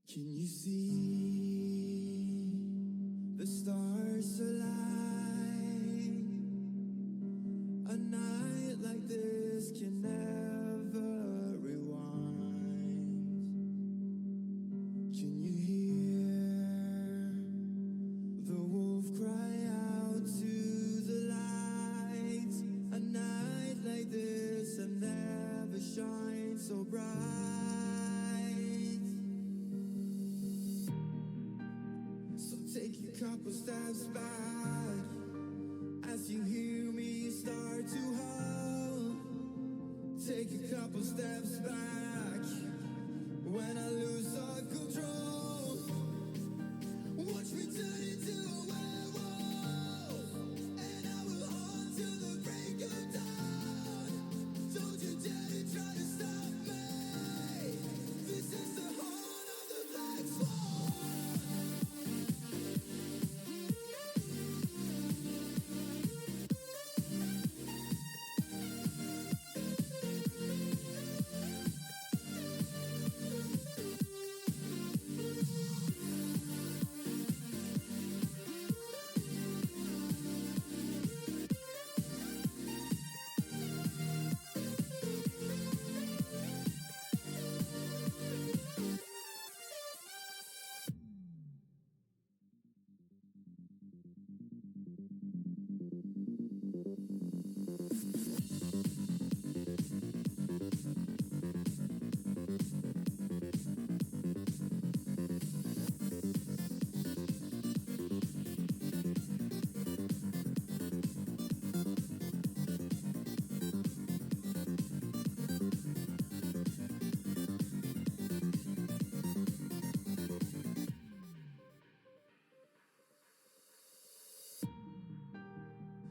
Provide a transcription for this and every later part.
Can you see the stars align? A night like this can never rewind. Can you hear the wolf cry out to the light? A night like this will never shine so bright. Take a couple steps back as you hear me start to howl. Take a couple steps back when I lose all control. Watch me turn into a werewolf, and I will haunt till the break of dawn. Don't you dare to try to stop me. This is the horn of the black swan.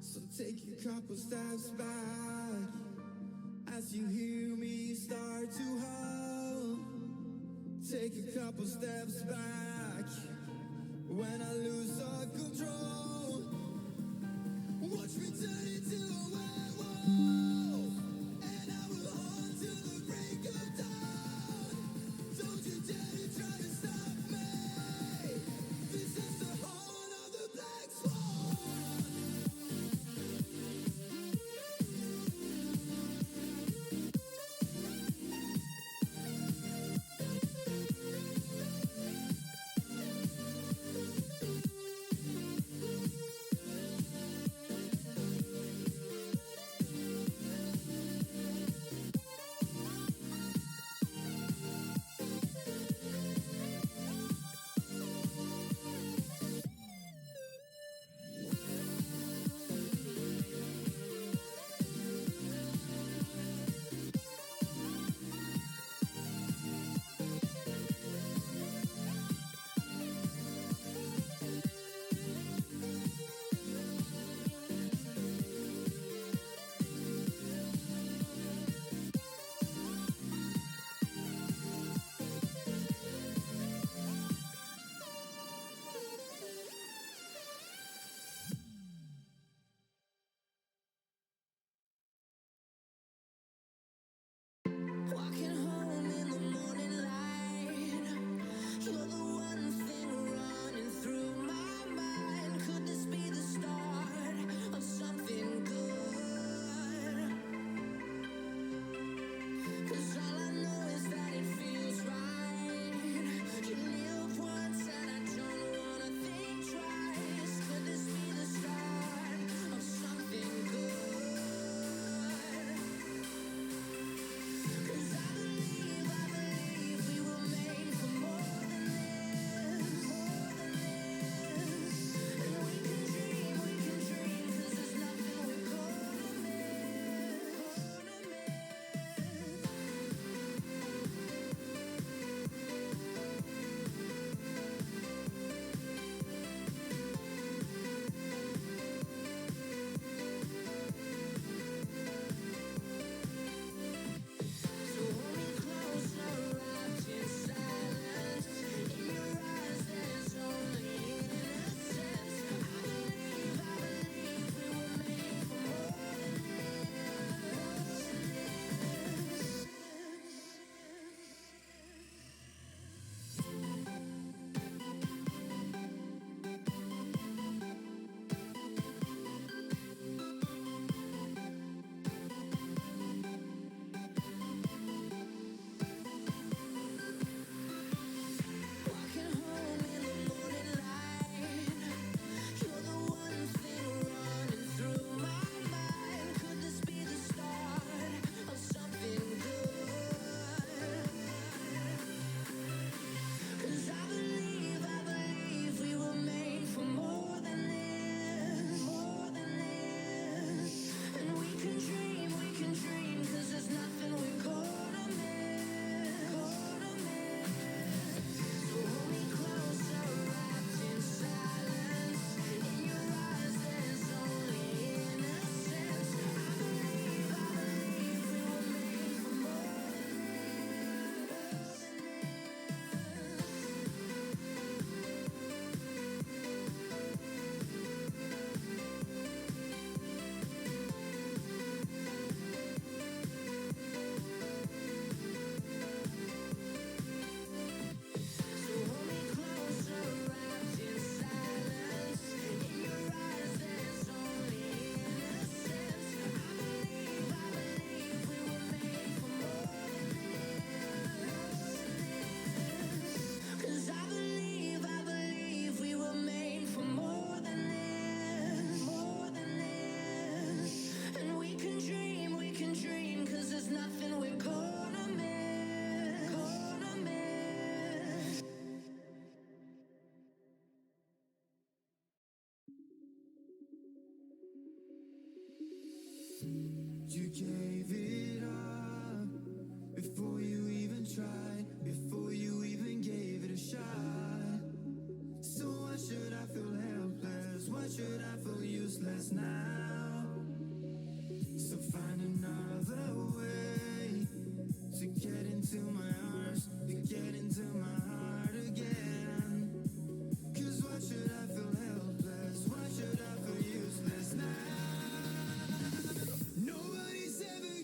So take a couple steps back as you hear me start to howl. Take a couple steps back when I lose all control. Watch me turn into a werewolf, and I will haunt till the break of dawn. Don't you dare to try to stop me. This is the horn of the black swan. gave it up before you even tried, before you even gave it a shot. So why should I feel helpless? Why should I feel useless now? So find another way to get into my arms, to get into my heart again. 'Cause why should I feel helpless? Why should I feel useless now? Nobody's ever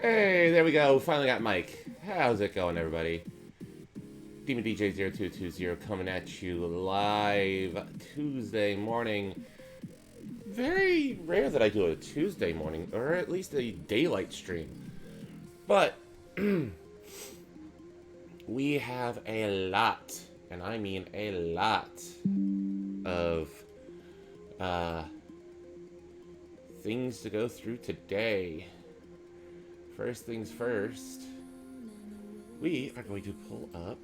Hey, there we go. Finally got Mike. How's it going, everybody? Demon DJ 0220 coming at you live Tuesday morning. Very rare that I do a Tuesday morning, or at least a daylight stream. But we have a lot, and I mean a lot, of things to go through today. First things first, we are going to pull up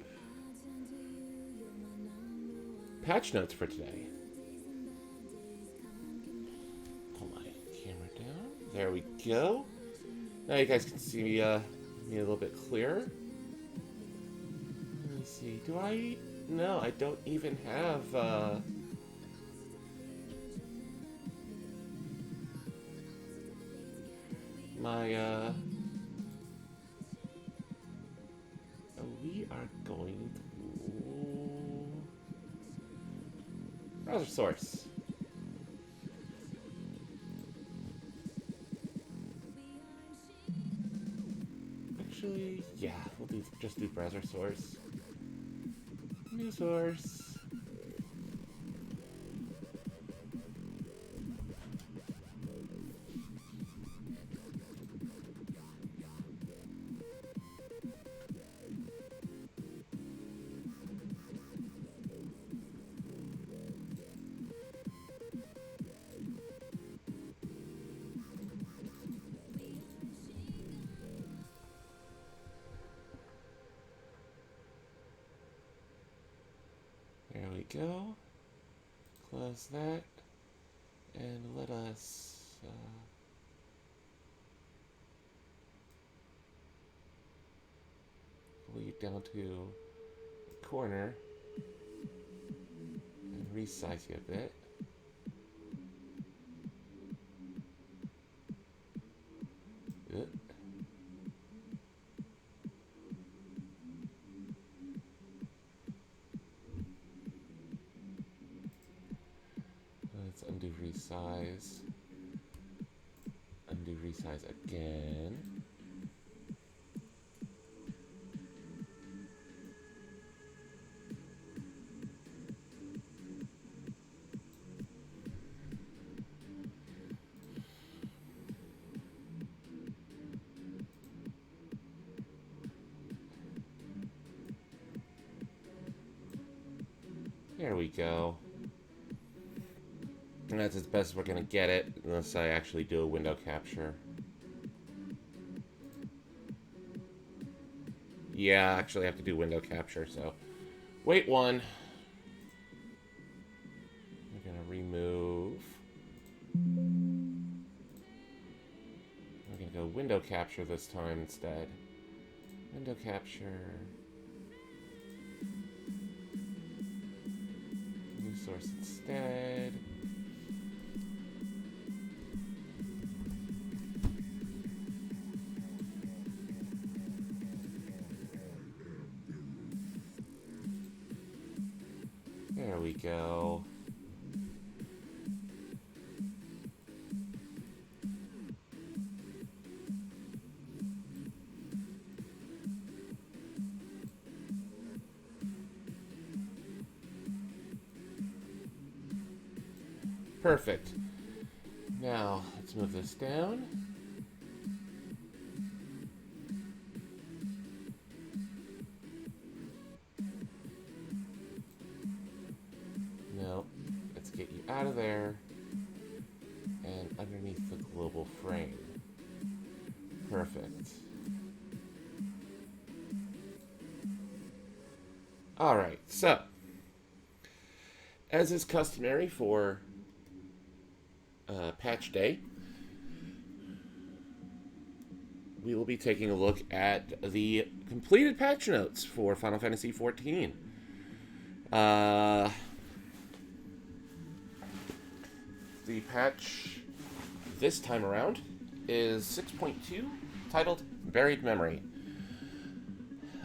patch notes for today. Pull my camera down. There we go. Now you guys can see me a little bit clearer. Let me see. Do I? No, I don't even have my we are going to browser source. Actually, yeah, we'll just do browser source. New source. There we go. Close that. And let us lead down to the corner and resize you a bit. Let's undo resize. Undo resize again. There we go. And that's as best as we're going to get it, unless I actually do a window capture. Yeah, I actually have to do window capture, so... Wait one. We're going to remove... We're going to go window capture this time instead. Window capture... New source instead... There we go. Perfect. Now, let's move this down. Let's get you out of there and underneath the global frame. Perfect. Alright, so as is customary for patch day, we will be taking a look at the completed patch notes for Final Fantasy XIV. The patch this time around is 6.2, titled Buried Memory.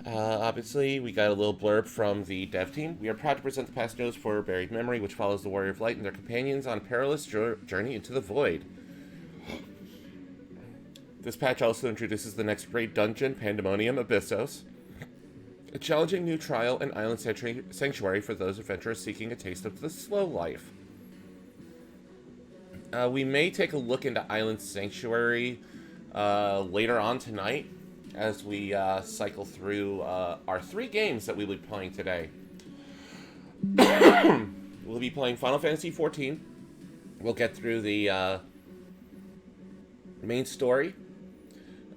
Obviously, we got a little blurb from the dev team. We are proud to present the patch notes for Buried Memory, which follows the Warrior of Light and their companions on a perilous journey into the void. This patch also introduces the next raid dungeon, Pandemonium Abyssos, a challenging new trial and island sanctuary for those adventurers seeking a taste of the slow life. We may take a look into Island Sanctuary later on tonight as we cycle through our 3 games that we will be playing today. We'll be playing Final Fantasy XIV. We'll get through the main story.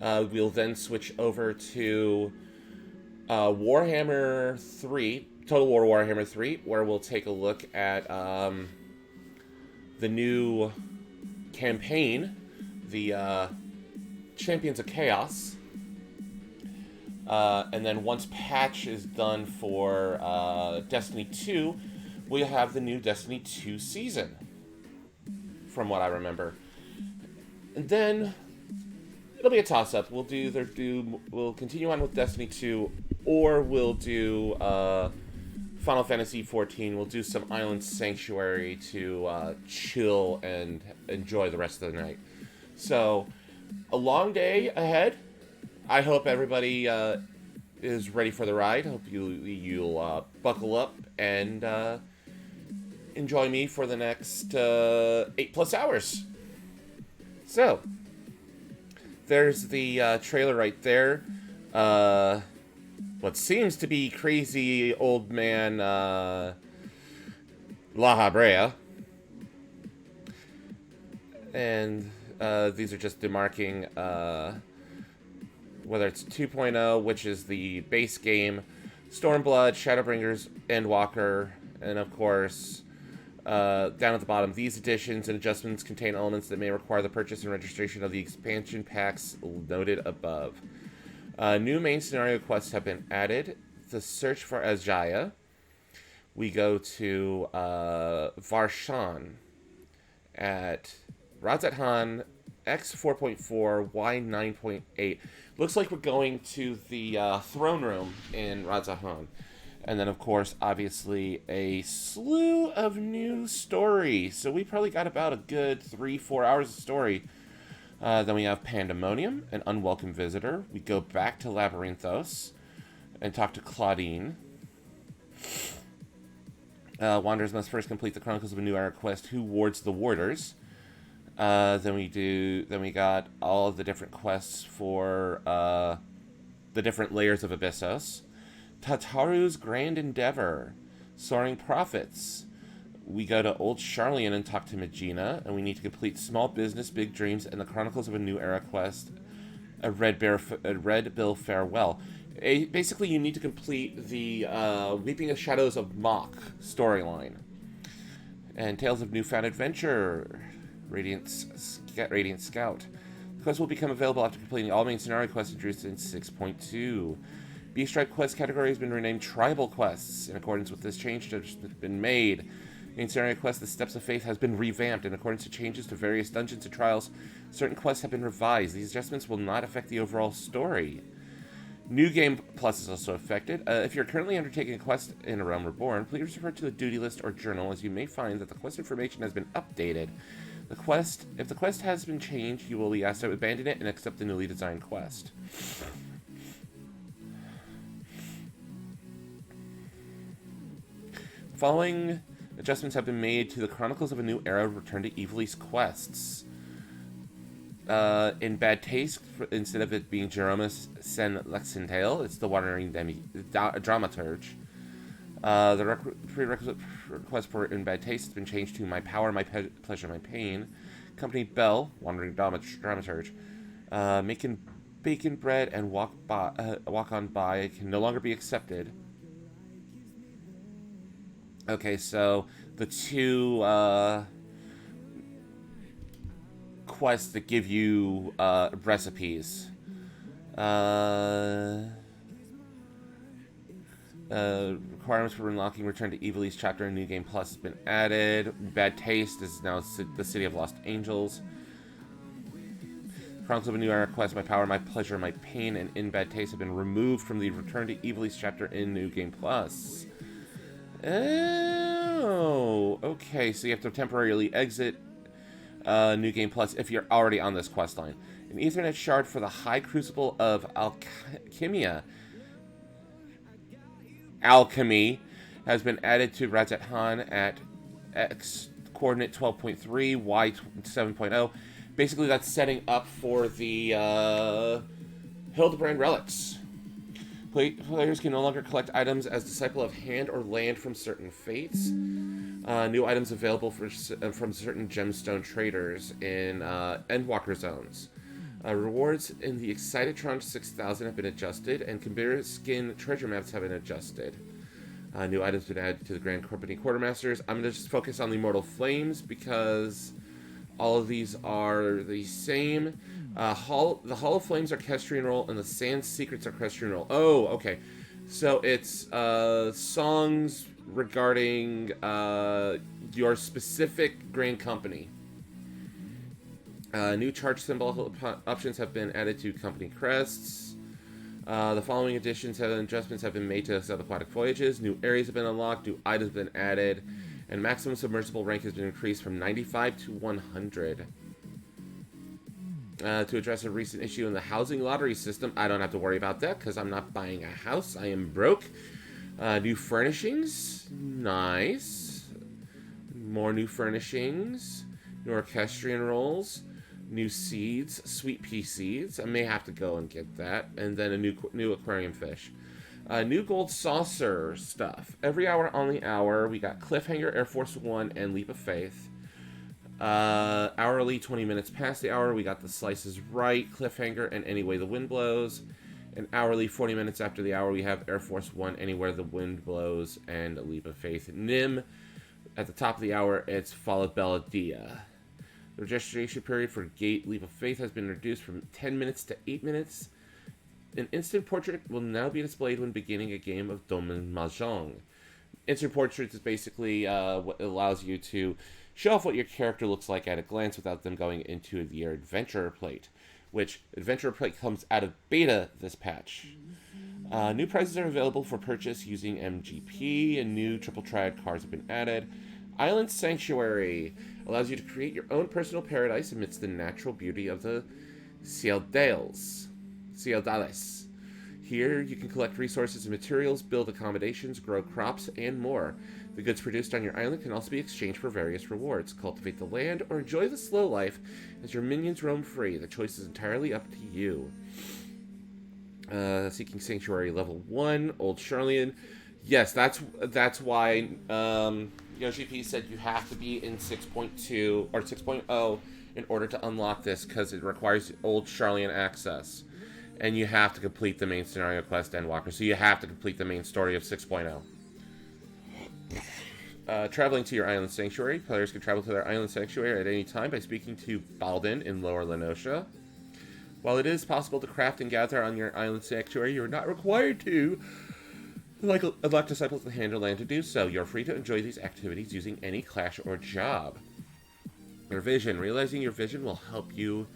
We'll then switch over to Warhammer 3, Total War Warhammer 3, where we'll take a look at the new campaign, the Champions of Chaos. And then once patch is done for Destiny 2, we'll have the new Destiny 2 season, from what I remember. And then it'll be a toss-up. We'll we'll continue on with Destiny 2, or we'll do Final Fantasy XIV. We'll do some Island Sanctuary to chill and enjoy the rest of the night. So, a long day ahead. I hope everybody is ready for the ride. Hope you'll buckle up and enjoy me for the next 8+ hours. So, there's the trailer right there. What seems to be crazy old man La Habrea. And these are just demarking whether it's 2.0, which is the base game, Stormblood, Shadowbringers, Endwalker, and of course, down at the bottom, these additions and adjustments contain elements that may require the purchase and registration of the expansion packs noted above. New main scenario quests have been added. The search for Azjaya. We go to Varshan at Razat Han X4.4 Y9.8. Looks like we're going to the throne room in Razat Han. And then, of course, obviously, a slew of new story. So we probably got about a good 3-4 hours of story. Then we have Pandemonium, an unwelcome visitor. We go back to Labyrinthos and talk to Claudine. Wanderers must first complete the Chronicles of a New Era quest, Who Wards the Warders? Then we got all of the different quests for the different layers of Abyssos. Tataru's Grand Endeavor, Soaring Prophets. We go to Old Charlian and talk to Magina, and we need to complete Small Business, Big Dreams, and the Chronicles of a New Era quest, a Red Bill Farewell. Basically, you need to complete the Weeping of Shadows of Mach storyline. And Tales of Newfound Adventure, Radiant Scout. The quest will become available after completing all main scenario quests introduced in 6.2. B-Stripe quest category has been renamed Tribal Quests. In accordance with this change that has been made, main scenario quest, The Steps of Faith, has been revamped. In accordance to changes to various dungeons and trials, certain quests have been revised. These adjustments will not affect the overall story. New Game Plus is also affected. If you're currently undertaking a quest in A Realm Reborn, please refer to the duty list or journal, as you may find that the quest information has been updated. If the quest has been changed, you will be asked to abandon it and accept the newly designed quest. Following adjustments have been made to the Chronicles of a New Era Return to Evil East quests. In Bad Taste, instead of it being Jeromus Sen Lexintale, it's the Wandering Dramaturge. The prerequisite request for In Bad Taste has been changed to My Power, My Pleasure, My Pain. Company Bell, Wandering Dramaturge. Making bacon bread and walk on by can no longer be accepted. Okay, so the two quests that give you recipes. Requirements for unlocking Return to Evil East Chapter in New Game Plus has been added. Bad Taste is now the City of Lost Angels. Chronicles of a New Era quest, My Power, My Pleasure, My Pain, and In Bad Taste have been removed from the Return to Evil East Chapter in New Game Plus. Oh, okay, so you have to temporarily exit New Game Plus if you're already on this quest line. An Ethernet shard for the High Crucible of Alchemy has been added to Razat-Han at X coordinate 12.3, Y 7.0. Basically, that's setting up for the Hildebrand relics. Players can no longer collect items as Disciple of Hand or Land from certain fates. New items available from certain gemstone traders in Endwalker zones. Rewards in the Excitotron 6000 have been adjusted, and Computer Skin treasure maps have been adjusted. New items have been added to the Grand Company Quartermasters. I'm going to just focus on the Immortal Flames because all of these are the same. The Hall of Flames are Kestrian Roll, and the Sand Secrets are Kestrian Roll. Oh, okay. So it's songs regarding your specific Grand Company. New charge symbol options have been added to company crests. The following additions and adjustments have been made to subaquatic voyages. New areas have been unlocked. New items have been added. And maximum submersible rank has been increased from 95 to 100. To address a recent issue in the housing lottery system, I don't have to worry about that because I'm not buying a house. I am broke. New furnishings. Nice. More new furnishings. New orchestrion rolls. New seeds. Sweet pea seeds. I may have to go and get that. And then a new aquarium fish. New gold saucer stuff. Every hour on the hour, we got Cliffhanger, Air Force One, and Leap of Faith. Hourly, 20 minutes past the hour, we got the Slices Right, Cliffhanger, and Any Way the Wind Blows. And hourly, 40 minutes after the hour, we have Air Force One, Anywhere the Wind Blows, and Leap of Faith. Nim, at the top of the hour, it's Falabella Dia. The registration period for Gate Leap of Faith has been reduced from 10 minutes to 8 minutes. An instant portrait will now be displayed when beginning a game of Domaine Mahjong. Instant portraits is basically what allows you to show off what your character looks like at a glance without them going into your Adventurer plate, which Adventurer plate comes out of beta this patch. New prizes are available for purchase using MGP, and new Triple Triad cards have been added. Island Sanctuary allows you to create your own personal paradise amidst the natural beauty of the Ciudades. Here, you can collect resources and materials, build accommodations, grow crops, and more. The goods produced on your island can also be exchanged for various rewards. Cultivate the land or enjoy the slow life as your minions roam free. The choice is entirely up to you. Seeking Sanctuary level 1, Old Charlian. Yes, that's why Yoshi P said you have to be in 6.2 or 6.0 in order to unlock this, because it requires Old Charlian access. And you have to complete the main scenario quest, Endwalker. So you have to complete the main story of 6.0. Traveling to your island sanctuary. Players can travel to their island sanctuary at any time by speaking to Balden in Lower Lenosha. While it is possible to craft and gather on your island sanctuary, you're not required to elect disciples to hand or land to do so. You're free to enjoy these activities using any clash or job. Your vision. Realizing your vision will help you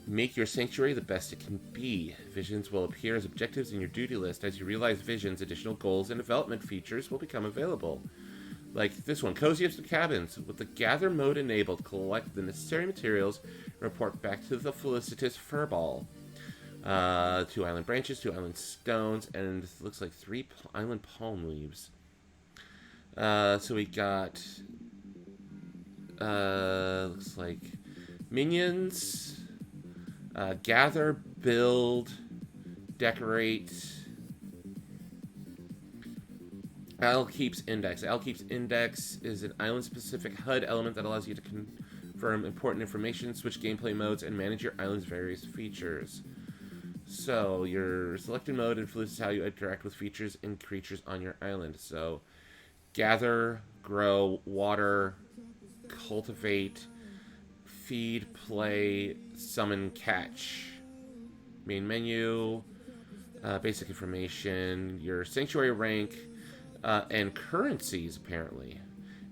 make your sanctuary the best it can be. Visions will appear as objectives in your duty list. As you realize visions, additional goals and development features will become available. Like this one, Coziest Cabins. With the Gather mode enabled, collect the necessary materials and report back to the Felicitous Furball. 2 island branches, 2 island stones, and it looks like 3 island palm leaves. So we got looks like minions. Gather, build, decorate. Alkeep's Index. Alkeep's Index is an island-specific HUD element that allows you to confirm important information, switch gameplay modes, and manage your island's various features. So, your selected mode influences how you interact with features and creatures on your island. So, gather, grow, water, cultivate, feed, play, summon, catch. Main menu, basic information, your sanctuary rank, and currencies, apparently.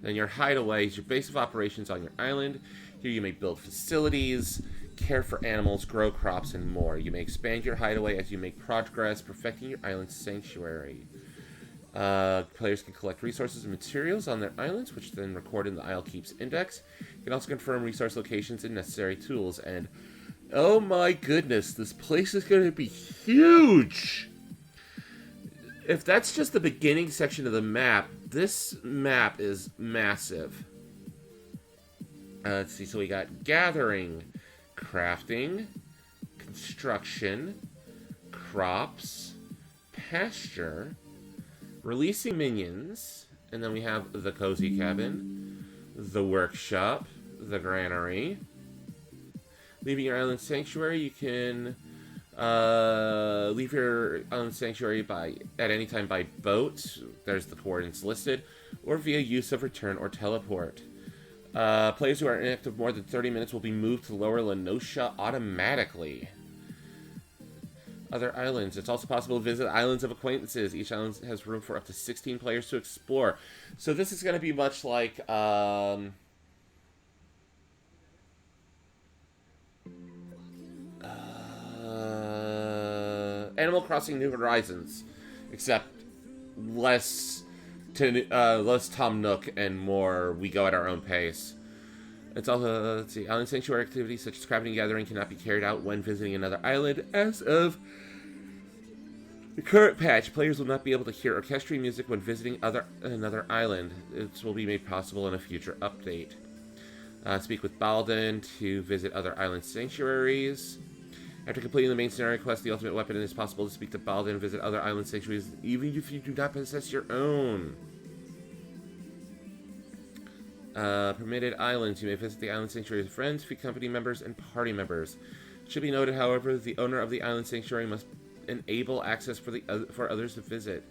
Then your hideaways, your base of operations on your island. Here you may build facilities, care for animals, grow crops, and more. You may expand your hideaway as you make progress, perfecting your island sanctuary. Players can collect resources and materials on their islands, which then record in the Isle Keeps Index. You can also confirm resource locations and necessary tools. And Oh my goodness, this place is going to be huge! If that's just the beginning section of the map, this map is massive. Let's see, so we got gathering, crafting, construction, crops, pasture, releasing minions, and then we have the cozy cabin, the workshop, the granary. Leaving your island sanctuary, you can leave your island sanctuary at any time by boat. There's the coordinates listed, or via use of return or teleport. Players who are inactive more than 30 minutes will be moved to Lower Lenosha automatically. Other islands. It's also possible to visit islands of acquaintances. Each island has room for up to 16 players to explore. So this is going to be much like Animal Crossing New Horizons, except less Tom Nook and more we go at our own pace. It's also, let's see, island sanctuary activities such as crafting and gathering cannot be carried out when visiting another island. As of the current patch, players will not be able to hear orchestral music when visiting another island. It will be made possible in a future update. Speak with Balden to visit other island sanctuaries. After completing the main scenario quest, the ultimate weapon, it is possible to speak to Balden and visit other island sanctuaries, even if you do not possess your own. Permitted islands. You may visit the island sanctuary with friends, free company members, and party members. It should be noted, however, the owner of the island sanctuary must enable access for others to visit.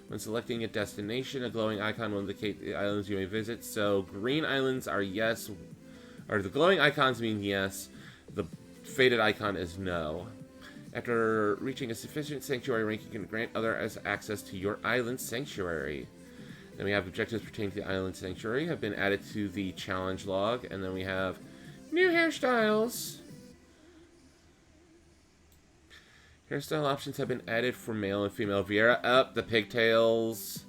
When selecting a destination, a glowing icon will indicate the islands you may visit. So green islands are yes, or the glowing icons mean yes. The faded icon is no. After reaching a sufficient sanctuary rank, you can grant others access to your island sanctuary. Then we have objectives pertaining to the island sanctuary have been added to the challenge log, and then we have new hairstyles. Hairstyle options have been added for male and female. Viera up, the pigtails.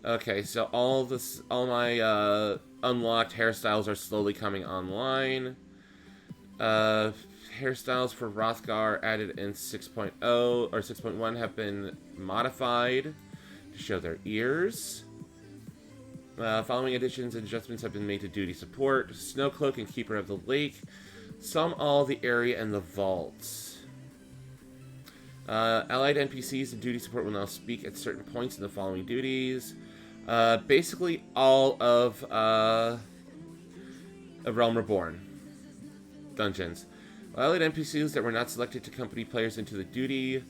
Okay, so all my unlocked hairstyles are slowly coming online. Hairstyles for Rothgar added in 6.0 or 6.1 have been modified to show their ears. Following additions and adjustments have been made to duty support, Snowcloak, and Keeper of the Lake. Some, all, the area, and the vaults. Allied NPCs and duty support will now speak at certain points in the following duties. Basically all of Realm Reborn dungeons. Allied NPCs that were not selected to accompany players into the duty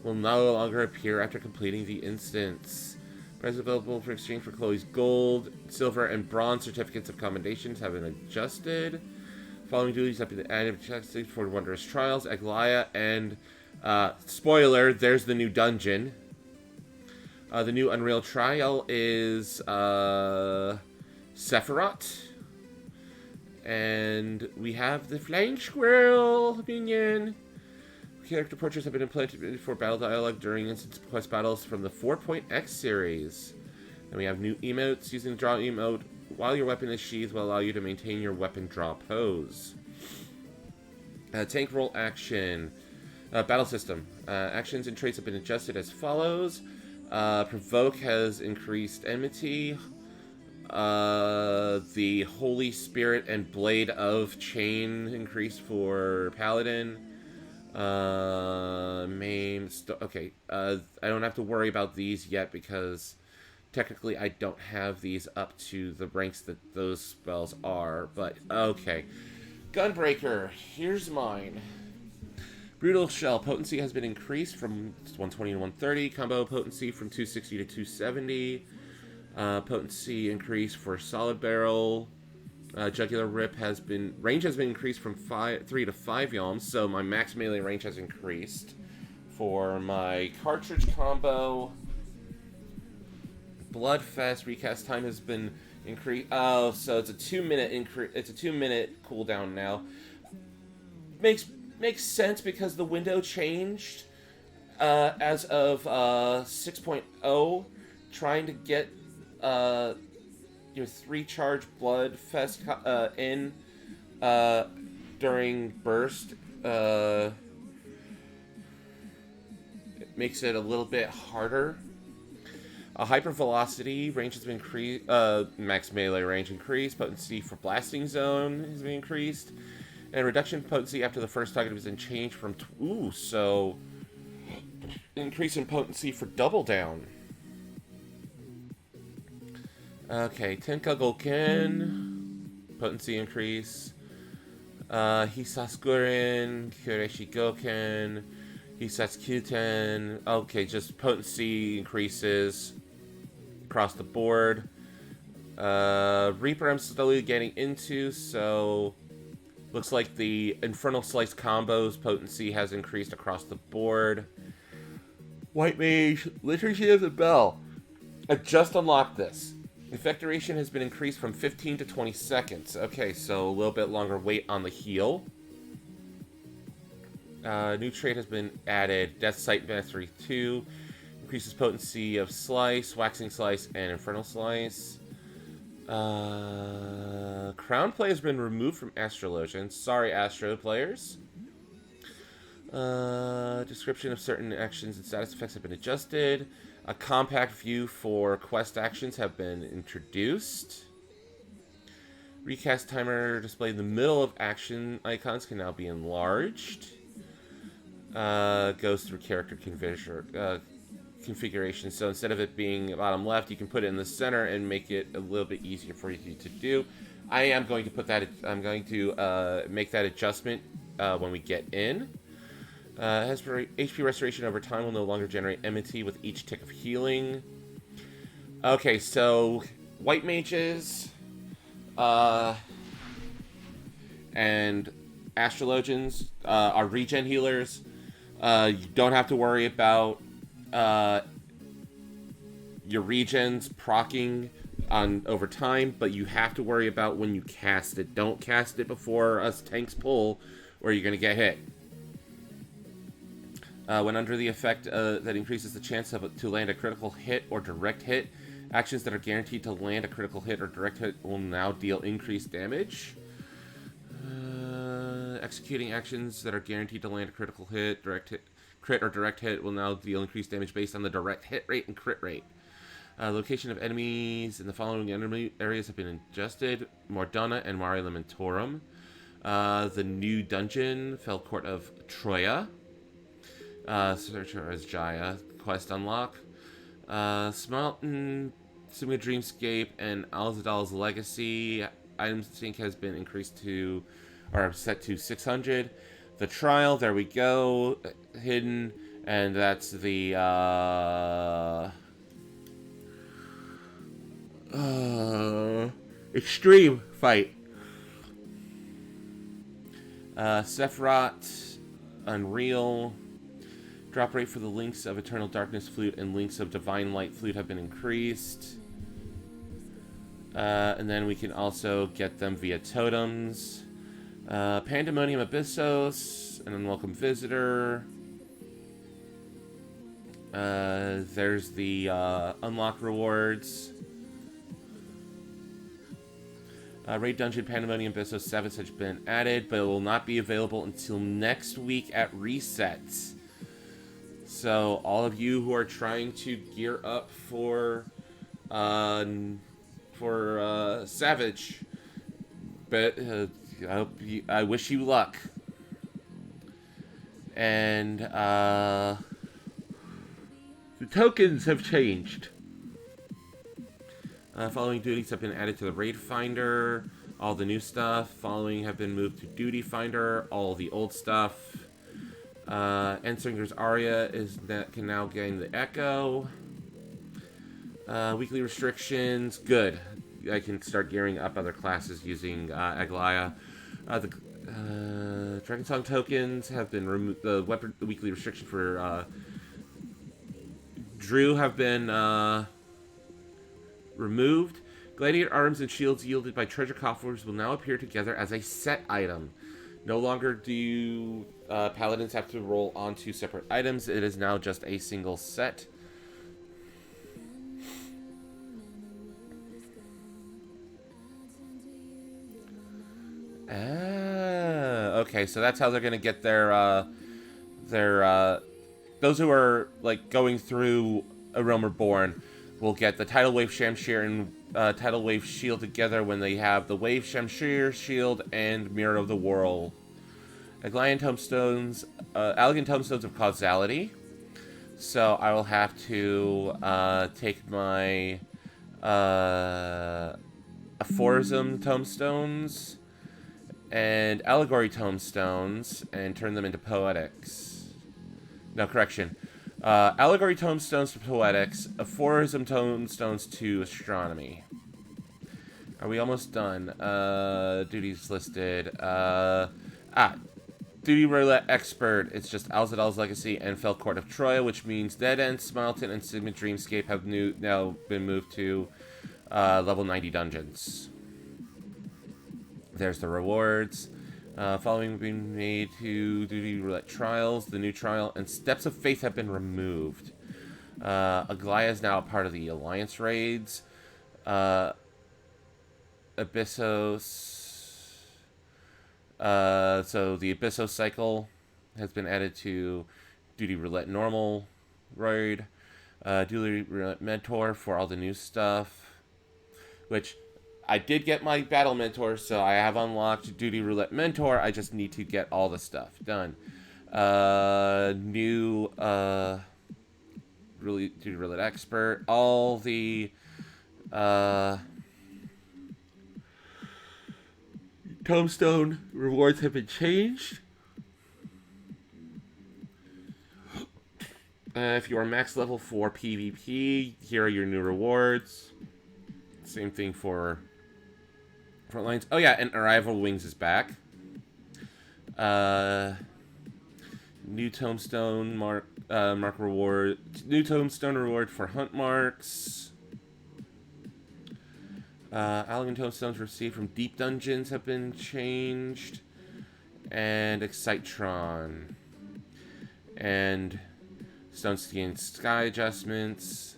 will no longer appear after completing the instance. Prices available for exchange for Chloe's gold, silver, and bronze certificates of commendations have been adjusted. Following duties have been added for Wondrous Trials, Aglaya, and spoiler, there's the new dungeon. The new Unreal Trial is Sephiroth. And we have the Flying Squirrel minion. Character portraits have been implemented for battle dialogue during instance quest battles from the 4.x series. And we have new emotes. Using the draw emote while your weapon is sheathed will allow you to maintain your weapon draw pose. Tank roll action. Battle system. Actions and traits have been adjusted as follows. Provoke has increased enmity. The Holy Spirit and Blade of Chain increased for Paladin. Okay. I don't have to worry about these yet because technically I don't have these up to the ranks that those spells are. But okay. Gunbreaker. Here's mine. Brutal Shell. Potency has been increased from 120 to 130. Combo potency from 260 to 270. Potency increase for Solid Barrel. Jugular Rip range has been increased from 3 to 5 yalms, so my max melee range has increased. For my cartridge combo, Bloodfest recast time has been increased. Oh, so it's a 2-minute increase. It's a 2-minute cooldown now. Makes sense because the window changed as of 6.0. Trying to get 3 charge Bloodfest in during burst. It makes it a little bit harder. Hyper velocity range has been increased. Max melee range increased. Potency for blasting zone has been increased. And reduction potency after the first target has been changed from... so... Increase in potency for double down. Okay, Tenka Goken. Potency increase. Hisaskuren, Kureshi Goken, Hisatskyuten. Okay, just potency increases across the board. Reaper I'm slowly getting into, so looks like the Infernal Slice combos potency has increased across the board. White Mage, Liturgy of the Bell. I just unlocked this. Effect duration has been increased from 15 to 20 seconds. Okay, so a little bit longer wait on the heal. New trait has been added. Death Sight Mastery 2. Increases potency of Slice, Waxing Slice, and Infernal Slice. Crown Play has been removed from Astrologian. Sorry, Astro players. Description of certain actions and status effects have been adjusted. A compact view for quest actions have been introduced. Recast timer displayed in the middle of action icons can now be enlarged. Goes through character configuration. So instead of it being bottom left, you can put it in the center and make it a little bit easier for you to do. I am going to put that. I'm going to make that adjustment when we get in. Has HP restoration over time will no longer generate enmity with each tick of healing. Okay, so white mages and astrologians are regen healers. You don't have to worry about your regens proccing on over time, but you have to worry about when you cast it. Don't cast it before us tanks pull, or you're going to get hit. When under the effect that increases the chance to land a critical hit or direct hit, actions that are guaranteed to land a critical hit or direct hit will now deal increased damage. Executing actions that are guaranteed to land a critical hit, crit or direct hit will now deal increased damage based on the direct hit rate and crit rate. Location of enemies in the following enemy areas have been adjusted: Mordana and Mare Lamentorum. The new dungeon, Fell Court of Troya. Searcher as Jaya. Quest unlock. Smelton, Sumia Dreamscape, and Alzadal's Legacy. Item sync has been increased to, or set to 600. The Trial, there we go. Hidden, and that's the, Extreme fight. Sephiroth, Unreal. Drop rate for the Links of Eternal Darkness Flute and Links of Divine Light Flute have been increased. And then we can also get them via totems. Pandemonium Abyssos, an Unwelcome Visitor. There's the unlock rewards. Raid Dungeon Pandemonium Abyssos 7 has been added, but it will not be available until next week at resets. So all of you who are trying to gear up for Savage, but I wish you luck. And the tokens have changed. Following duties have been added to the Raid Finder. All the new stuff. Following have been moved to Duty Finder. All the old stuff. Enslinger's Aria can now gain the Echo. Weekly restrictions, good. I can start gearing up other classes using Aglaya. The Dragonsong tokens have been removed. The weekly restriction for Drew have been removed. Gladiator arms and shields yielded by treasure coffers will now appear together as a set item. No longer do paladins have to roll on two separate items. It is now just a single set. Okay, so that's how they're gonna get their those who are like going through A Realm Reborn will get the Tidal Wave Shamshir and Tidal Wave Shield together when they have the Wave Shamshir Shield and Mirror of the Whirl. Elegant Tomestones of Causality. So I will have to take my Aphorism Tomestones and Allegory Tomestones and turn them into Poetics. No, correction. Allegory Tomestones to Poetics, Aphorism Tomestones to Astronomy. Are we almost done? Duties listed. Duty Roulette Expert. It's just Alzadal's Legacy and Fell Court of Troya, which means Dead End, Smileton, and Sigma Dreamscape have now been moved to level 90 dungeons. There's the rewards. Following being made to Duty Roulette Trials, the new trial and Steps of Faith have been removed. Aglaya is now a part of the Alliance raids. Abyssos. So the Abyssos cycle has been added to Duty Roulette Normal raid. Duty Roulette Mentor for all the new stuff. Which I did get my Battle Mentor, so I have unlocked Duty Roulette Mentor. I just need to get all the stuff done. New Duty Roulette Expert. All the Tombstone rewards have been changed. If you are max level for PvP, here are your new rewards. Same thing for Frontlines. Oh yeah, and Arrival Wings is back. New Tombstone mark reward. New Tombstone reward for hunt marks. Elegant Tombstones received from Deep Dungeons have been changed. And Excitron. And Stone Skin Sky adjustments.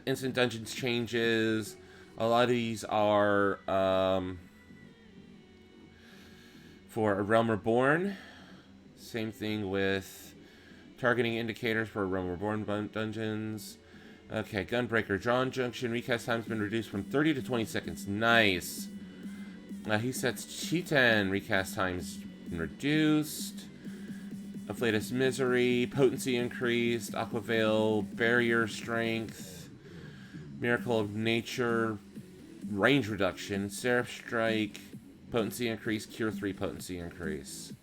Instant Dungeons changes. A lot of these are for A Realm Reborn. Same thing with targeting indicators for A Realm Reborn dungeons. Okay, Gunbreaker. Drawn Junction recast time's been reduced from 30 to 20 seconds. Nice. He sets Chitan recast time's been reduced. Afflatus Misery. Potency increased. Aquaveil. Barrier Strength. Miracle of Nature. Range reduction. Seraph Strike. Potency increase. Cure 3 potency increase.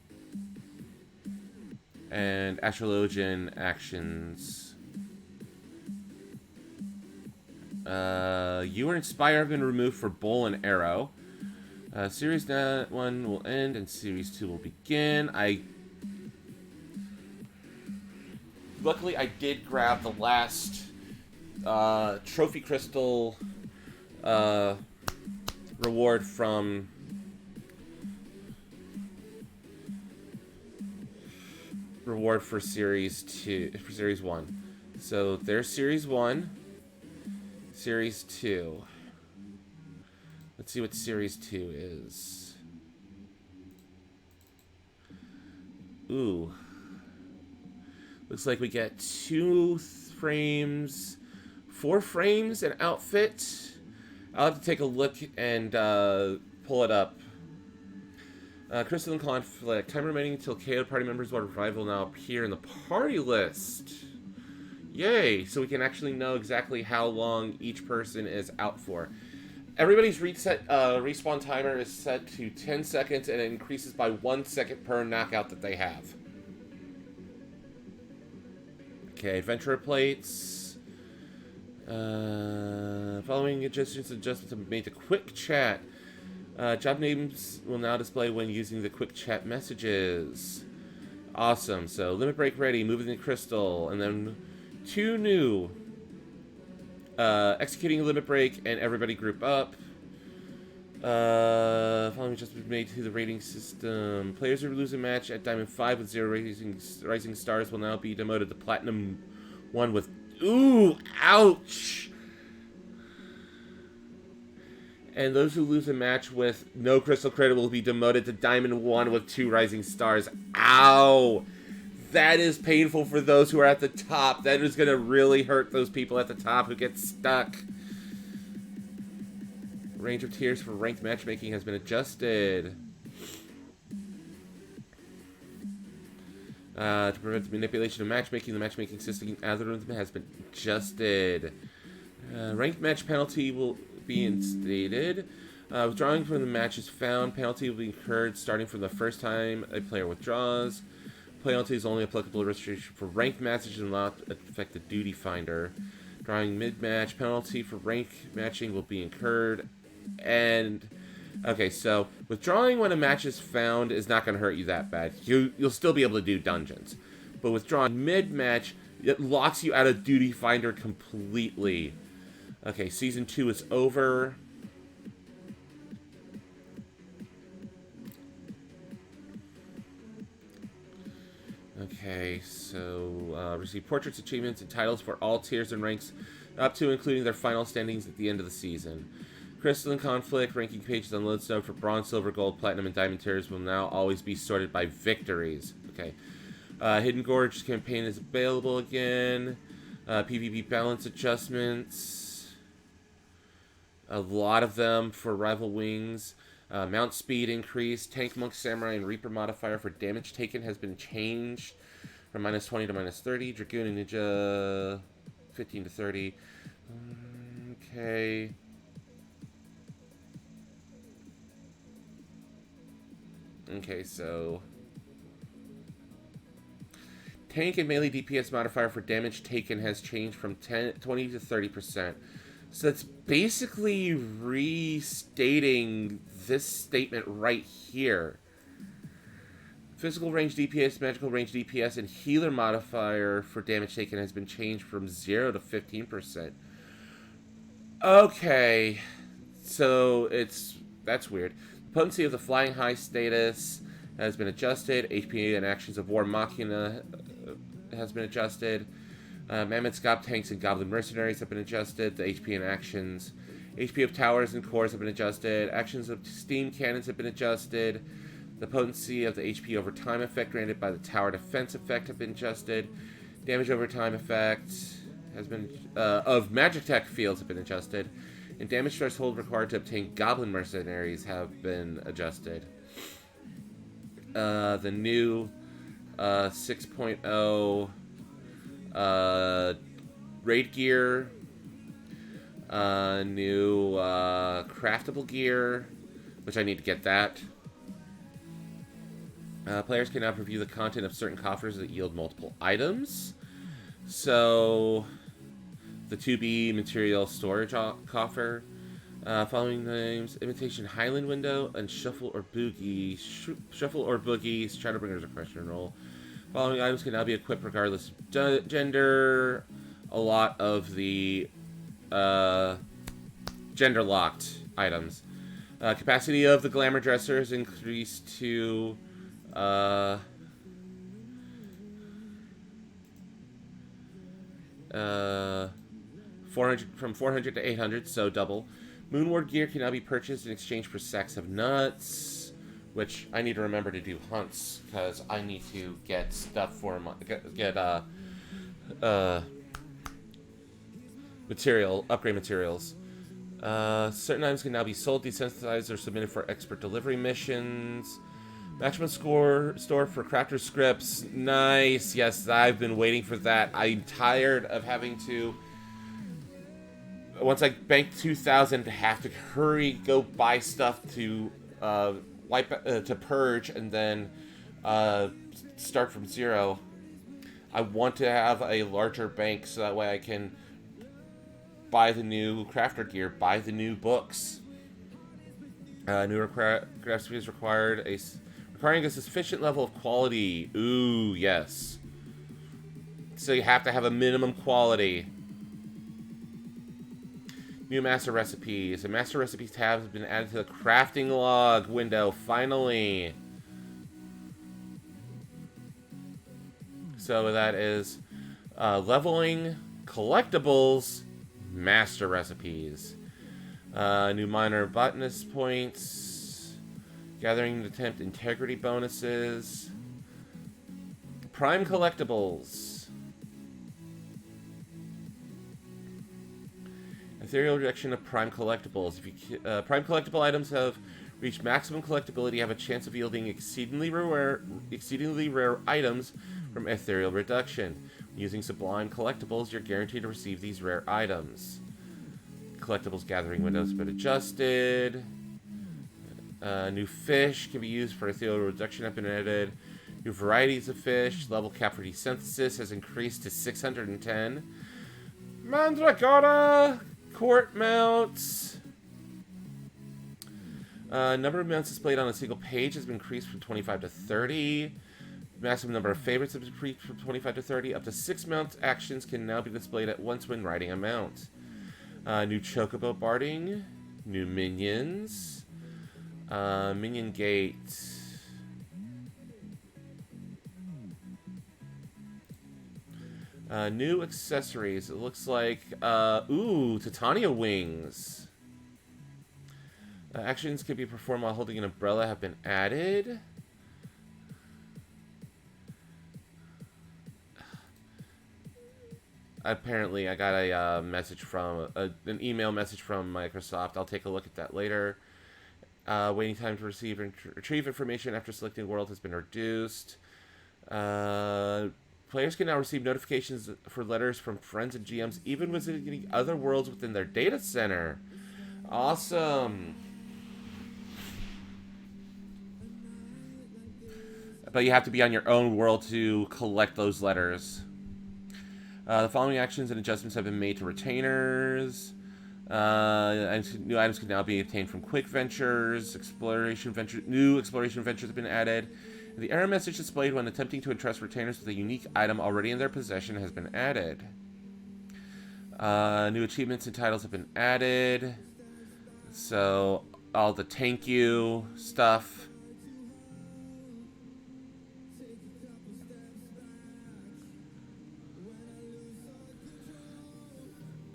And Astrologian actions. You are Inspire have been removed for Bowl and Arrow. Series 1 will end and Series 2 will begin. Luckily, I did grab the last Trophy Crystal reward from for Series 2, for Series 1. So there's Series 1. Series 2. Let's see what Series 2 is. Ooh. Looks like we get 2 frames, 4 frames, an outfit. I'll have to take a look and pull it up. Crystalline Conflict. Time remaining until KO party members will revival now appear in the party list. Yay! So we can actually know exactly how long each person is out for. Everybody's respawn timer is set to 10 seconds and it increases by 1 second per knockout that they have. Okay, Adventurer plates. Following adjustments have been made to Quick Chat. Job names will now display when using the Quick Chat messages. Awesome. So, Limit Break ready, moving the crystal, and then 2 new. Executing a Limit Break and everybody group up. Following adjustments made to the rating system. Players who lose a match at Diamond 5 with 0 rising stars will now be demoted to Platinum 1 with... Ooh! Ouch! And those who lose a match with no crystal credit will be demoted to Diamond 1 with 2 rising stars. Ow! That is painful for those who are at the top. That is going to really hurt those people at the top who get stuck. Range of tiers for ranked matchmaking has been adjusted. To prevent the manipulation of matchmaking, the matchmaking system algorithm has been adjusted. Ranked match penalty will be instated. Withdrawing from the match is found. Penalty will be incurred starting from the first time a player withdraws. Penalty is only applicable restriction for ranked matches and will not affect the duty finder. Drawing mid-match penalty for rank matching will be incurred. And okay, so withdrawing when a match is found is not going to hurt you that bad. You'll still be able to do dungeons, but withdrawing mid-match, it locks you out of duty finder completely. Okay, season 2 is over. Okay, so receive portraits, achievements, and titles for all tiers and ranks, up to including their final standings at the end of the season. Crystal and Conflict ranking pages on Lodestone for Bronze, Silver, Gold, Platinum, and Diamond tiers will now always be sorted by victories. Okay. Hidden Gorge campaign is available again. PvP balance adjustments. A lot of them for Rival Wings. Mount speed increase. Tank, Monk, Samurai, and Reaper modifier for damage taken has been changed from -20 to -30. Dragoon and Ninja 15 to 30. Okay. Okay, so tank and melee DPS modifier for damage taken has changed from 20 to 30%. So that's basically restating this statement right here. Physical range DPS, magical range DPS, and healer modifier for damage taken has been changed from 0 to 15%. Okay, so that's weird. Potency of the Flying High status has been adjusted. HP and actions of War Machina has been adjusted. Mammoth Scop tanks and Goblin Mercenaries have been adjusted. The HP and actions. HP of towers and cores have been adjusted. Actions of steam cannons have been adjusted. The potency of the HP over time effect granted by the tower defense effect have been adjusted. Damage over time effect has been of magic tech fields have been adjusted. And damage threshold required to obtain Goblin Mercenaries have been adjusted. The new 6.0 raid gear, new craftable gear, which I need to get that. Players can now preview the content of certain coffers that yield multiple items. So the 2B material storage coffer. Following names: Imitation Highland Window and Shuffle or Boogie. Shuffle or Boogie's Shadowbringers are question roll. Following items can now be equipped regardless of gender. A lot of the gender-locked items. Capacity of the Glamour Dresser is increased to 400 from 400 to 800, so double. Moonward gear can now be purchased in exchange for sacks of nuts, which I need to remember to do hunts because I need to get stuff for my upgrade materials. Certain items can now be sold, desensitized, or submitted for expert delivery missions. Maximum store for crafter scripts. Nice. Yes, I've been waiting for that. I'm tired of having to, once I bank 2,000, to have to hurry, go buy stuff to to purge, and then start from 0. I want to have a larger bank so that way I can buy the new crafter gear, buy the new books. New recipe is requiring a sufficient level of quality. Ooh, yes. So you have to have a minimum quality. New master recipes. A master recipes tab has been added to the crafting log window, finally. So that is leveling, collectibles, master recipes. New minor botanist points. Gathering attempt integrity bonuses. Prime collectibles. Ethereal rejection of prime collectibles. If you prime collectible items have reached maximum collectability, have a chance of yielding exceedingly rare items from ethereal reduction. Using sublime collectibles, you're guaranteed to receive these rare items. Collectibles gathering windows have been adjusted. New fish can be used for ethereal reduction have been added. New varieties of fish. Level cap for desynthesis has increased to 610. Mandragora court mounts. Number of mounts displayed on a single page has been increased from 25 to 30. Maximum number of favorites has been increased from 25 to 30. Up to 6 mount actions can now be displayed at once when riding a mount. New chocobo barding. New minions. Minion gate. New accessories. It looks like, Titania wings. Actions can be performed while holding an umbrella have been added. Apparently, I got a message from, an email message from Microsoft. I'll take a look at that later. Waiting time to receive and retrieve information after selecting world has been reduced. Players can now receive notifications for letters from friends and GMs, even visiting other worlds within their data center. Awesome. But you have to be on your own world to collect those letters. The following actions and adjustments have been made to retainers. New items can now be obtained from quick ventures. New exploration ventures have been added. The error message displayed when attempting to entrust retainers with a unique item already in their possession has been added. New achievements and titles have been added. So, all the thank you stuff.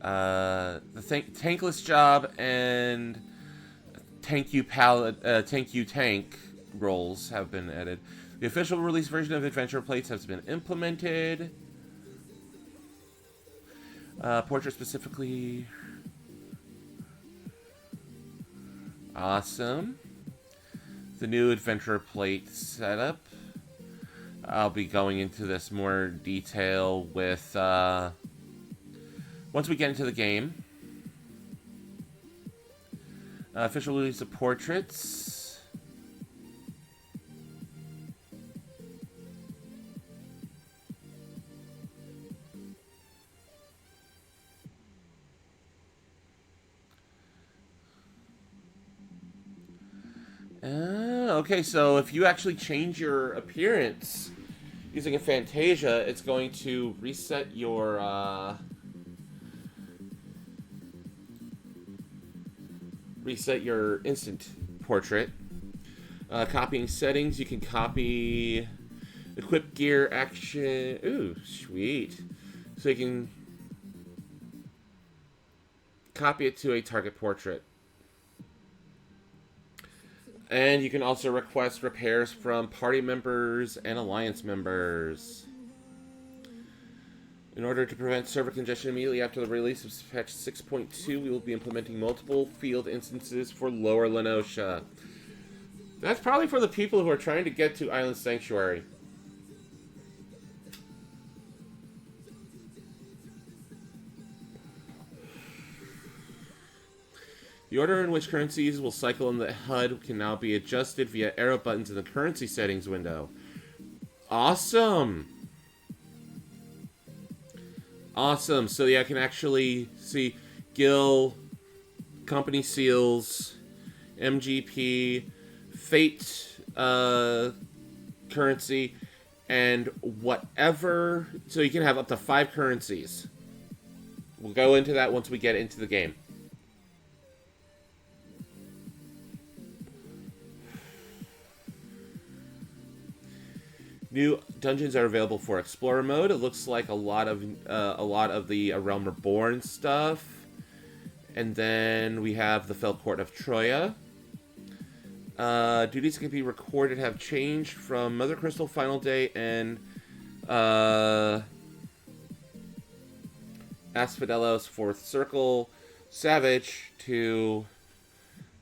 The tankless job and thank you tank roles have been added. The official release version of adventure plates has been implemented. Portrait specifically. Awesome. The new adventure plate setup. I'll be going into this more detail with once we get into the game. Official release of portraits. Okay, so if you actually change your appearance using a Fantasia, it's going to reset your instant portrait. Copying settings, you can copy equip gear action. Ooh, sweet. So you can copy it to a target portrait. And you can also request repairs from party members and alliance members. In order to prevent server congestion immediately after the release of patch 6.2, we will be implementing multiple field instances for Lower Lenosha. That's probably for the people who are trying to get to Island Sanctuary. The order in which currencies will cycle in the HUD can now be adjusted via arrow buttons in the currency settings window. Awesome! Awesome. So yeah, I can actually see Gil, Company Seals, MGP, Fate currency, and whatever. So you can have up to 5 currencies. We'll go into that once we get into the game. New dungeons are available for Explorer mode. It looks like a lot of the Realm Reborn stuff, And then we have the Fell Court of Troya. Duties that can be recorded have changed from Mother Crystal, Final Day, and Asphodelos, Fourth Circle, Savage to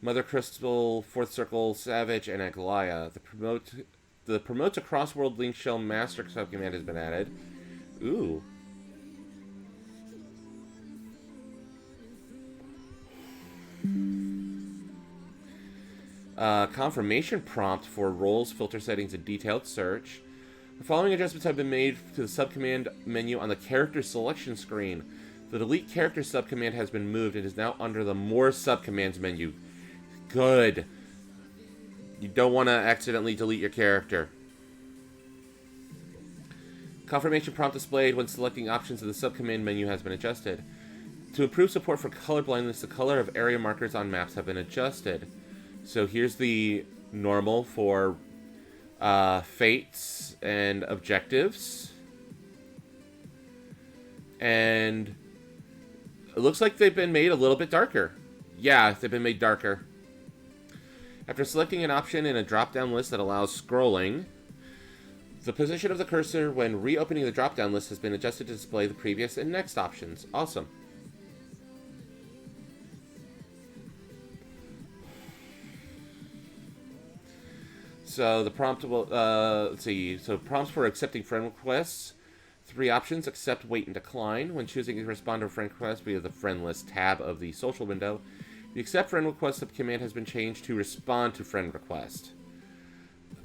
Mother Crystal, Fourth Circle, Savage, and Aglaia. The promote to Crossworld Link Shell Master subcommand has been added. Ooh. Confirmation prompt for roles, filter settings, and detailed search. The following adjustments have been made to the subcommand menu on the character selection screen. The delete character subcommand has been moved and is now under the more subcommands menu. Good. You don't want to accidentally delete your character. Confirmation prompt displayed when selecting options in the subcommand menu has been adjusted. To improve support for colorblindness, the color of area markers on maps have been adjusted. So here's the normal for fates and objectives. And it looks like they've been made a little bit darker. Yeah, they've been made darker. After selecting an option in a drop-down list that allows scrolling, the position of the cursor when reopening the drop-down list has been adjusted to display the previous and next options. Awesome. So the prompt will, let's see, so prompts for accepting friend requests. 3 options: accept, wait, and decline. When choosing to respond to a friend request via the friend list tab of the social window, the accept friend request command has been changed to respond to friend request.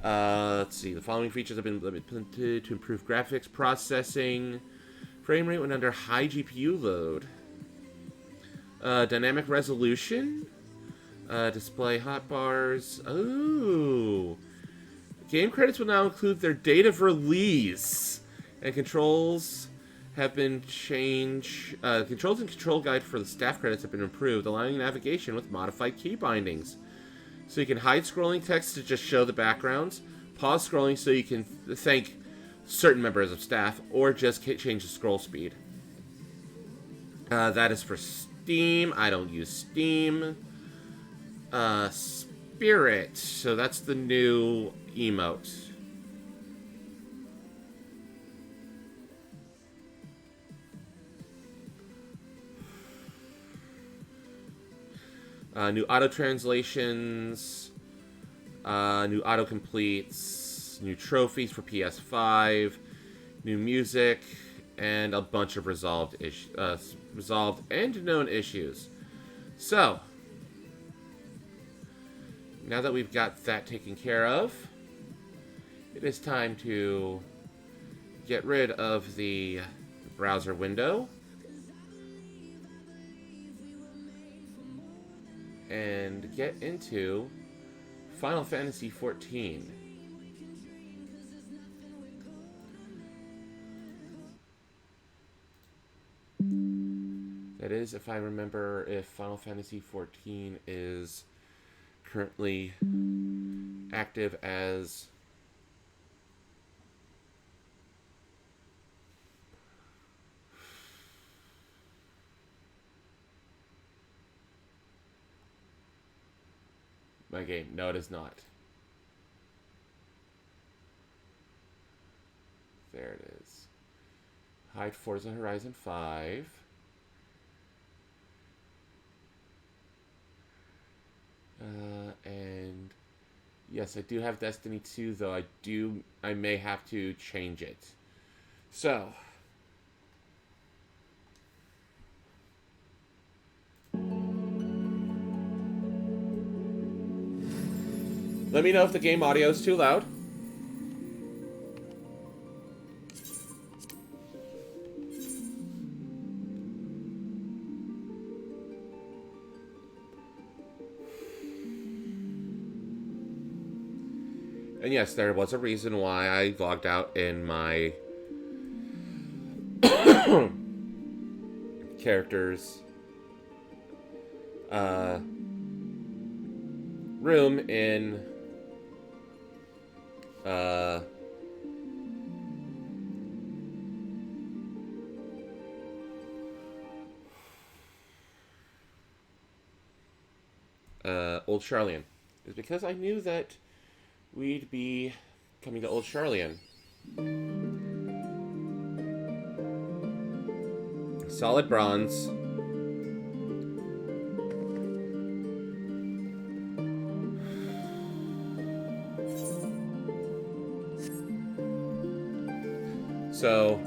Let's see, the following features have been implemented to improve graphics processing, frame rate when under high GPU load, dynamic resolution, display hotbars. Oh, game credits will now include their date of release, and controls have been changed. Controls and control guide for the staff credits have been improved, allowing navigation with modified key bindings. So you can hide scrolling text to just show the backgrounds, pause scrolling so you can thank certain members of staff, or just change the scroll speed. That is for Steam. I don't use Steam. Spirit. So that's the new emote. New auto translations, new autocompletes, new trophies for PS5, new music, and a bunch of resolved and known issues. So, now that we've got that taken care of, it is time to get rid of the browser window and get into Final Fantasy XIV. That is, if I remember, if Final Fantasy XIV is currently active as my game. No, it is not. There it is. Hide Forza Horizon 5. And yes, I do have Destiny 2, though I may have to change it. So, let me know if the game audio is too loud. And yes, there was a reason why I logged out in my character's room in Old Charlian. Is because I knew that we'd be coming to Old Charlian. Solid bronze. So,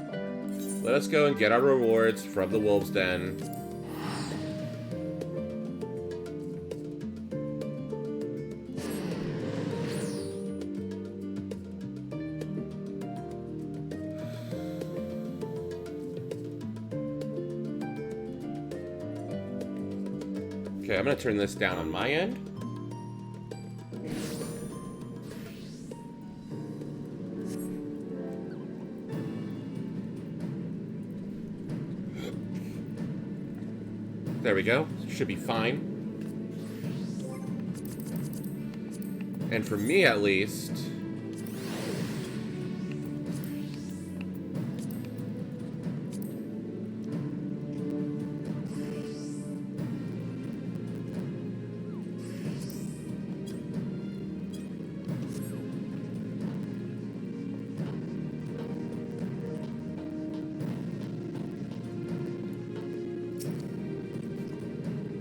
let us go and get our rewards from the Wolves' Den. Okay, I'm going to turn this down on my end. There we go. Should be fine. And for me, at least...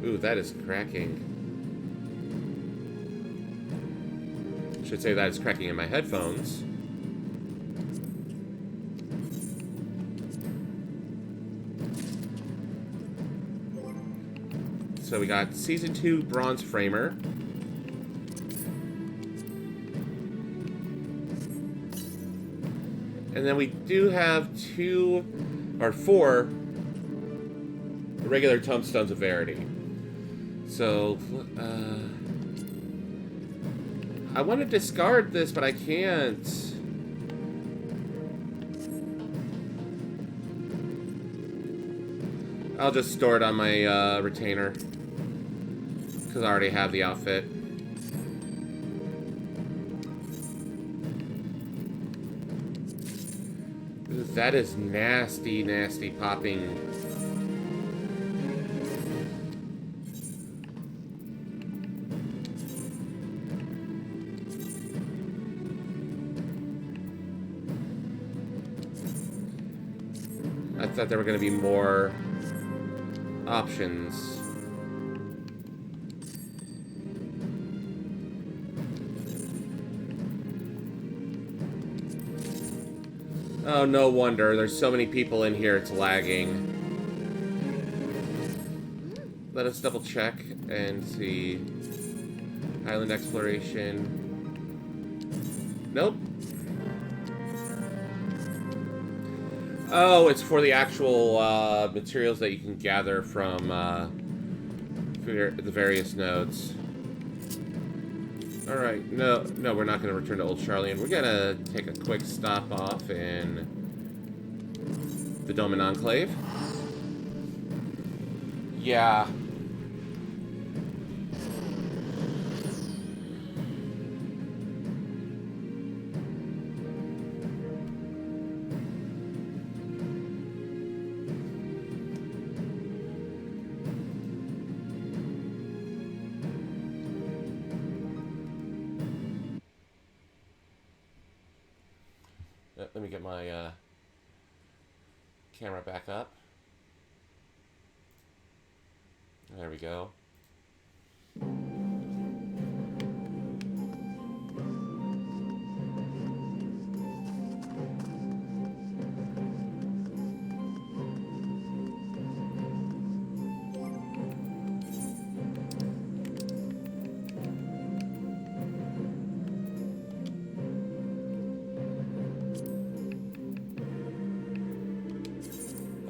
Ooh, that is cracking. Should say that is cracking in my headphones. So we got Season 2 Bronze Framer. And then we do have 2 or 4 regular Tombstones of Verity. So, I want to discard this, but I can't. I'll just store it on my retainer, because I already have the outfit. That is nasty, nasty popping. I thought there were going to be more options. Oh, no wonder. There's so many people in here, it's lagging. Let us double check and see. Island exploration. Nope. Oh, it's for the actual materials that you can gather from the various nodes. Alright, no, we're not going to return to Old Charlian. We're going to take a quick stop off in the Doman Enclave. Yeah. Let me get my camera back up. There we go.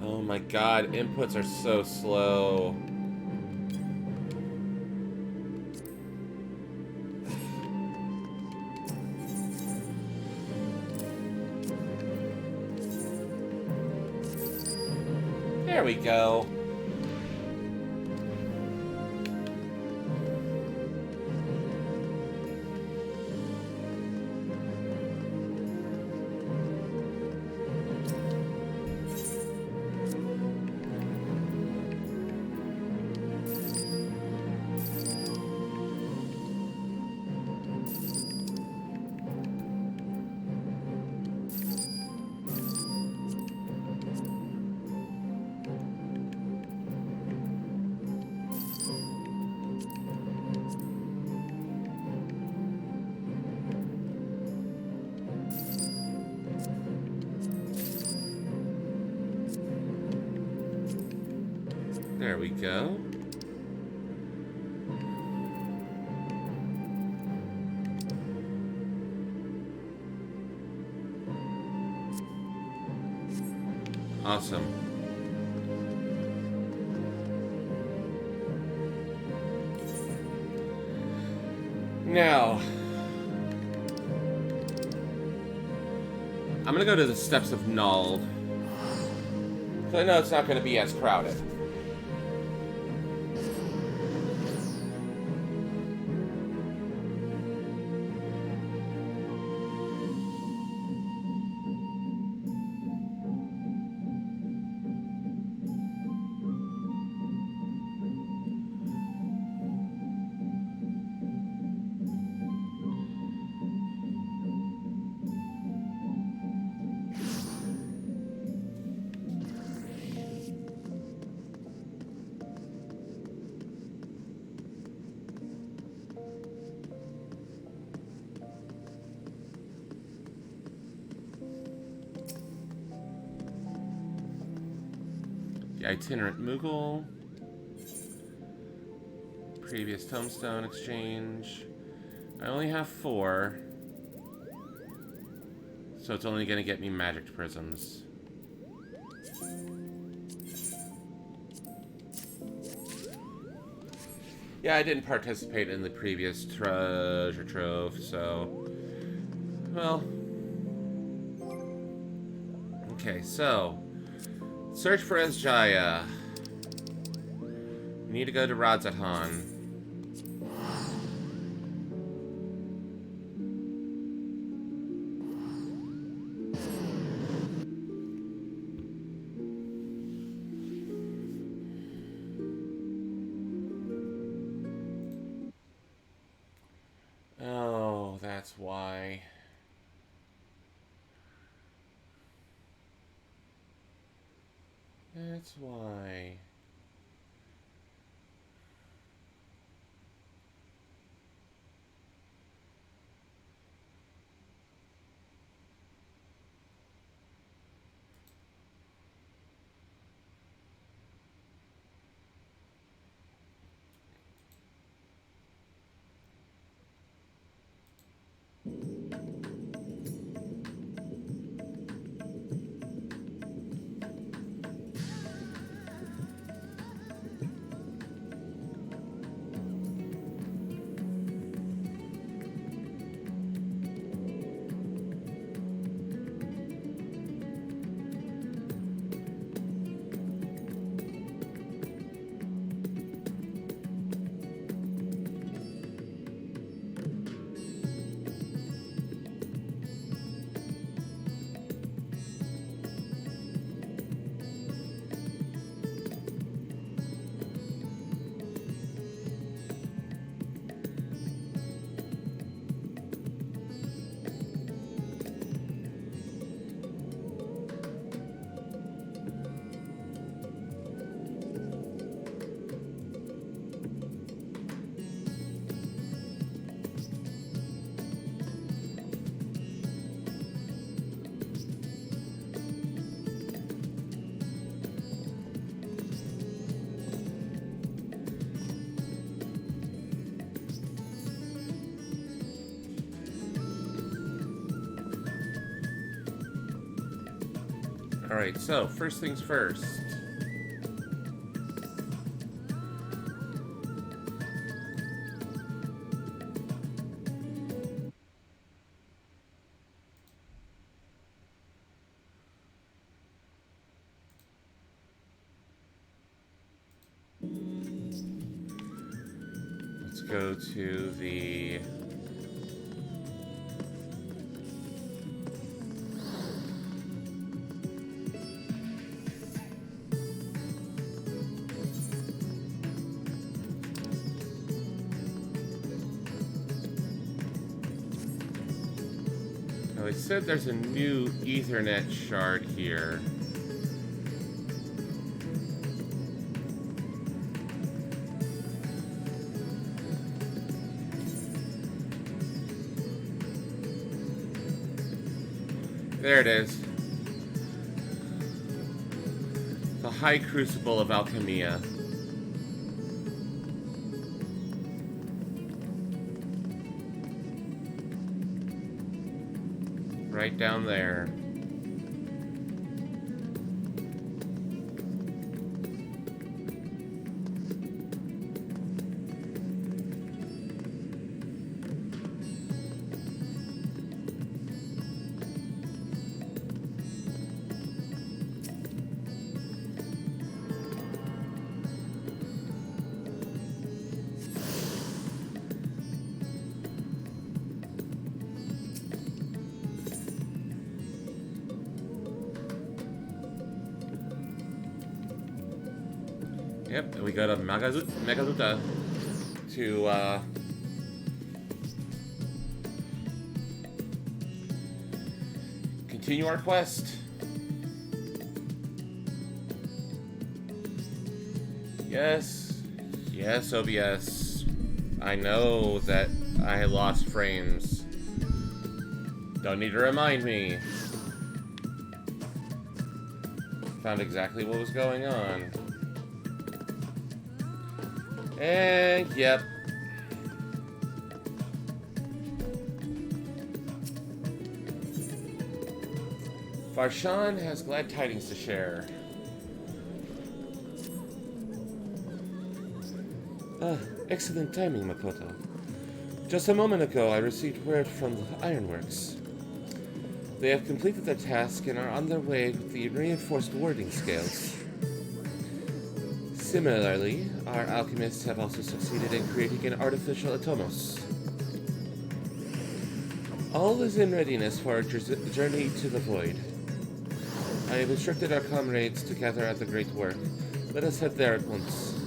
Oh my god, inputs are so slow. There we go. There we go. Awesome. Now, I'm gonna go to the Steps of Null. So I know it's not gonna be as crowded. The Itinerant Moogle. Previous Tombstone Exchange. I only have 4. So it's only going to get me Magic Prisms. Yeah, I didn't participate in the previous treasure trove, so... Well... Okay, so... Search for Esjaya. We need to go to Radzahan. Oh, that's why. That's why. Alright, so, first things first. Let's go to the... Now, they said there's a new Ethernet shard here. There it is. The High Crucible of Alchemia. right down there. Yep, and we go to Megaluta to continue our quest. Yes, yes, OBS. I know that I lost frames. Don't need to remind me. Found exactly what was going on. And, yep. Farshan has glad tidings to share. Excellent timing, Makoto. Just a moment ago, I received word from the Ironworks. They have completed their task and are on their way with the reinforced warding scales. Similarly, our alchemists have also succeeded in creating an artificial atomos. All is in readiness for our journey to the void. I have instructed our comrades to gather at the Great Work. Let us head there at once.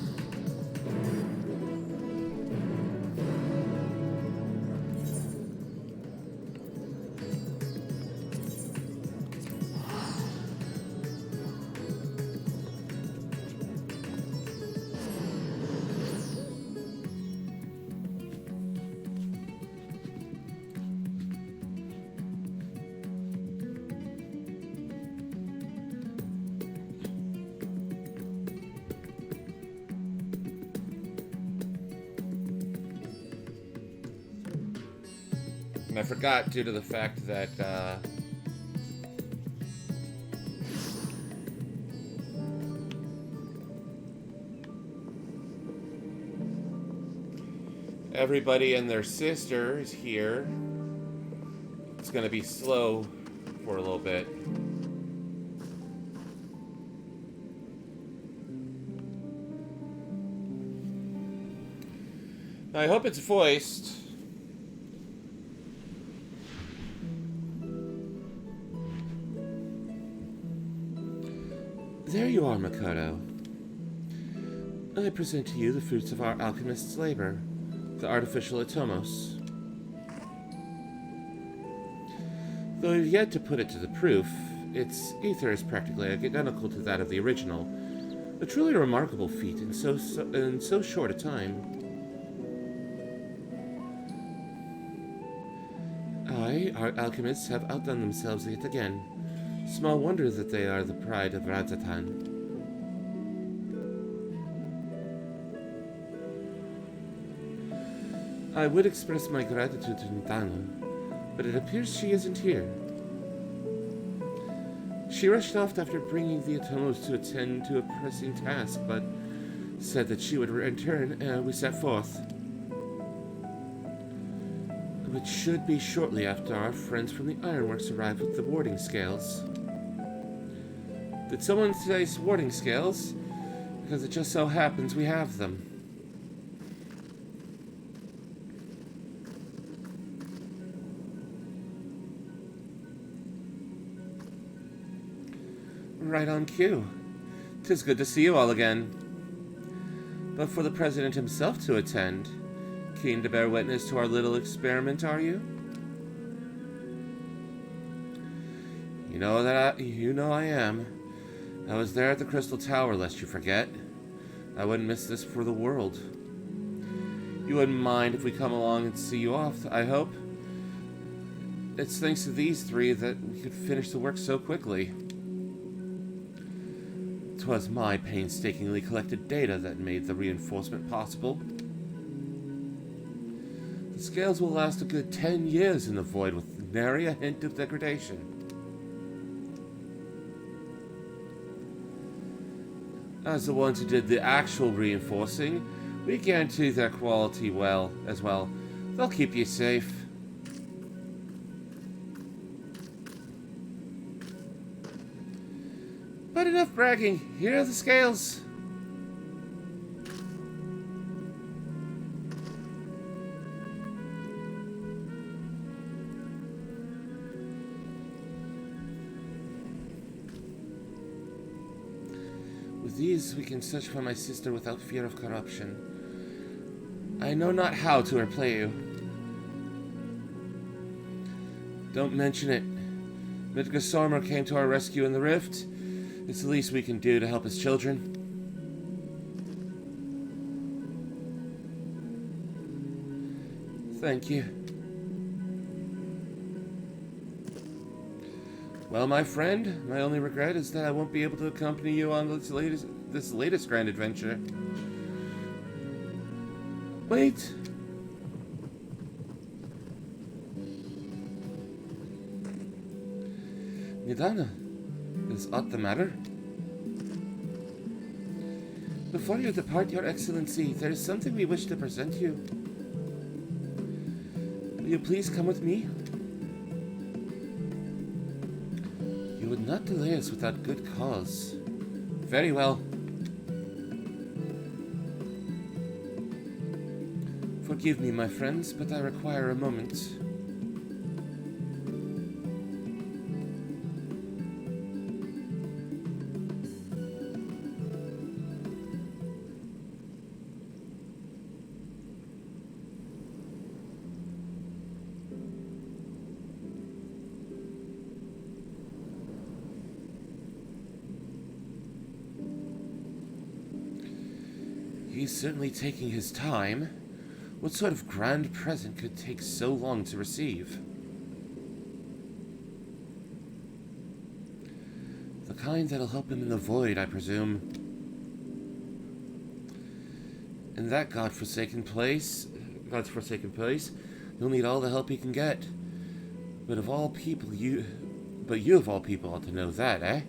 And I forgot, due to the fact that, everybody and their sister is here. It's gonna be slow for a little bit. I hope it's voiced. There you are, Makoto. I present to you the fruits of our alchemist's labor, the artificial atomos. Though we've yet to put it to the proof, its ether is practically identical to that of the original, a truly remarkable feat in so short a time. Our alchemists have outdone themselves yet again. Small wonder that they are the pride of Radzatan. I would express my gratitude to Nitano, but it appears she isn't here. She rushed off after bringing the Atomos to attend to a pressing task, but said that she would return ere we set forth. Which should be shortly after our friends from the Ironworks arrive with the warding scales. Did someone say warding scales? Because it just so happens we have them. Right on cue. 'Tis good to see you all again. But for the President himself to attend, keen to bear witness to our little experiment, are you? You know I am. I was there at the Crystal Tower, lest you forget. I wouldn't miss this for the world. You wouldn't mind if we come along and see you off, I hope? It's thanks to these three that we could finish the work so quickly. 'Twas my painstakingly collected data that made the reinforcement possible. The scales will last a good 10 years in the void nary a hint of degradation. As the ones who did the actual reinforcing, we guarantee their quality as well. They'll keep you safe. But enough bragging. Here are the scales. With these, we can search for my sister without fear of corruption. I know not how to repay you. Don't mention it. Midgar Sormer came to our rescue in the rift. It's the least we can do to help his children. Thank you. Well, my friend, my only regret is that I won't be able to accompany you on this latest grand adventure. Wait. Nidana, is aught the matter? Before you depart, Your Excellency, there is something we wish to present you. Will you please come with me? You would not delay us without good cause. Very well. Forgive me, my friends, but I require a moment. He's certainly taking his time. What sort of grand present could take so long to receive? The kind that'll help him in the void, I presume. In that godforsaken place, he'll need all the help he can get. But of all people, you of all people ought to know that, eh?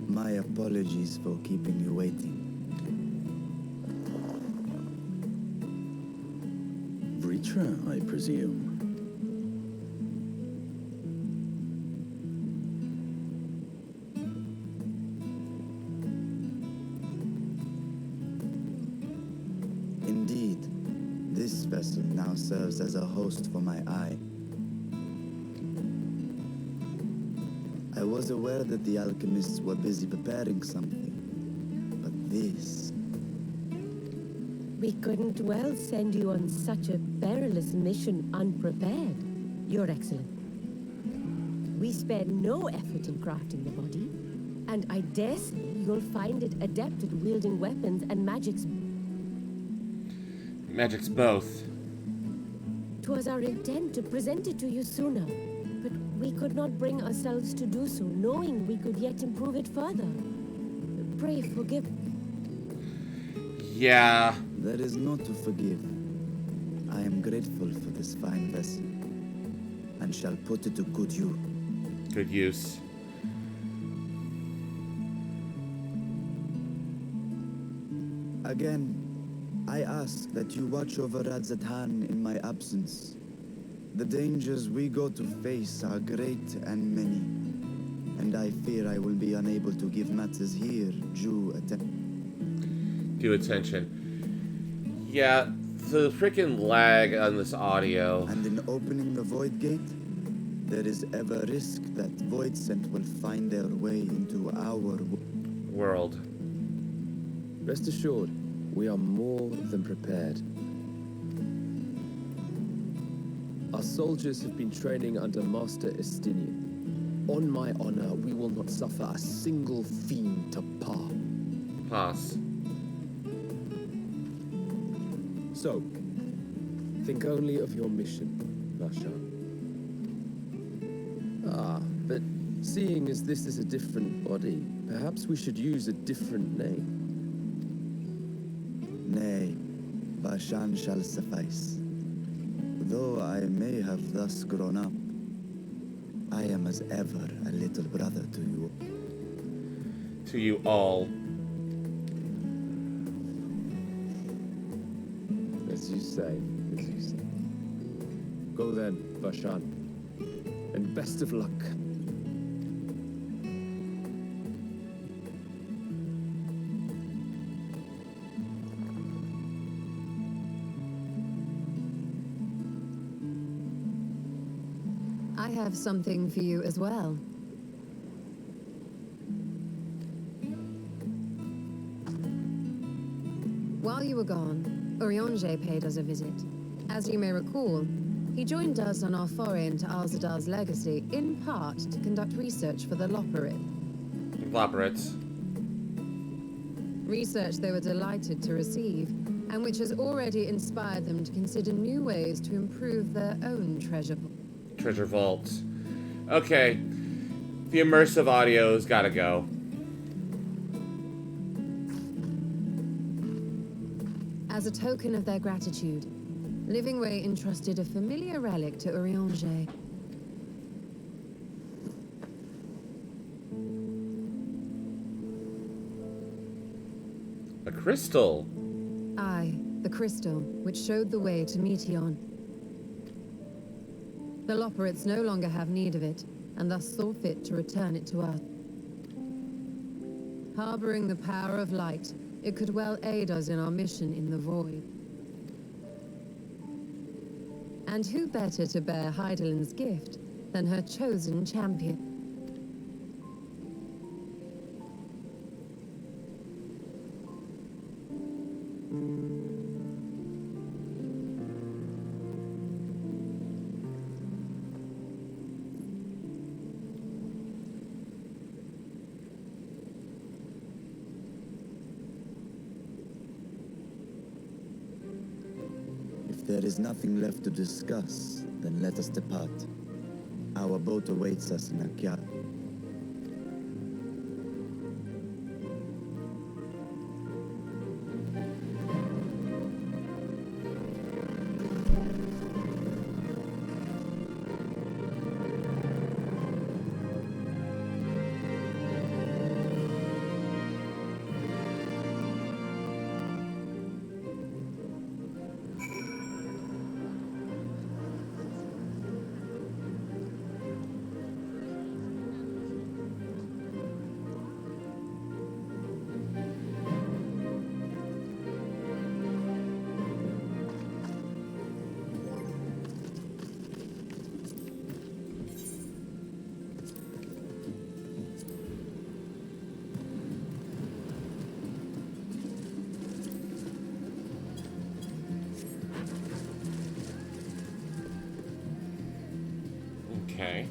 My apologies for keeping you waiting. Vritra, I presume. Indeed, this vessel now serves as a host for my eye. I was aware that the alchemists were busy preparing something, but this... We couldn't well send you on such a perilous mission unprepared, Your Excellency. We spared no effort in crafting the body, and I dare say you'll find it adept at wielding weapons and magics. Magics both. 'Twas our intent to present it to you sooner, but we could not bring ourselves to do so, knowing we could yet improve it further. Pray forgive. Yeah. There is no to forgive. I am grateful for this fine vessel, and shall put it to good use. Good use. Again, I ask that you watch over Radzatan in my absence. The dangers we go to face are great and many, and I fear I will be unable to give matters here due attention. Yeah, the freaking lag on this audio. And in opening the void gate, There is ever risk that Voidsent will find their way into our world. Rest assured, we are more than prepared. Our soldiers have been training under Master Estinian. On my honor, we will not suffer a single fiend to pass. So, think only of your mission, Vashan. But seeing as this is a different body, perhaps we should use a different name. Nay, Vashan shall suffice. Though I may have thus grown up, I am as ever a little brother to you. To you all. As you say, as you say. Go then, Vashan. And best of luck. I have something for you as well. While you were gone, Urianger paid us a visit. As you may recall, he joined us on our foray into Alzadar's legacy, in part to conduct research for the Loporrit. Loporrits. Research they were delighted to receive, and which has already inspired them to consider new ways to improve their own treasure vault. Okay. The immersive audio's gotta go. As a token of their gratitude, Livingway entrusted a familiar relic to Urianger. A crystal. Aye, the crystal, which showed the way to Meteon. The Loporrits no longer have need of it, and thus saw fit to return it to Earth. Harboring the power of light, it could well aid us in our mission in the Void. And who better to bear Hydaelyn's gift than her chosen champion? If there is nothing left to discuss, then let us depart. Our boat awaits us in Akyar. Okay.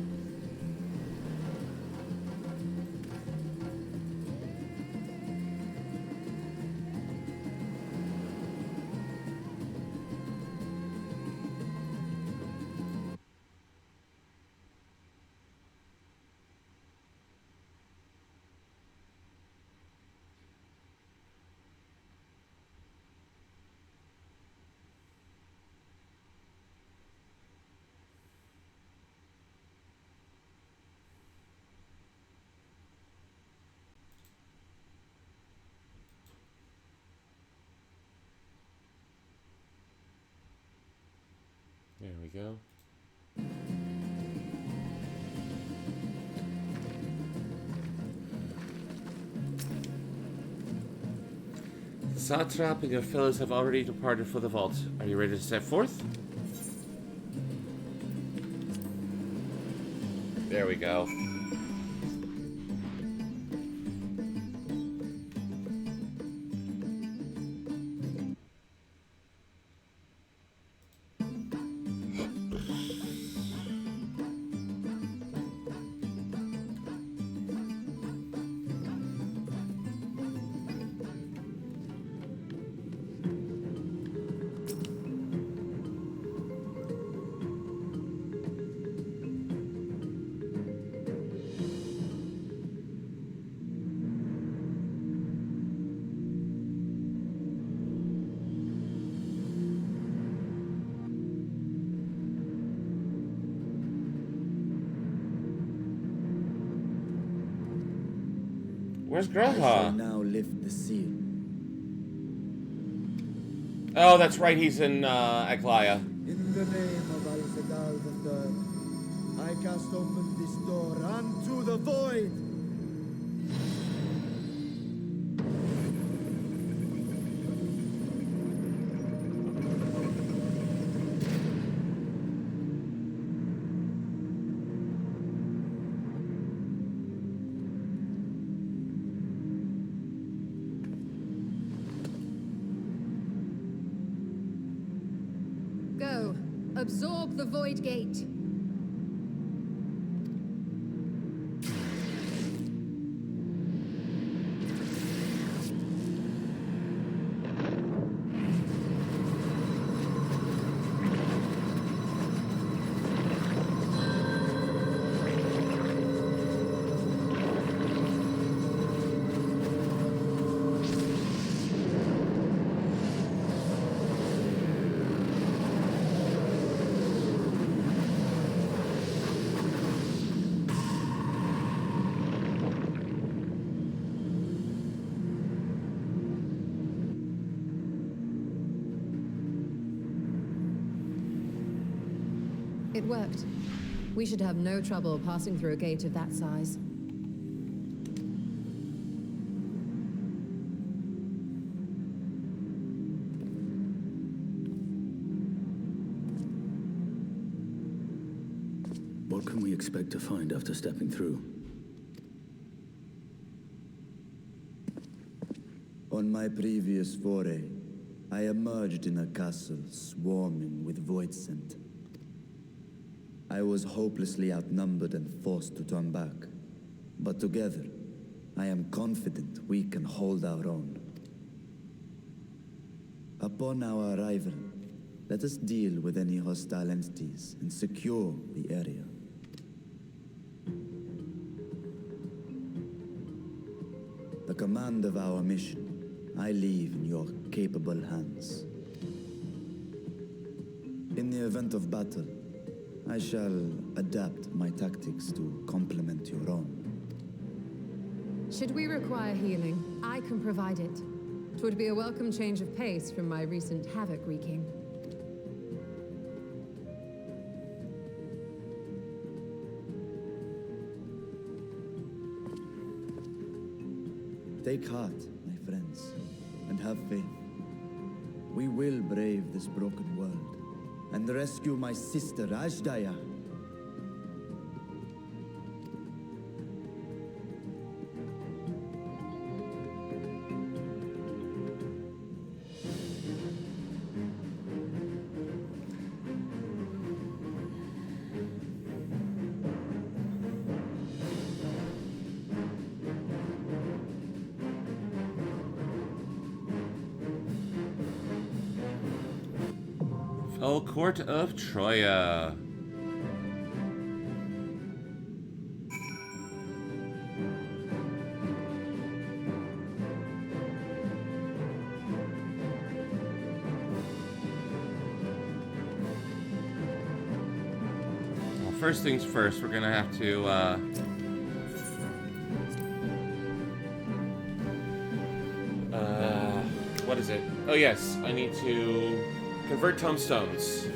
There we go. The Satrap and your fellows have already departed for the vault. Are you ready to set forth? go. Where's I shall Grandpa? now lift the seal. Oh, that's right, he's in Aglaia. In the name of Al-Zadal III, I cast open this door unto the void. Go. Absorb the void gate. It worked. We should have no trouble passing through a gate of that size. What can we expect to find after stepping through? On my previous foray, I emerged in a castle swarming with void scent. I was hopelessly outnumbered and forced to turn back. But together, I am confident we can hold our own. Upon our arrival, let us deal with any hostile entities and secure the area. The command of our mission, I leave in your capable hands. In the event of battle, I shall adapt my tactics to complement your own. Should we require healing, I can provide it. 'Twould be a welcome change of pace from my recent havoc wreaking. Take heart, my friends, and have faith. We will brave this broken world and rescue my sister Ajdaya. Fell Court of Troya. Well, first things first, we're gonna have to what is it? Oh yes, I need to convert tombstones.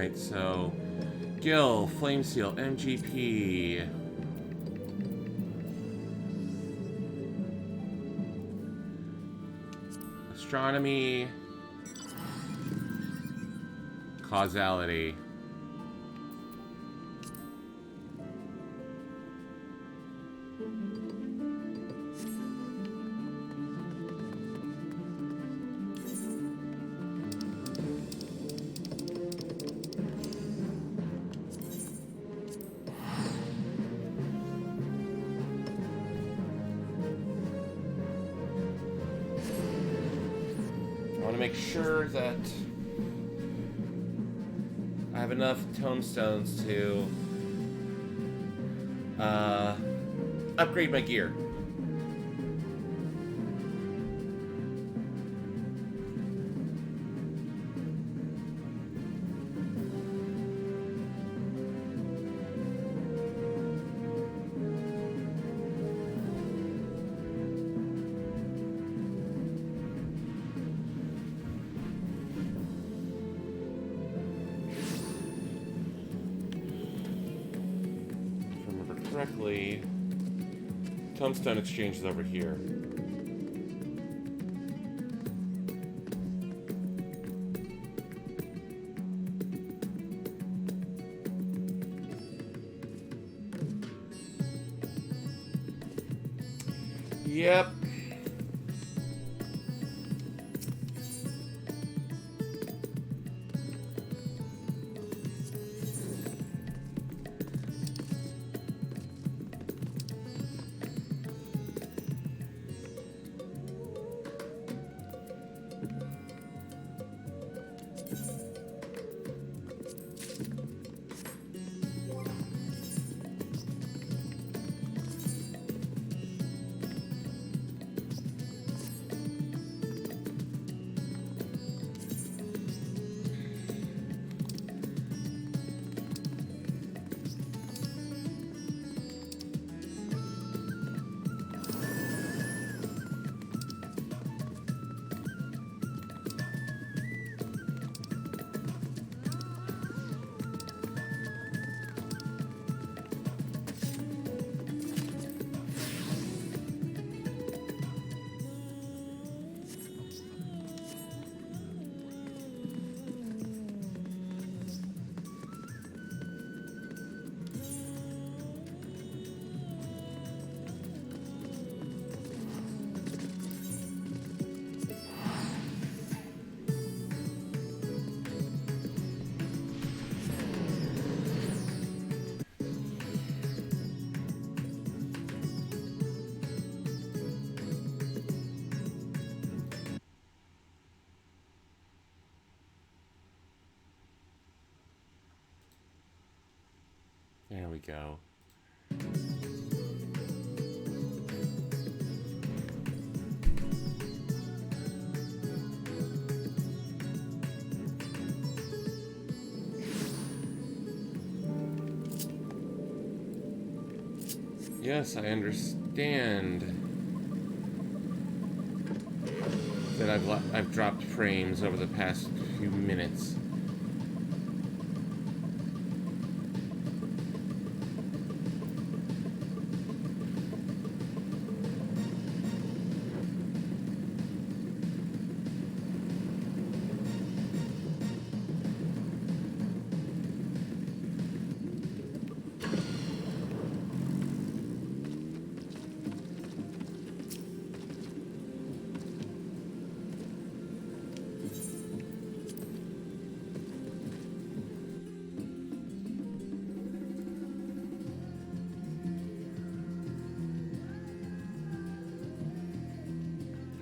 Alright, so Gil, Flame Seal, MGP. Astronomy. Causality. I want to make sure that I have enough tomestones to upgrade my gear. Correctly, Tombstone Exchange is over here. Yep. There we go. Yes, I understand that I've dropped frames over the past few minutes.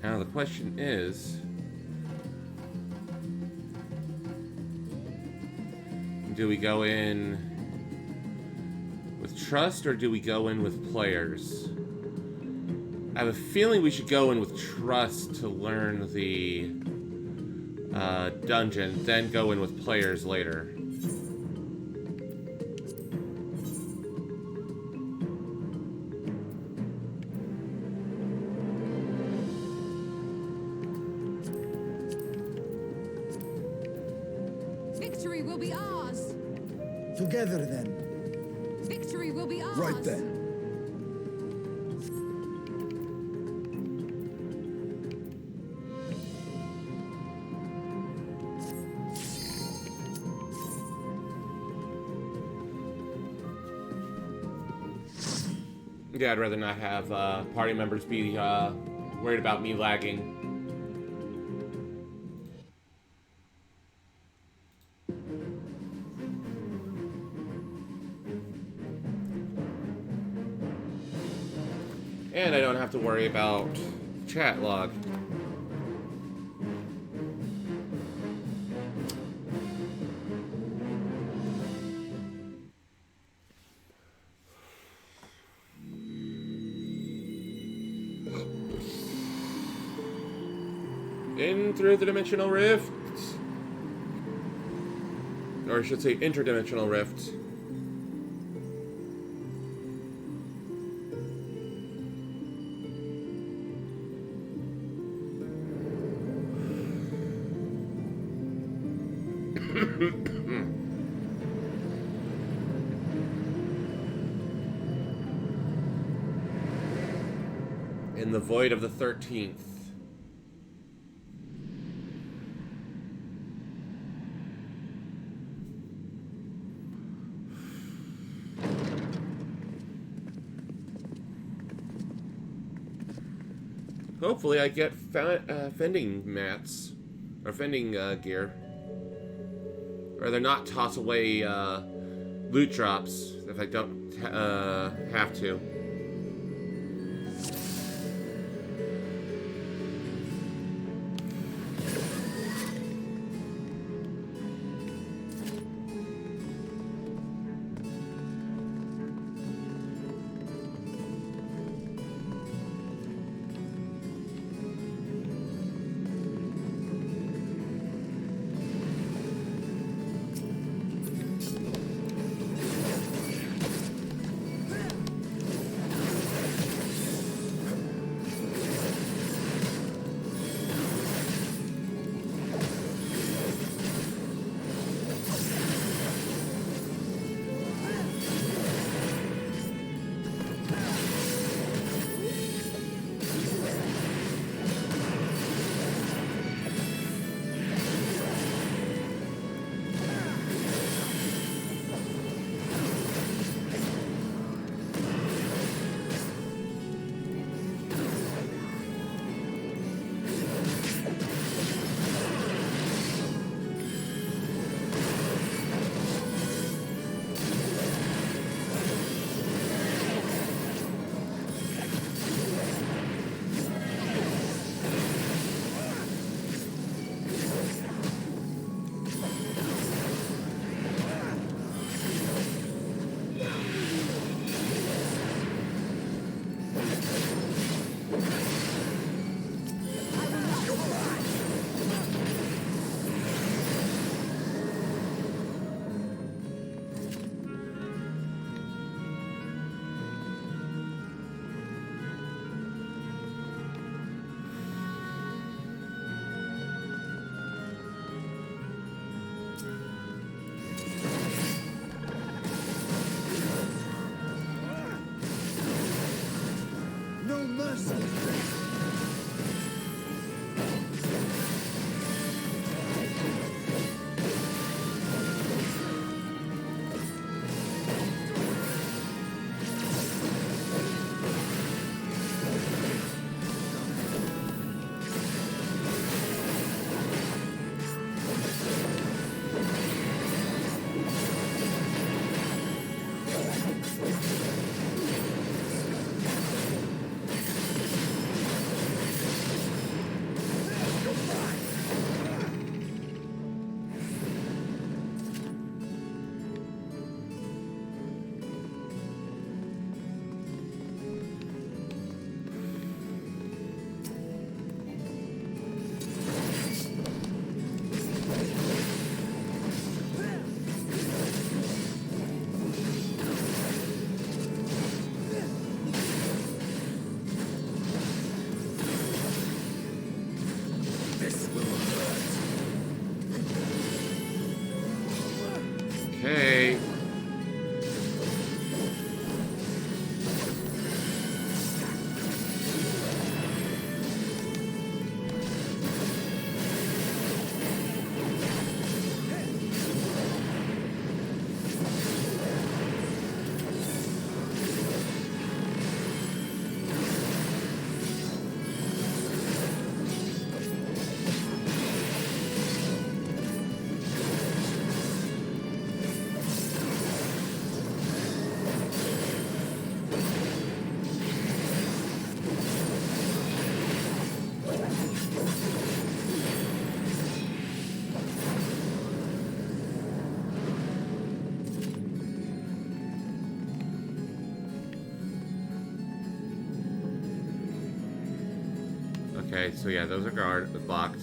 Now the question is, do we go in with trust or do we go in with players? I have a feeling we should go in with trust to learn the dungeon, then go in with players later. Victory will be ours! Together, then. Victory will be ours. Right then. Yeah, I'd rather not have party members be worried about me lagging. And I don't have to worry about chat log. In through the dimensional rift. Or I should say interdimensional rift. In the void of the 13th. Hopefully I get fending mats. Or fending gear. Or they're not toss away loot drops if I don't have to. Okay, so yeah, those are blocked.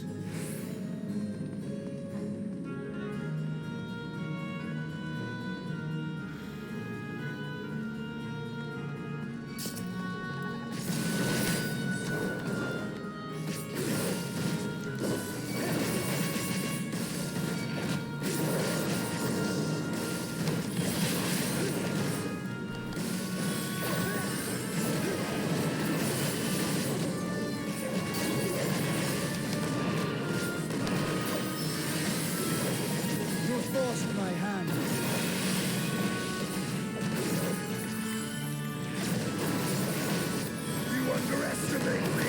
You're forced my hand. You underestimate me.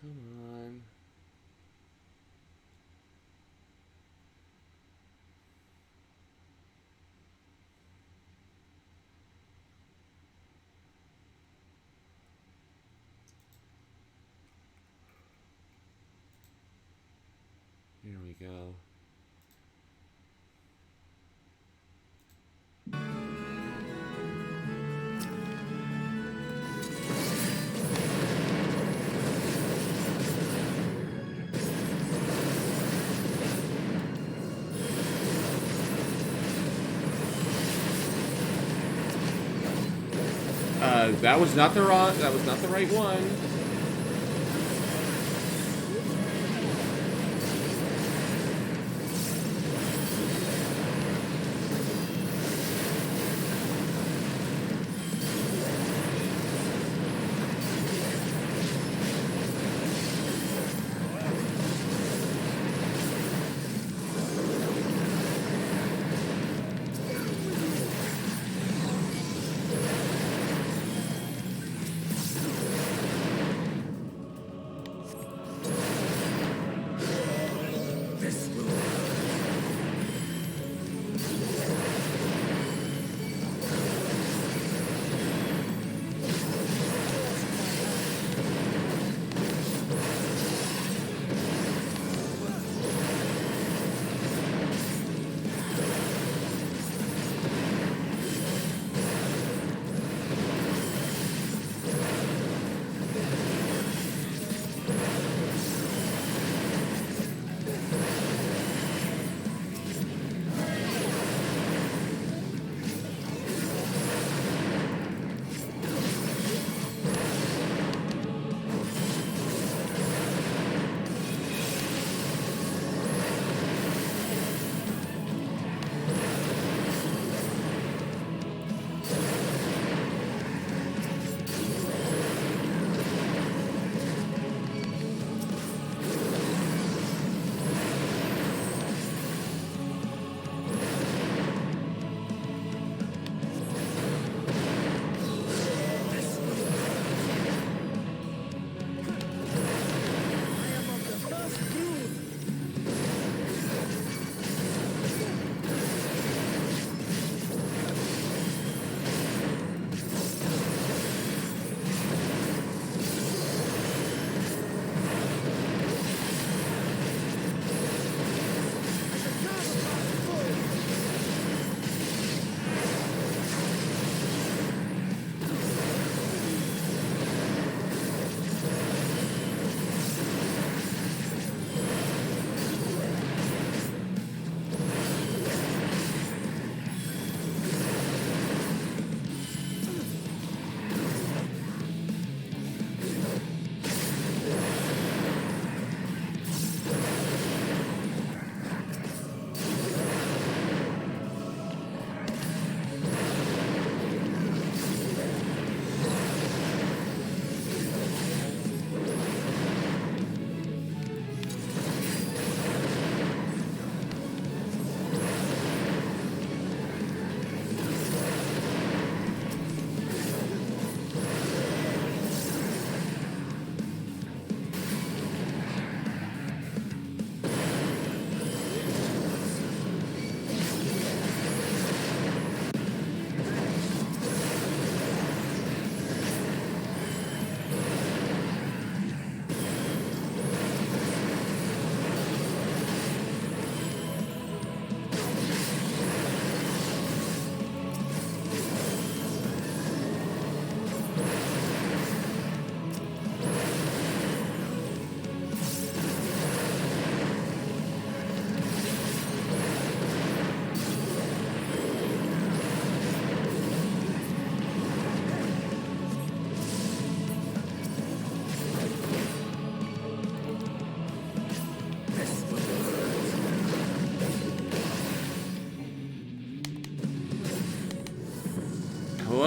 Come on. Here we go. That was not the right one.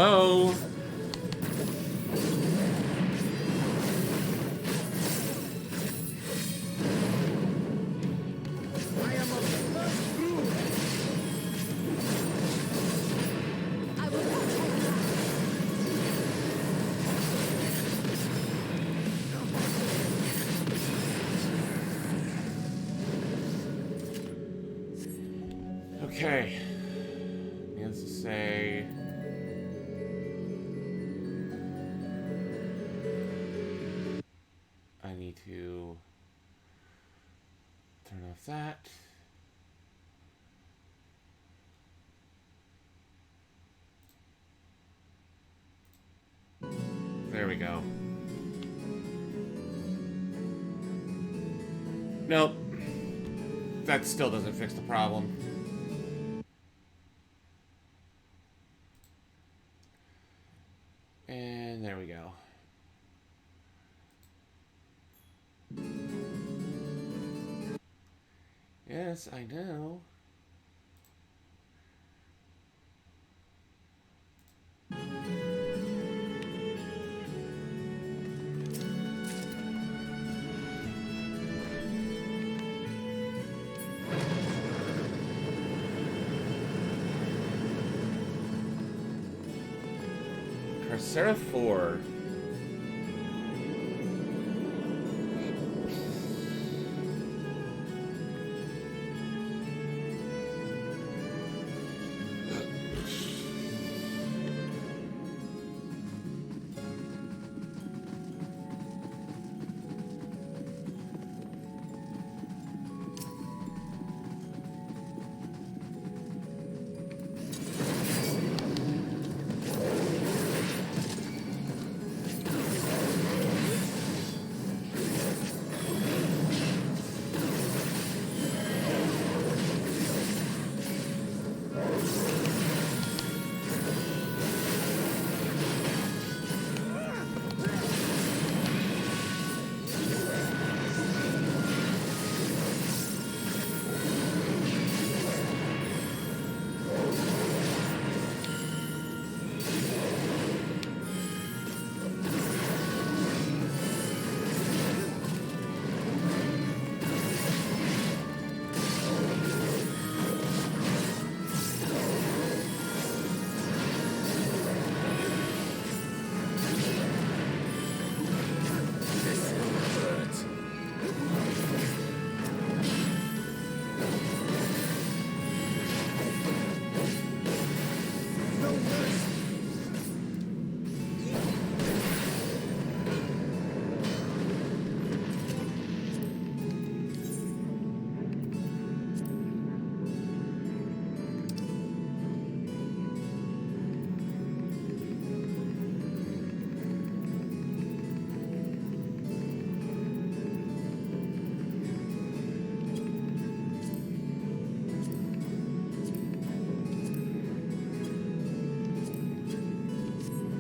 Hello? I am of the first brood. I will protect her. Okay. Needless to say... I need to turn off that. There we go. Nope. That still doesn't fix the problem. And there we go. Yes, I know. Carcera 4.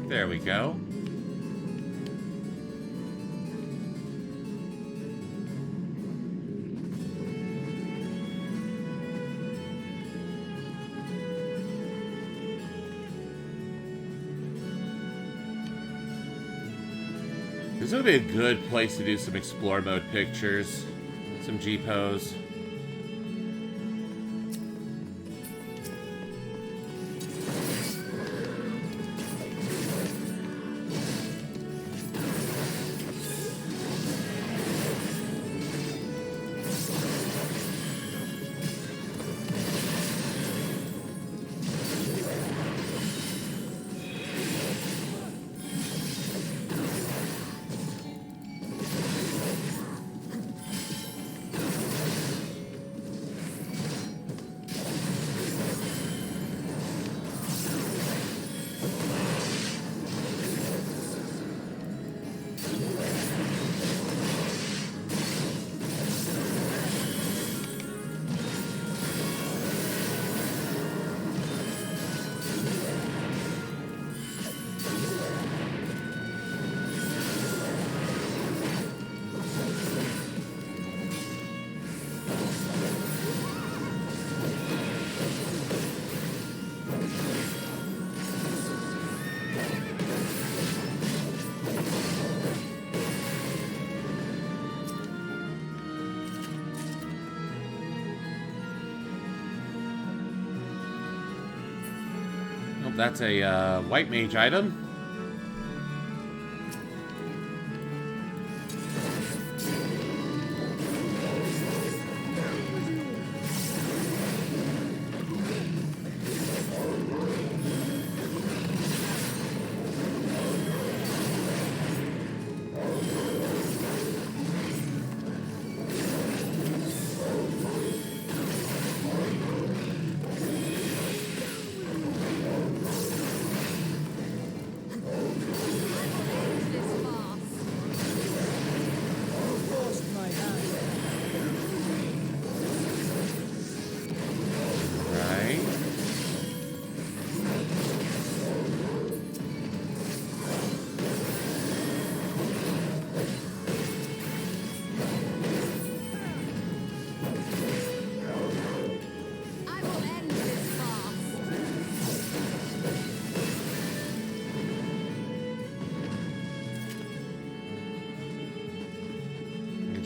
There we go. This would be a good place to do some explore mode pictures, some G-pose. that's a white mage item.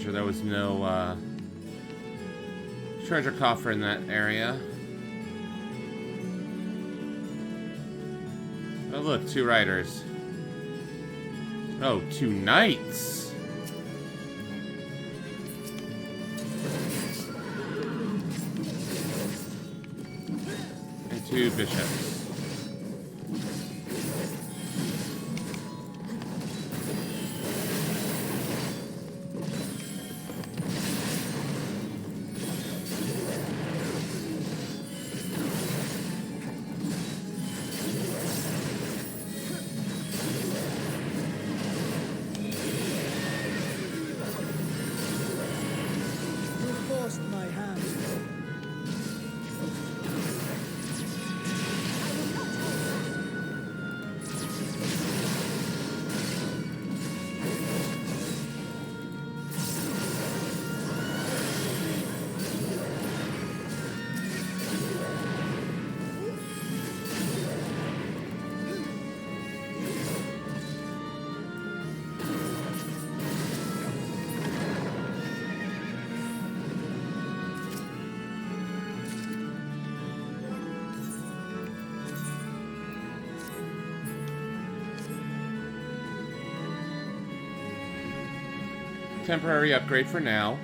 There was no treasure coffer in that area. Oh look, 2 riders. Oh, 2 knights. And 2 bishops. Temporary upgrade for now.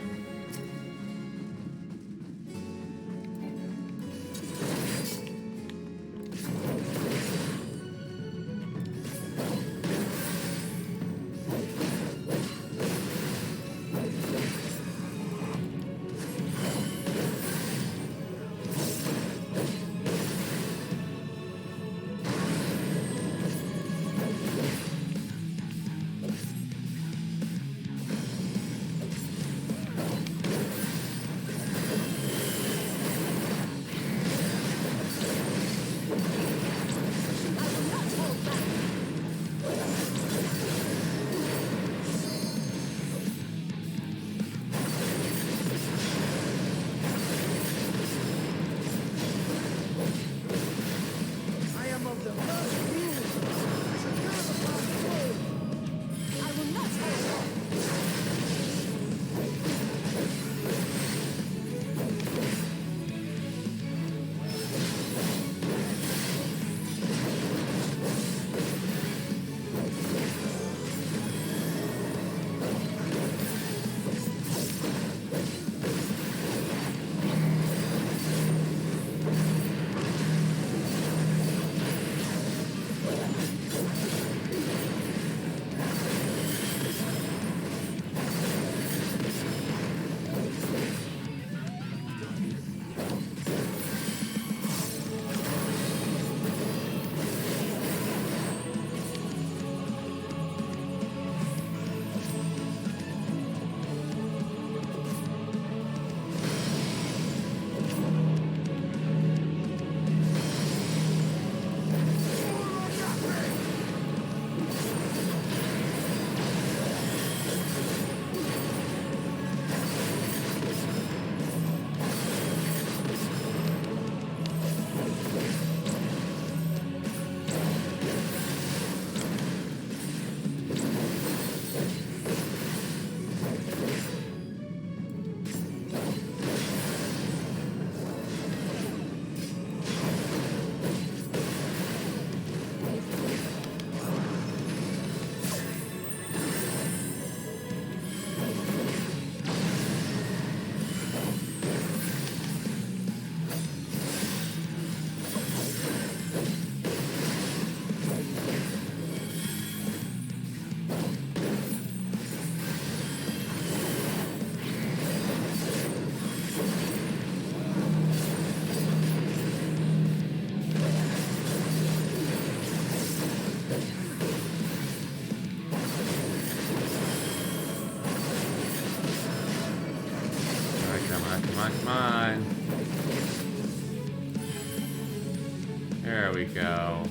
we go.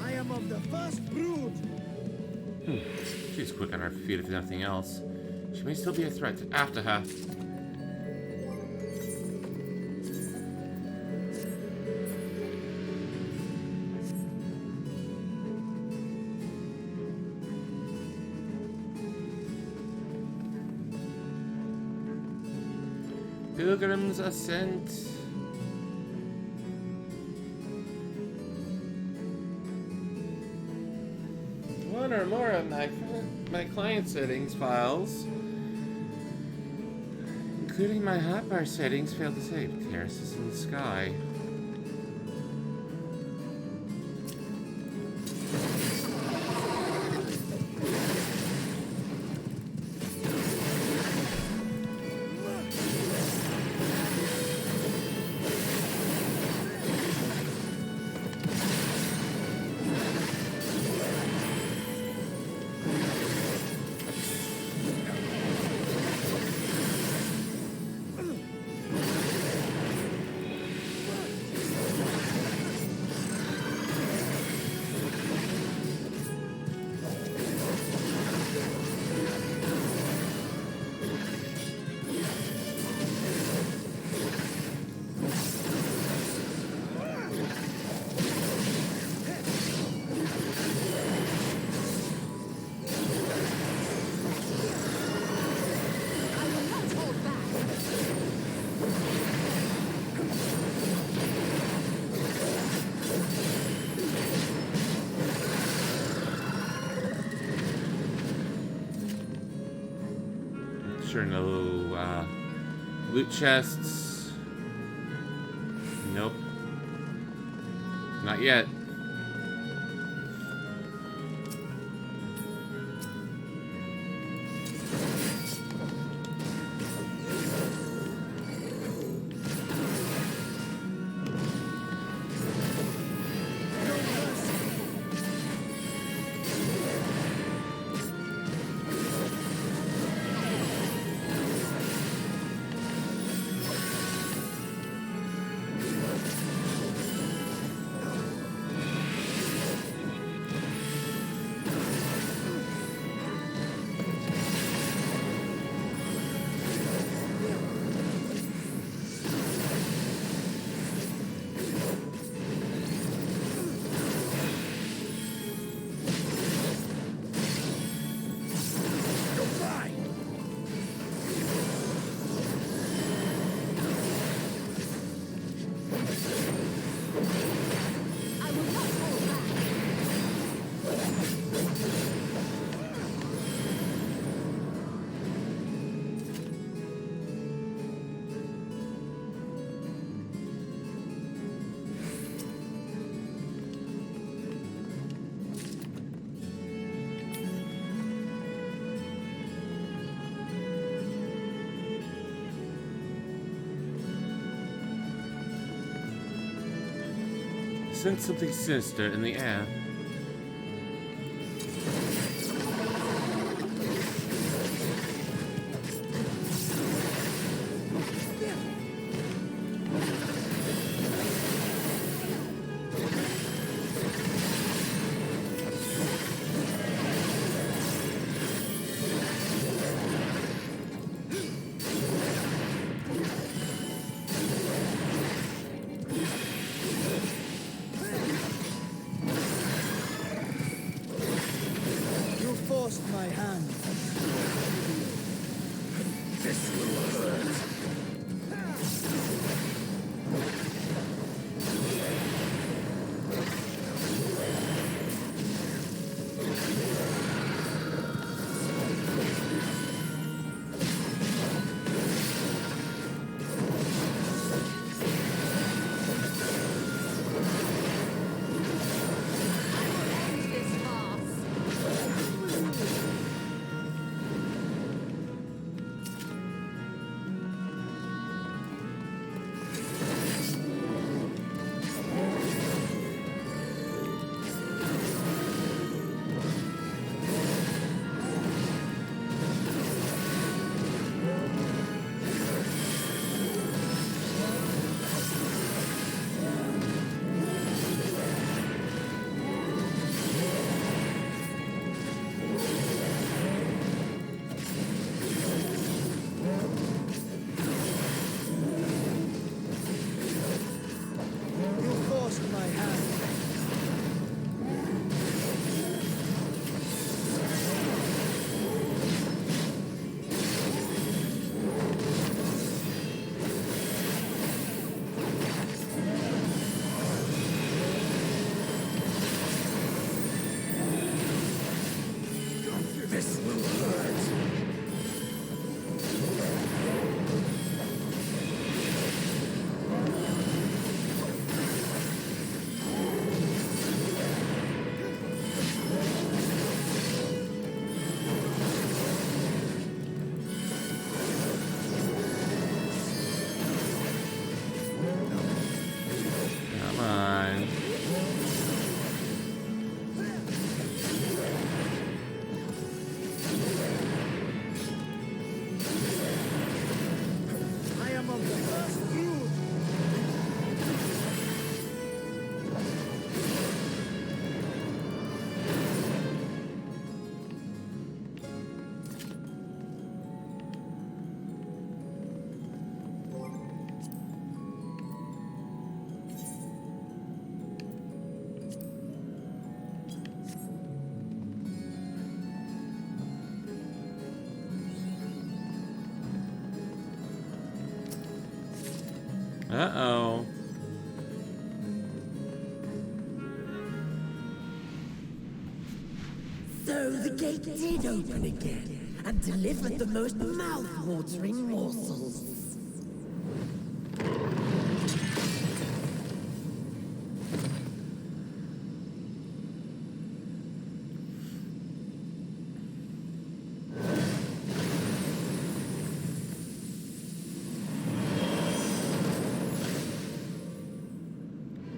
I am of the first brood. She's quick on her feet if nothing else. She may still be a threat. After her. Pilgrim's Ascent. One or more of my client settings files, including my hotbar settings, failed to save. Terraces in the sky. Sure, no loot chests. Nope. Not yet. Sense something sinister in the air. Uh-oh. So the gate did open again and delivered the most mouth-watering morsels.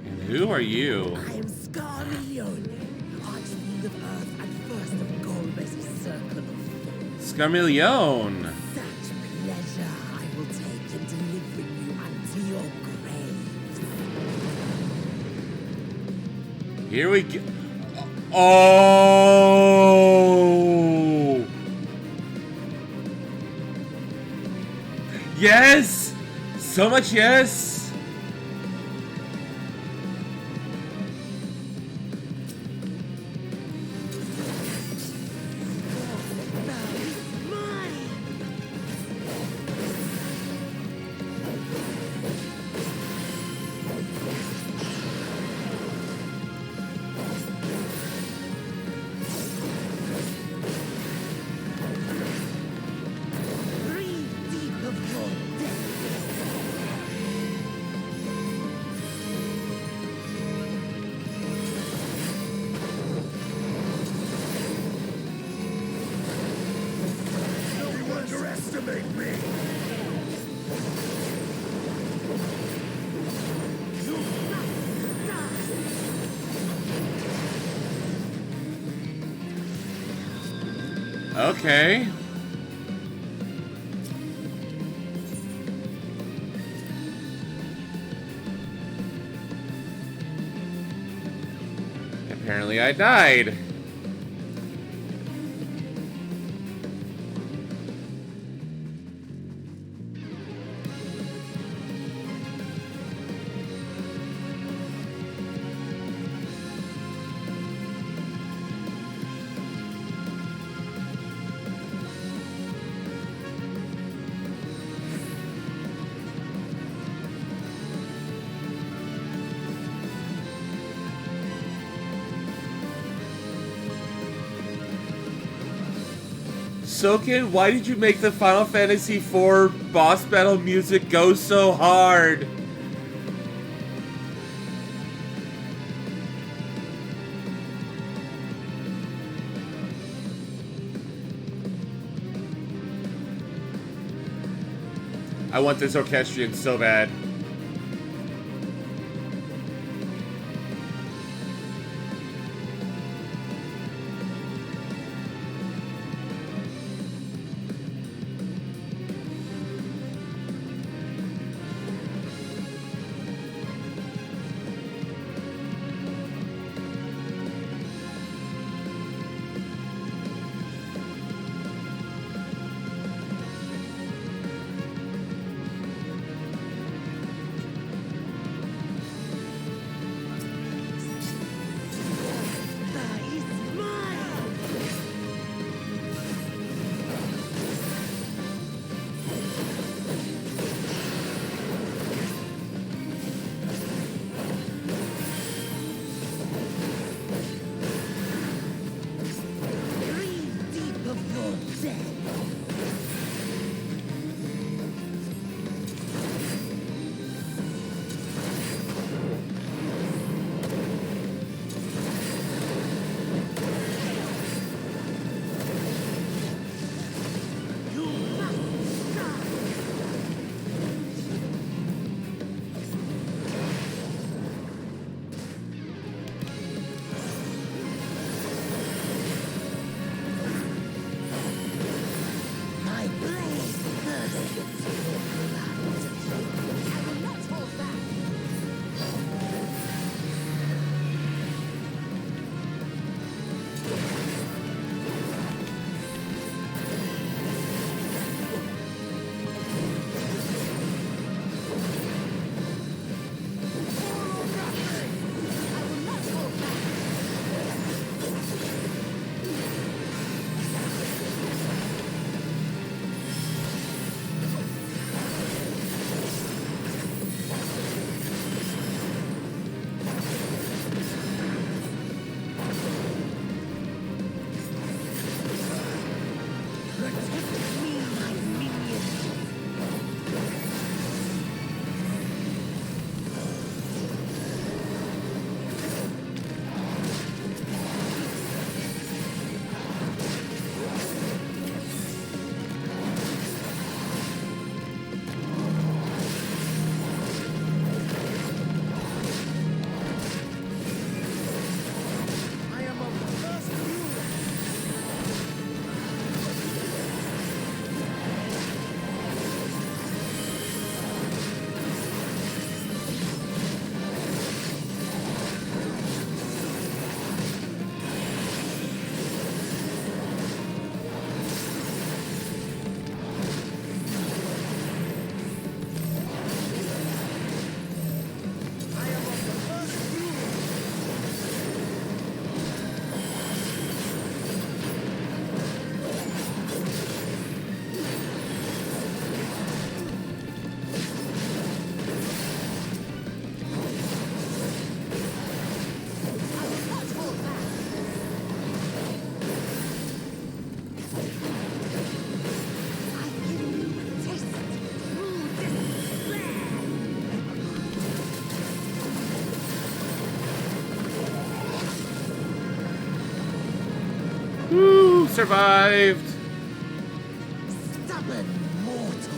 And who are you? I am Scarmiglione, Archfiend of Earth and first of Golbez's Circle of Thoughts. Scarmiglione. Such pleasure I will take in delivering you unto your grave. Here we go. Oh! Yes! So much yes! Breathe deep of your death. You underestimate me! Okay. Apparently I died. Soken, why did you make the Final Fantasy IV boss battle music go so hard? I want this orchestrion so bad. survived. Stubborn mortal.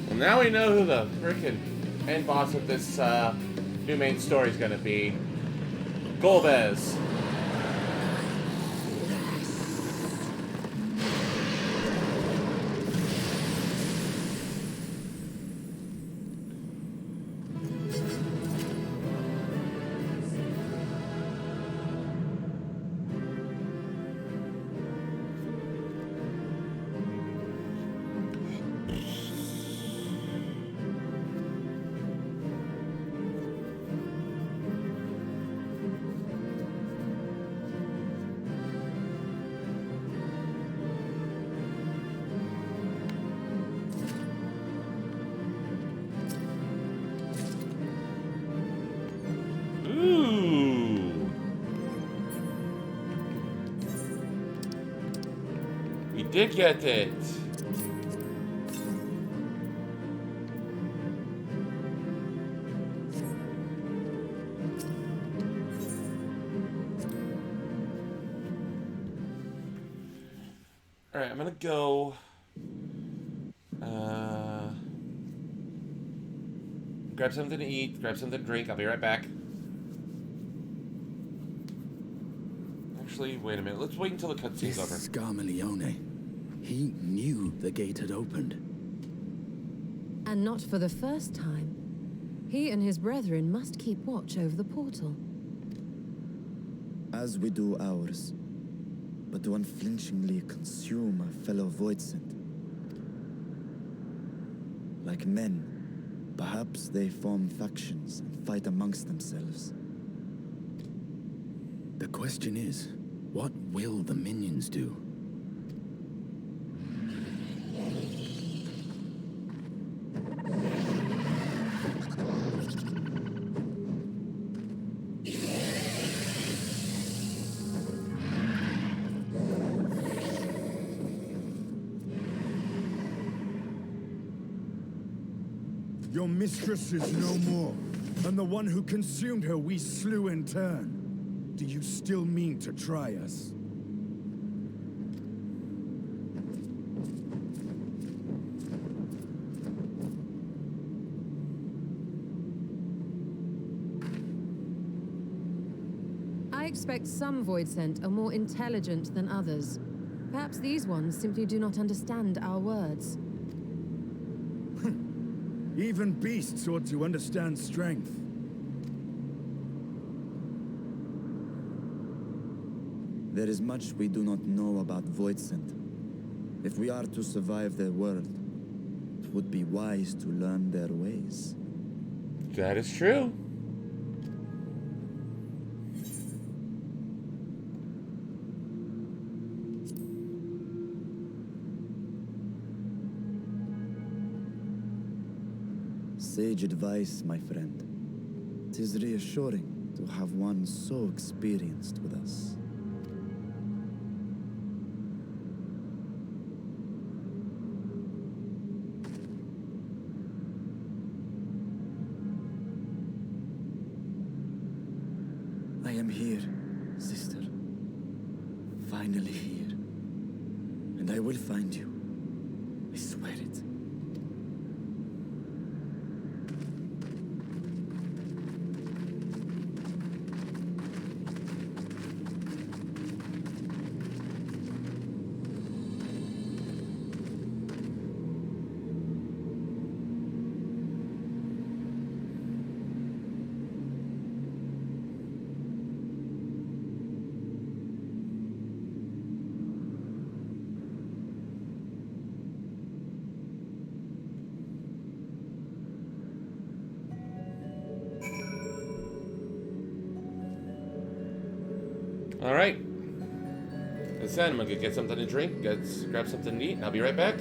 Well, now we know who the frickin' end boss of this new main story is gonna be. Golbez. Ooh. We did get it. Alright, I'm gonna go grab something to eat, grab something to drink. I'll be right back. Actually, wait a minute. Let's wait until the cutscene's over. Scarmalione. He knew the gate had opened. And not for the first time. He and his brethren must keep watch over the portal. As we do ours, but to unflinchingly consume our fellow Voidsent. Like men, perhaps they form factions and fight amongst themselves. The question is, what will the minions do? Your mistress is no more, and the one who consumed her we slew in turn. Do you still mean to try us? I expect some Voidsent are more intelligent than others. Perhaps these ones simply do not understand our words. Even beasts ought to understand strength. There is much we do not know about Voidsent. If we are to survive their world, it would be wise to learn their ways. That is true. Sage advice, my friend. 'Tis reassuring to have one so experienced with us. I am here, sister. Finally here. And I will find you. I swear it. All right. That's it. I'm gonna get something to drink, grab something to eat, and I'll be right back.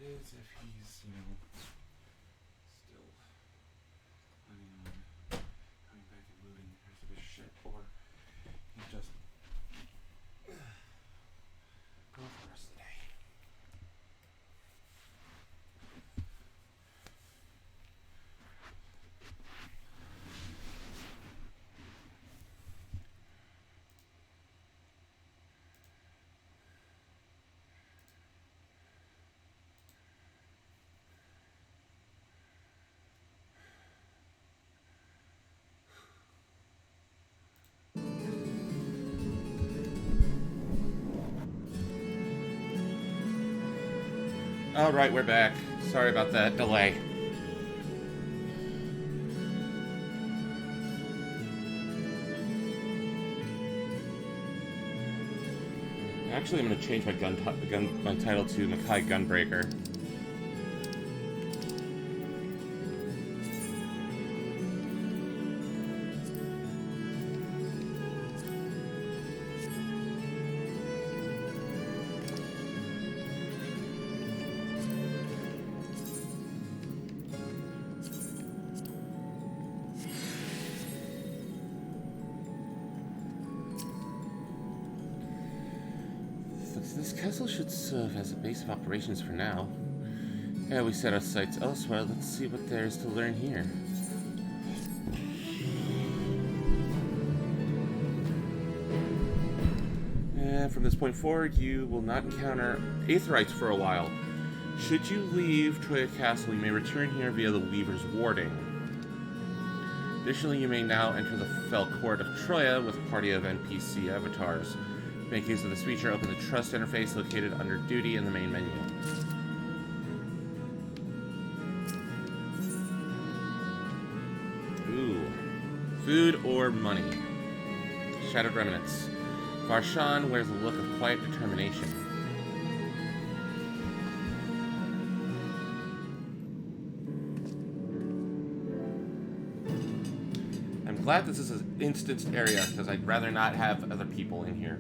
is if he's, you know, still planning on coming back and looting the rest of his shit, or he's just going for the rest of the day. Alright, we're back. Sorry about that delay. Actually, I'm going to change my my title to Mackay Gunbreaker. This castle should serve as a base of operations for now. Yeah, we set our sights elsewhere. Let's see what there is to learn here. And from this point forward, you will not encounter Aetherites for a while. Should you leave Troya Castle, you may return here via the Weaver's Warding. Additionally, you may now enter the Fell Court of Troya with a party of NPC avatars. Make use of this feature, open the Trust interface located under Duty in the main menu. Ooh. Food or money? Shattered Remnants. Varshan wears a look of quiet determination. I'm glad this is an instanced area, because I'd rather not have other people in here.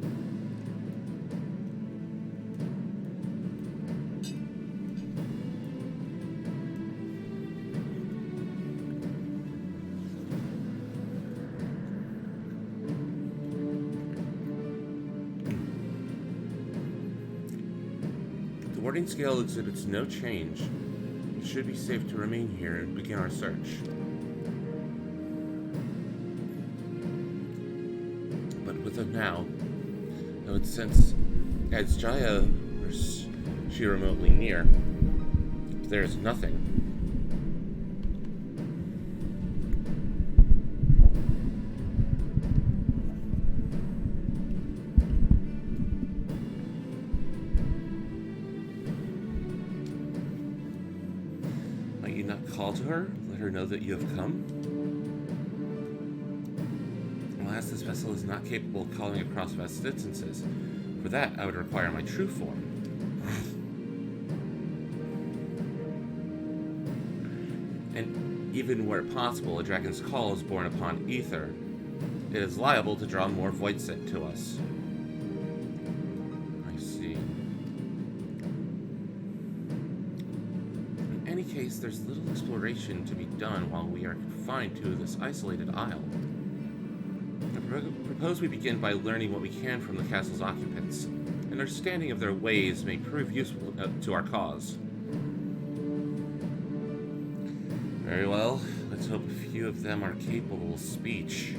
The warding scale exhibits no change. It should be safe to remain here and begin our search. But with them now, I would sense, as Jaya or she remotely near, there is nothing. Might you not call to her? Let her know that you have come? Alas, this vessel is not capable of calling across vast distances. For that, I would require my true form. And even were it possible, a dragon's call is born upon ether. It is liable to draw more void scent to us. I see. In any case, there's little exploration to be done while we are confined to this isolated isle. I propose we begin by learning what we can from the castle's occupants. An understanding of their ways may prove useful to our cause. Very well. Let's hope a few of them are capable of speech.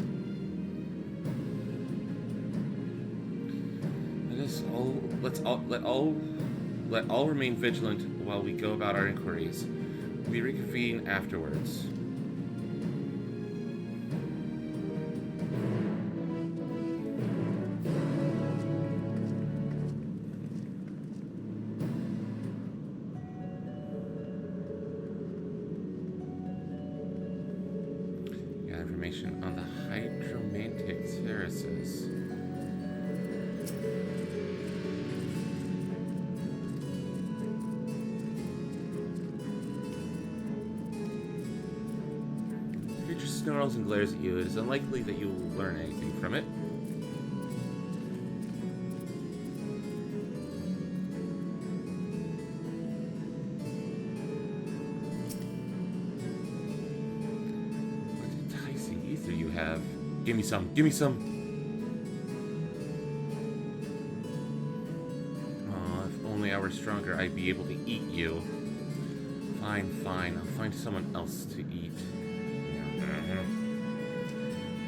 Let all remain vigilant while we go about our inquiries. We reconvene afterwards. Information on the hydromantic terraces. If it just snarls and glares at you, it is unlikely that you will learn anything from it. Give me some. Give me some. Oh, if only I were stronger, I'd be able to eat you. Fine, fine. I'll find someone else to eat.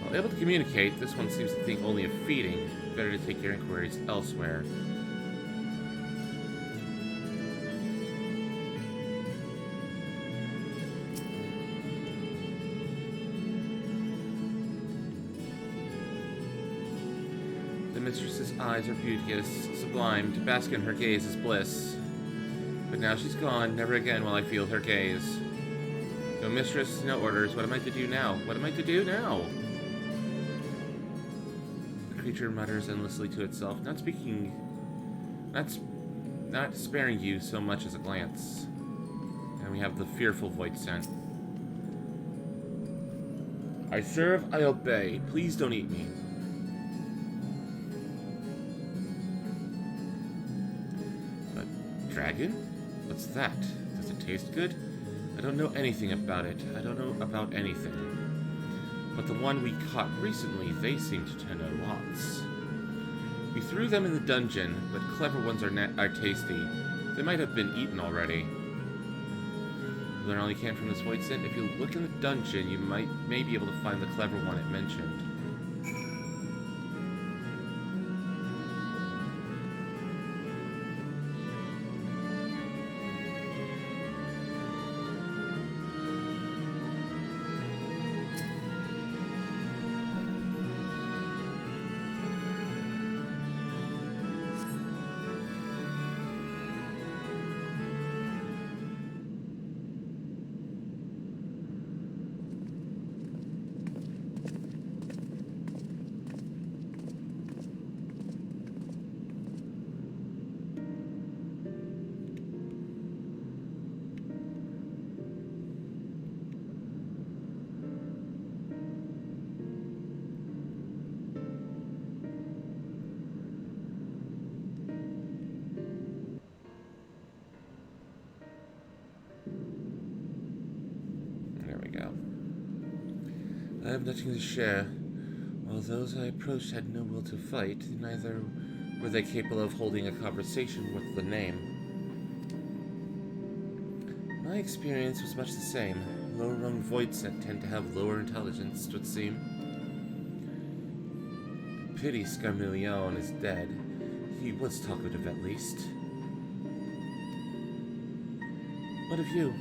Well, able to communicate, this one seems to think only of feeding. Better to take your inquiries elsewhere. The mistress's eyes are beauteous, sublime. To bask in her gaze is bliss. But now she's gone. Never again will I feel her gaze. No mistress, no orders. What am I to do now? What am I to do now? The creature mutters endlessly to itself, not speaking, not sparing you so much as a glance. And we have the fearful void scent. I serve, I obey. Please don't eat me. A dragon? What's that? Does it taste good? I don't know anything about it. I don't know about anything. But the one we caught recently, they seemed to know lots. We threw them in the dungeon, but clever ones are tasty. They might have been eaten already. You learn all you can from this void scent. If you look in the dungeon, you may be able to find the clever one it mentioned. I have nothing to share. While those I approached had no will to fight, neither were they capable of holding a conversation worth the name. My experience was much the same. Lower-rung void scent tend to have lower intelligence, it would seem. Pity Scarmillion is dead. He was talkative at least. What of you?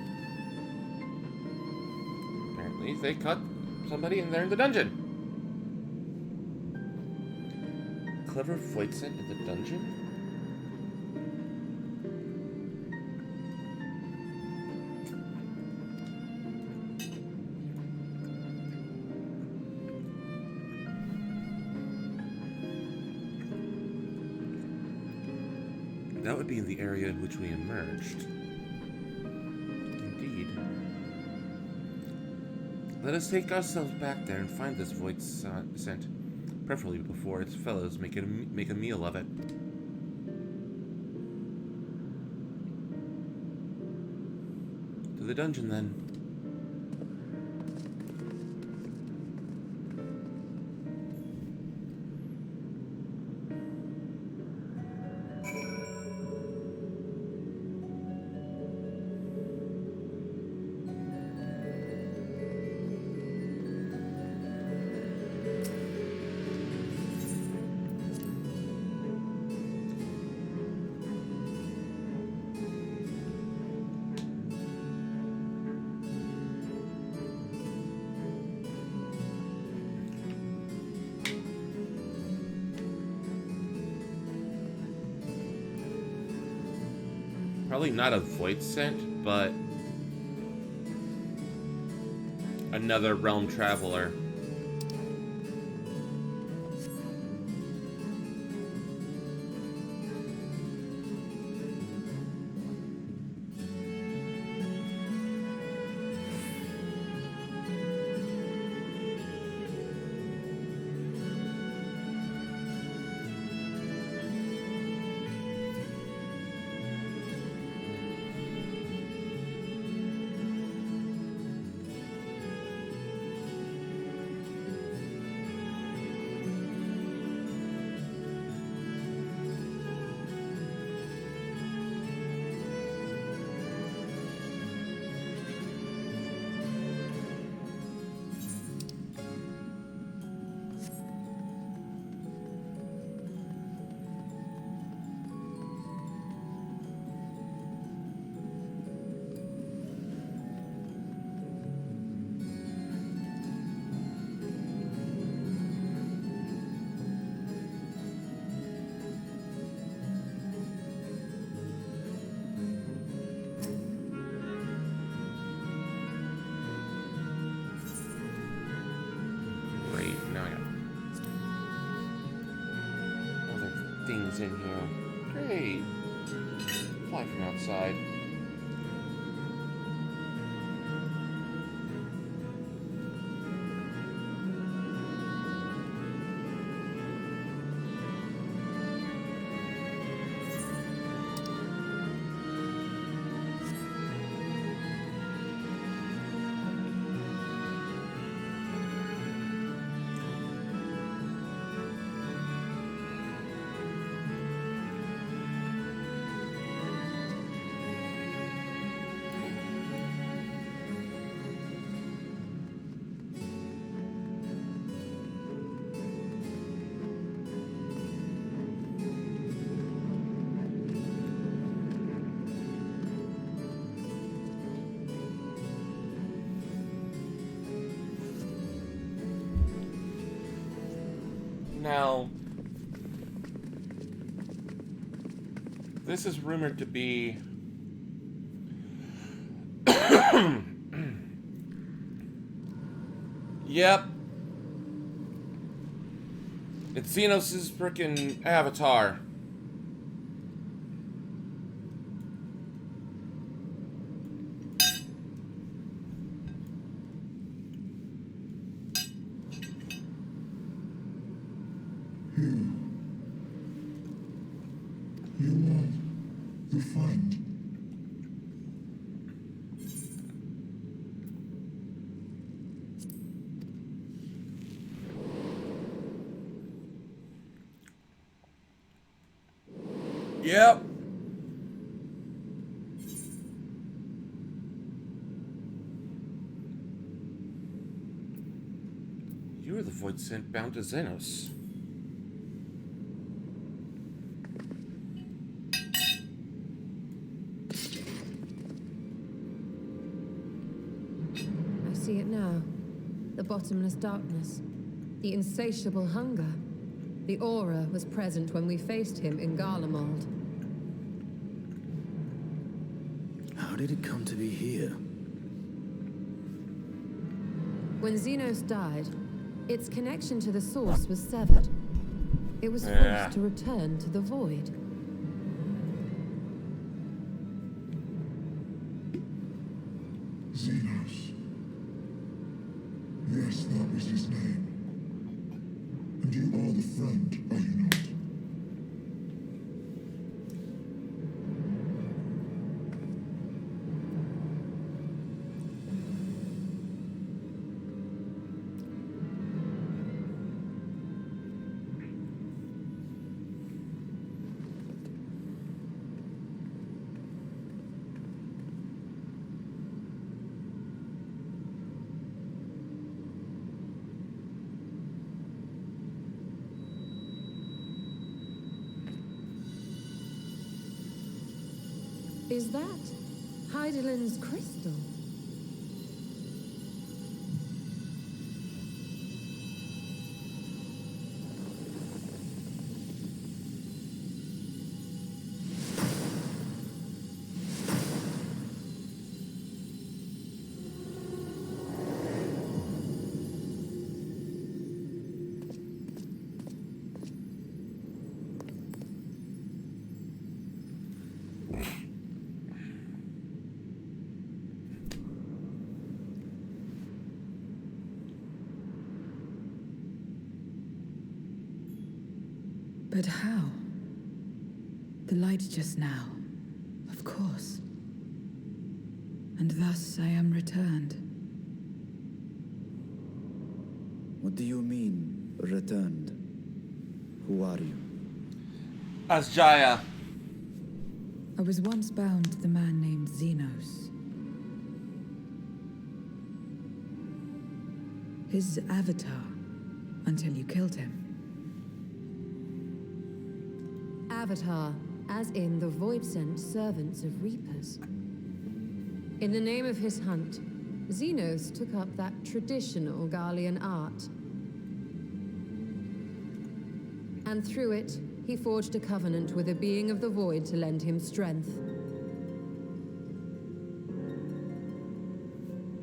Apparently they caught somebody in there in the dungeon. Clever void scent in the dungeon? That would be in the area in which we emerged. Indeed. Let us take ourselves back there and find this void scent, preferably before its fellows make a meal of it. To the dungeon, then. Probably not a void scent, but another realm traveler. birds in here. Great. Fly from outside. Now, this is rumored to be yep. It's Xenos' frickin' avatar. You are the find. Yep. You are the void sent bound to Xenos. I see it now. The bottomless darkness. The insatiable hunger. The aura was present when we faced him in Garlemald. How did it come to be here? When Xenos died, its connection to the source was severed. It was forced to return to the void. Xenos. Yes, that was his name. And you are the friend, are you not? Is that Heidelin's crystal? But how? The light just now. Of course. And thus I am returned. What do you mean, returned? Who are you? Asjaya. I was once bound to the man named Xenos. His avatar, until you killed him. Avatar, as in the void-sent servants of Reapers. In the name of his hunt, Xenos took up that traditional Garlean art. And through it, he forged a covenant with a being of the void to lend him strength.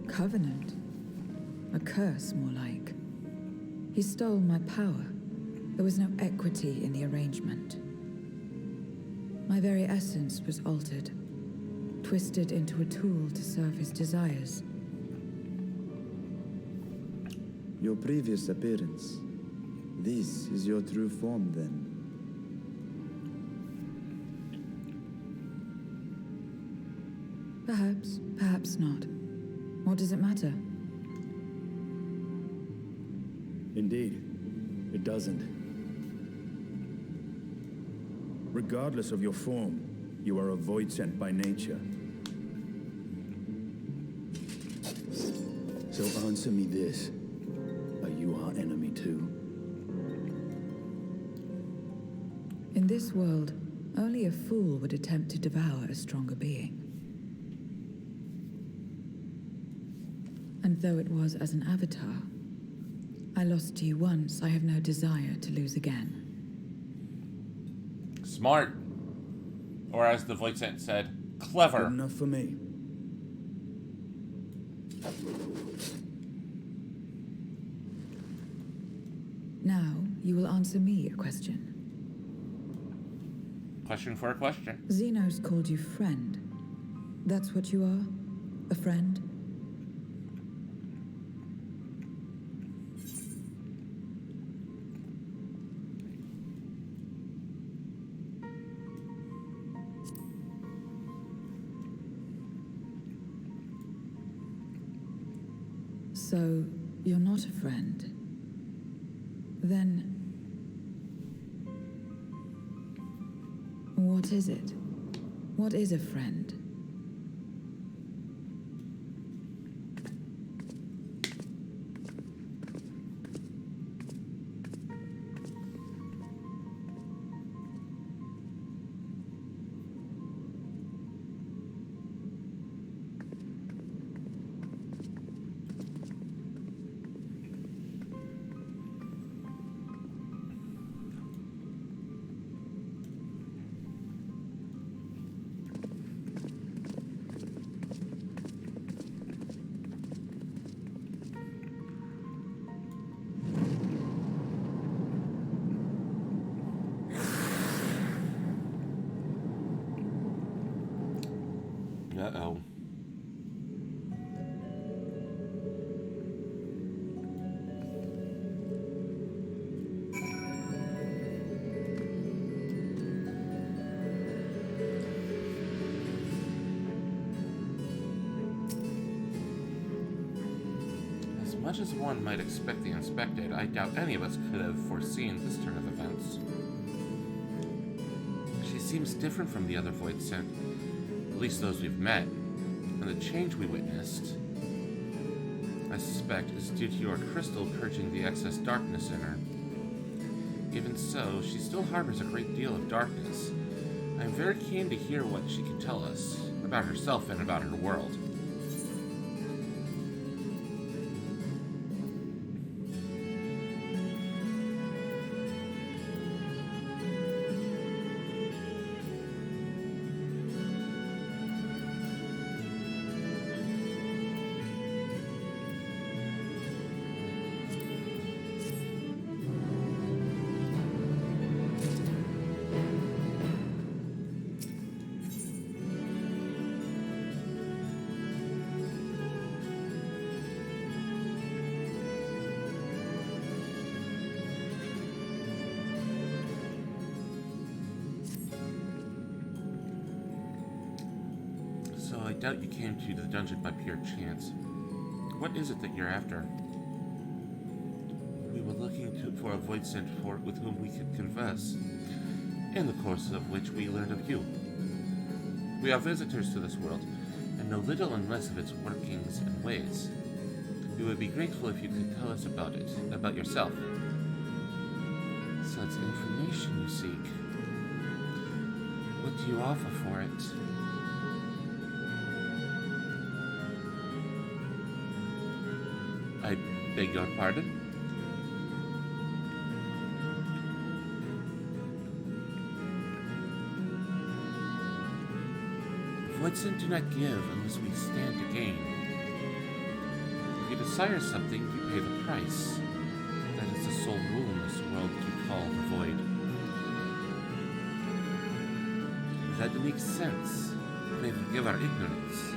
Covenant? A curse, more like. He stole my power. There was no equity in the arrangement. My very essence was altered, twisted into a tool to serve his desires. Your previous appearance. This is your true form, then. Perhaps, perhaps not. What does it matter? Indeed, it doesn't. Regardless of your form, you are a void sent by nature. So answer me this. Are you our enemy too? In this world, only a fool would attempt to devour a stronger being. And though it was as an avatar, I lost to you once, I have no desire to lose again. Smart. Or as the voice sent said, clever. Good enough for me. Now, you will answer me a question. Question for a question. Xenos called you friend. That's what you are? A friend? So, you're not a friend. Then... what is it? What is a friend? Uh-oh. As much as one might expect the unexpected, I doubt any of us could have foreseen this turn of events. She seems different from the other void sent, at least those we've met, and the change we witnessed, I suspect, is due to your crystal purging the excess darkness in her. Even so, she still harbors a great deal of darkness. I'm very keen to hear what she can tell us about herself and about her world. I doubt you came to the dungeon by pure chance. What is it that you're after? We were looking for a void sent for with whom we could converse, in the course of which we learned of you. We are visitors to this world, and know little and less of its workings and ways. We would be grateful if you could tell us about it, about yourself. So it's information you seek. What do you offer for it? I beg your pardon? Voidsent do not give unless we stand to gain. If you desire something, you pay the price. That is the sole rule in this world you call the void. That makes sense. May forgive our ignorance.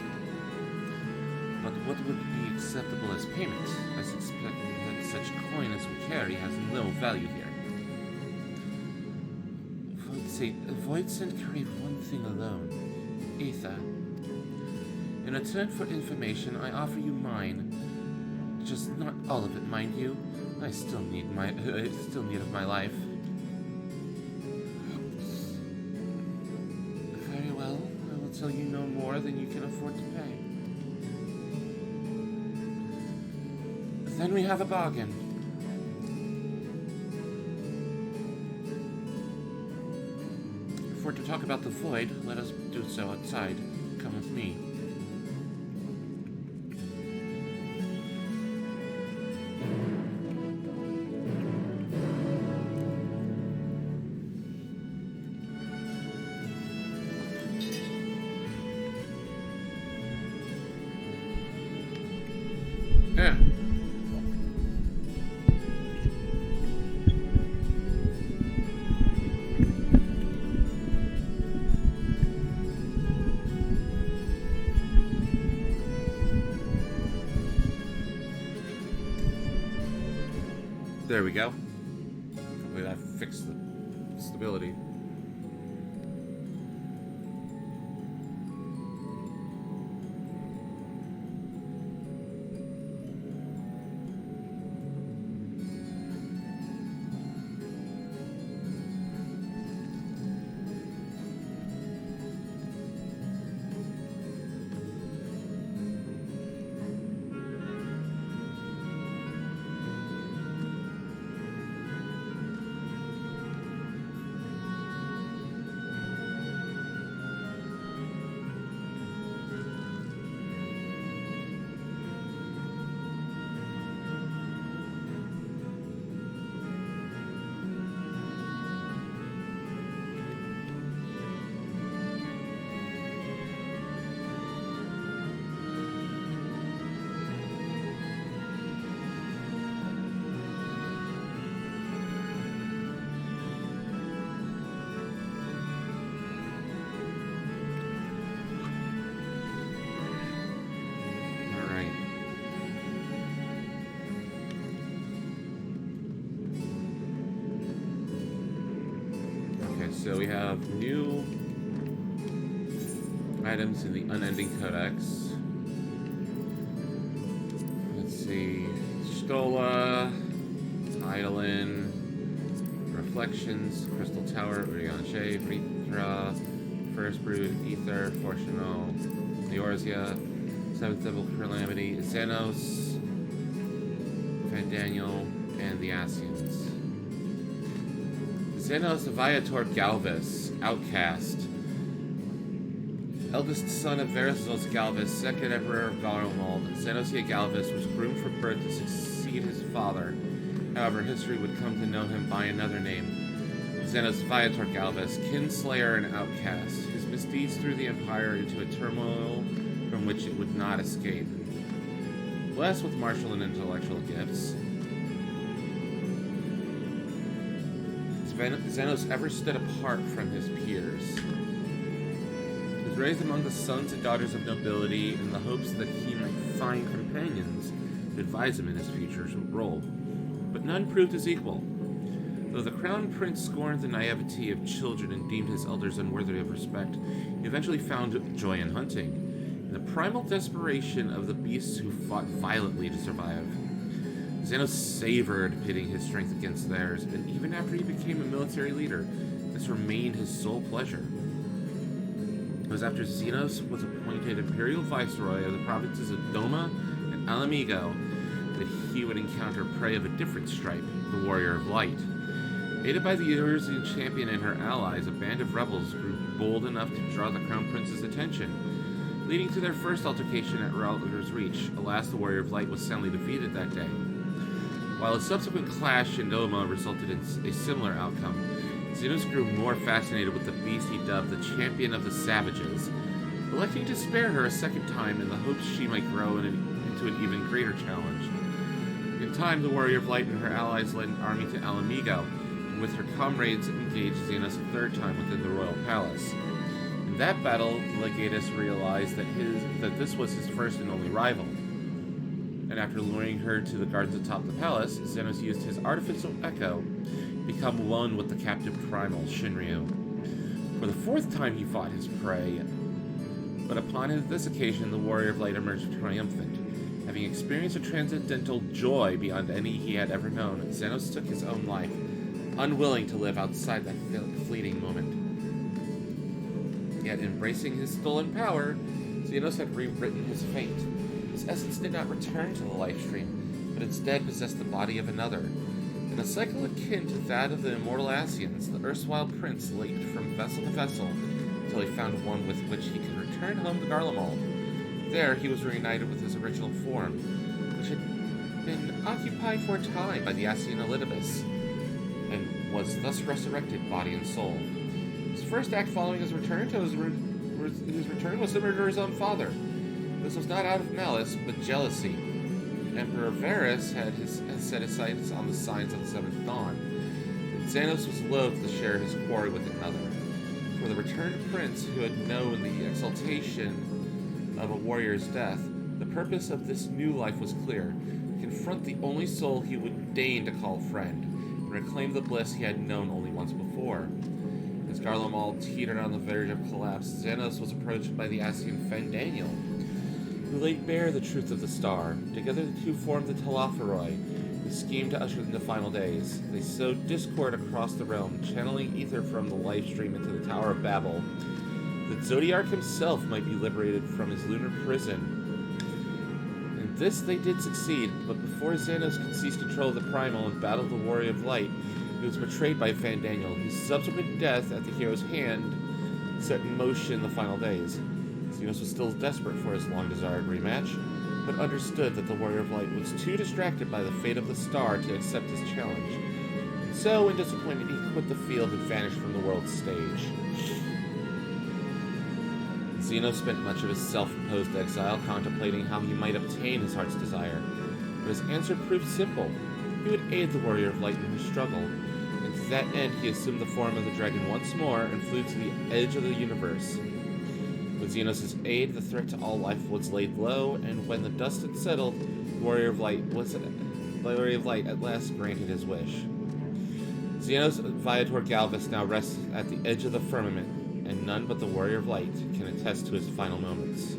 But what would be acceptable as payment? I suspect that such coin as we carry has no value here. Voidsent crave one thing alone. Ether. In return for information, I offer you mine. Just not all of it, mind you. I still need of my life. Very well. I will tell you no more than you can afford to pay. Then we have a bargain. If we're to talk about the void, let us do so outside. Come with me. Yeah. There we go. Hopefully that fixed the stability. So we have new items in the Unending Codex. Let's see. Stola, Eidolon, Reflections, Crystal Tower, Urianshe, Vrithra, First Brood, Ether, Fortunal, Eorzea, Seventh Devil Calamity, Xenos, Fandaniel, and the Asians. Xenos Viator Galvus, Outcast. Eldest son of Verislos Galvus, second emperor of Garlemald, Xenosia Galvus was groomed for birth to succeed his father. However, history would come to know him by another name. Xenos Viator Galvus, kinslayer and outcast. His misdeeds threw the Empire into a turmoil from which it would not escape. Blessed with martial and intellectual gifts, Xenos ever stood apart from his peers. He was raised among the sons and daughters of nobility in the hopes that he might find companions to advise him in his future role, but none proved his equal. Though the crown prince scorned the naivety of children and deemed his elders unworthy of respect, he eventually found joy in hunting, in the primal desperation of the beasts who fought violently to survive. Xenos savored pitting his strength against theirs, and even after he became a military leader, this remained his sole pleasure. It was after Xenos was appointed imperial viceroy of the provinces of Doma and Alamigo that he would encounter prey of a different stripe, the Warrior of Light. Aided by the Eorzean champion and her allies, a band of rebels grew bold enough to draw the Crown Prince's attention, leading to their first altercation at Rauler's Reach. Alas, the Warrior of Light was soundly defeated that day. While a subsequent clash in Doma resulted in a similar outcome, Xenos grew more fascinated with the beast he dubbed the Champion of the Savages, electing to spare her a second time in the hopes she might grow into an even greater challenge. In time, the Warrior of Light and her allies led an army to Alamigo, and with her comrades engaged Xenos a third time within the royal palace. that battle, Legatus realized that this was his first and only rival. And after luring her to the gardens atop the palace, Xenos used his artificial echo to become one with the captive primal Shinryu. For the fourth time he fought his prey, but upon this occasion the Warrior of Light emerged triumphant. Having experienced a transcendental joy beyond any he had ever known, Xenos took his own life, unwilling to live outside that fleeting moment. Yet, embracing his stolen power, Xenos had rewritten his fate. His essence did not return to the life stream, but instead possessed the body of another. In a cycle akin to that of the immortal Asians, the erstwhile prince leaped from vessel to vessel until he found one with which he could return home to Garlemald. There, he was reunited with his original form, which had been occupied for a time by the Asian Elidibus, and was thus resurrected body and soul. His first act following his return was to murder his own father. This was not out of malice, but jealousy. Emperor Varus had set his sights on the signs of the Seventh Dawn, and Xenos was loath to share his quarry with another. For the returned prince, who had known the exaltation of a warrior's death, the purpose of this new life was clear: confront the only soul he would deign to call friend, and reclaim the bliss he had known only once before. As Garlemald teetered on the verge of collapse, Xenos was approached by the Asian Fandaniel, who laid bare the truth of the star. Together the two formed the Telophoroi, who schemed to usher in the final days. They sowed discord across the realm, channeling ether from the life stream into the Tower of Babel, that Zodiark himself might be liberated from his lunar prison. In this they did succeed, but before Xenos could seize control of the Primal and battle the Warrior of Light, he was betrayed by Fandaniel, whose subsequent death at the hero's hand set in motion the final days. Xenos was still desperate for his long-desired rematch, but understood that the Warrior of Light was too distracted by the fate of the star to accept his challenge. And so, in disappointment, he quit the field and vanished from the world's stage. Xenos spent much of his self-imposed exile contemplating how he might obtain his heart's desire, but his answer proved simple. He would aid the Warrior of Light in her struggle, and to that end he assumed the form of the dragon once more and flew to the edge of the universe. With Xenos' aid, the threat to all life was laid low, and when the dust had settled, the Warrior of Light at last granted his wish. Xenos Viator Galvus now rests at the edge of the firmament, and none but the Warrior of Light can attest to his final moments.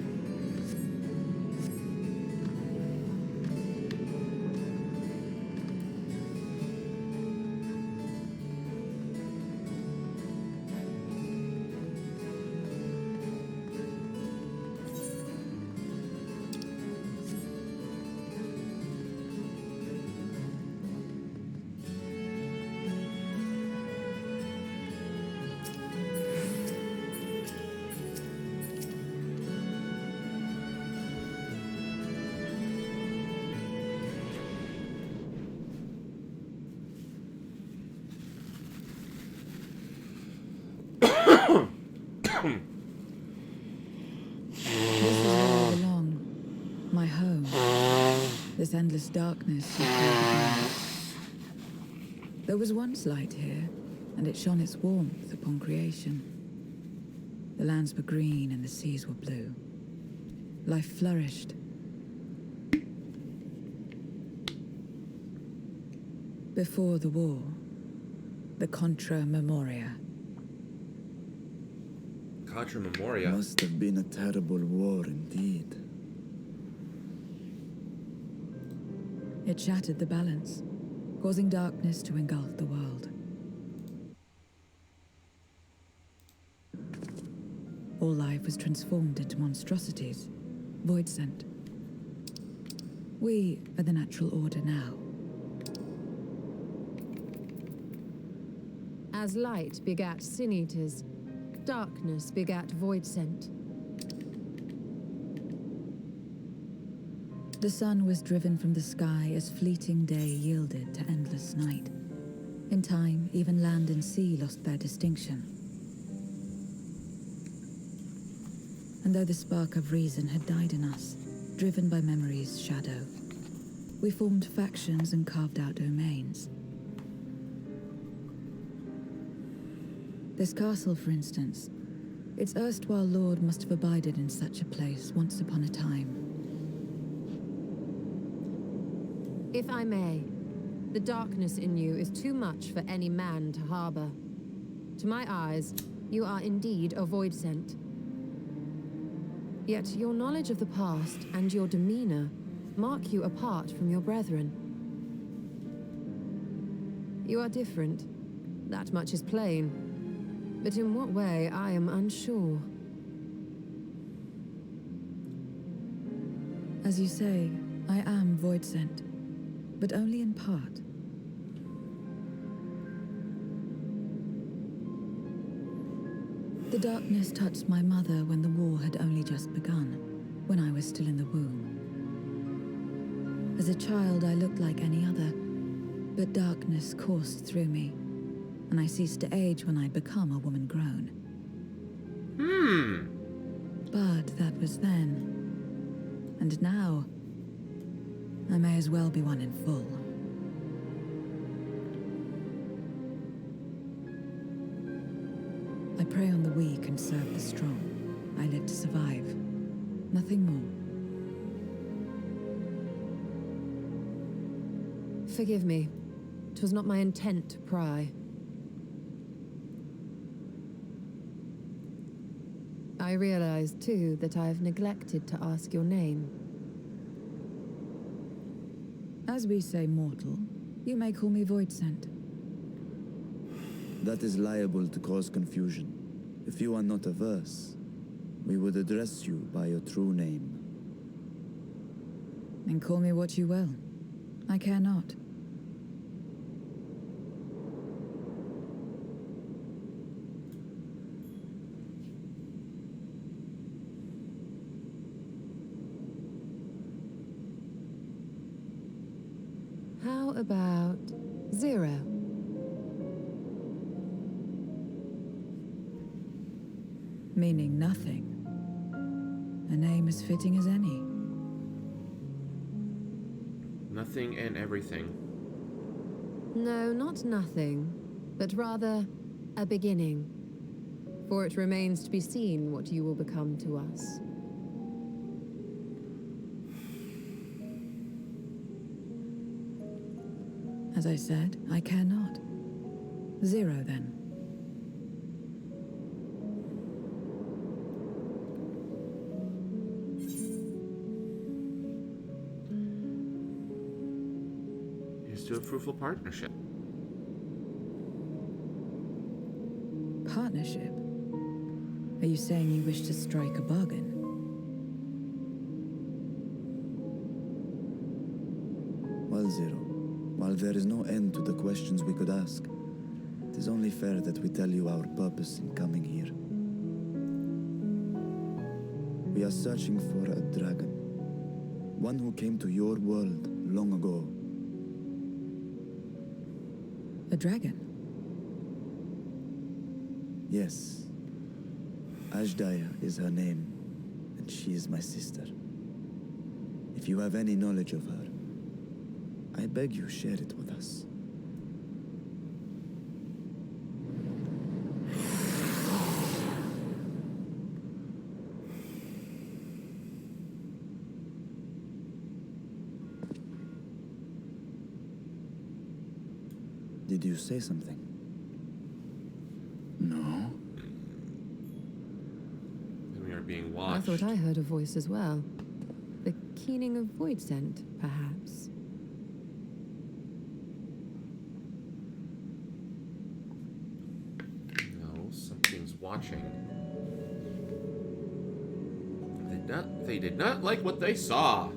This is all along. My home. This endless darkness. There was once light here, and it shone its warmth upon creation. The lands were green and the seas were blue. Life flourished. Before the war, the Contra Memoria. Contra Memoria? Must have been a terrible war indeed. It shattered the balance, causing darkness to engulf the world. All life was transformed into monstrosities, void-sent. We are the natural order now. As light begat sin-eaters, darkness begat void-sent. The sun was driven from the sky as fleeting day yielded to endless night. In time, even land and sea lost their distinction. And though the spark of reason had died in us, driven by memory's shadow, we formed factions and carved out domains. This castle, for instance, Its erstwhile lord must have abided in such a place once upon a time. If I may, the darkness in you is too much for any man to harbor. To my eyes, you are indeed a void sent. Yet your knowledge of the past and your demeanor mark you apart from your brethren. You are different. That much is plain. But in what way, I am unsure. As you say, I am void sent, but only in part. The darkness touched my mother when the war had only just begun, when I was still in the womb. As a child, I looked like any other, but darkness coursed through me, and I ceased to age when I'd become a woman grown. But that was then. And now, I may as well be one in full. I prey on the weak and serve the strong. I live to survive. Nothing more. Forgive me. 'Twas not my intent to pry. I realize, too, that I have neglected to ask your name. As we say mortal, you may call me void sent. That is liable to cause confusion. If you are not averse, we would address you by your true name. Then call me what you will. I care not. How about 0? Meaning nothing. A name as fitting as any. Nothing and everything. No, not nothing, but rather a beginning. For it remains to be seen what you will become to us. As I said, I care not. 0, then. Here's to a fruitful partnership. Partnership? Are you saying you wish to strike a bargain? Well, 0. While there is no end to the questions we could ask, it is only fair that we tell you our purpose in coming here. We are searching for a dragon. One who came to your world long ago. A dragon? Yes. Ashdaya is her name, and she is my sister. If you have any knowledge of her, I beg you share it with us. Did you say something? No. And we are being I watched. thought I heard a voice as well. The keening of void scent, perhaps. No, something's watching. They did not like what they saw.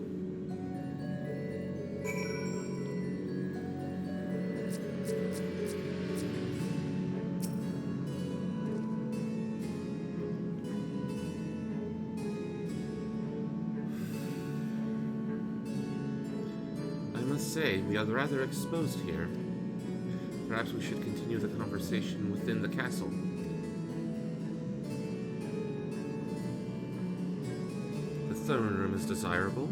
I must say, we are rather exposed here. Perhaps we should continue the conversation within the castle. The throne room is desirable,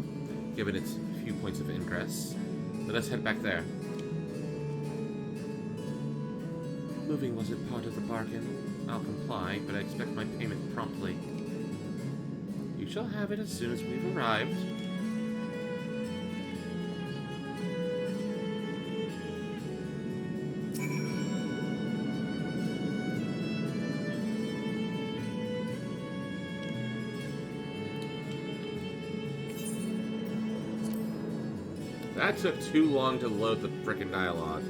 given its few points of ingress. Let us head back there. Moving wasn't part of the bargain. I'll comply, but I expect my payment promptly. shall have it as soon as we've arrived. That took too long to load the frickin' dialogue.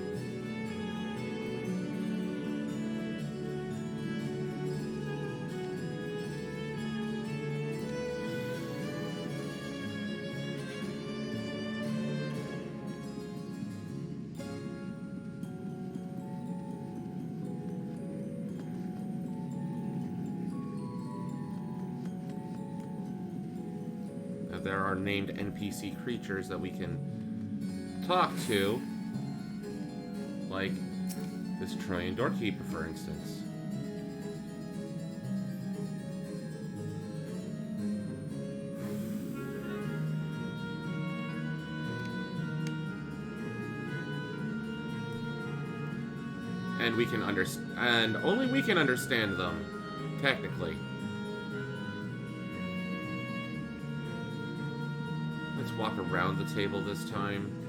Now, there are named NPC creatures that we can talk to, like this Trojan doorkeeper, for instance. And we can understand, and only we can understand them, technically. Let's walk around the table this time.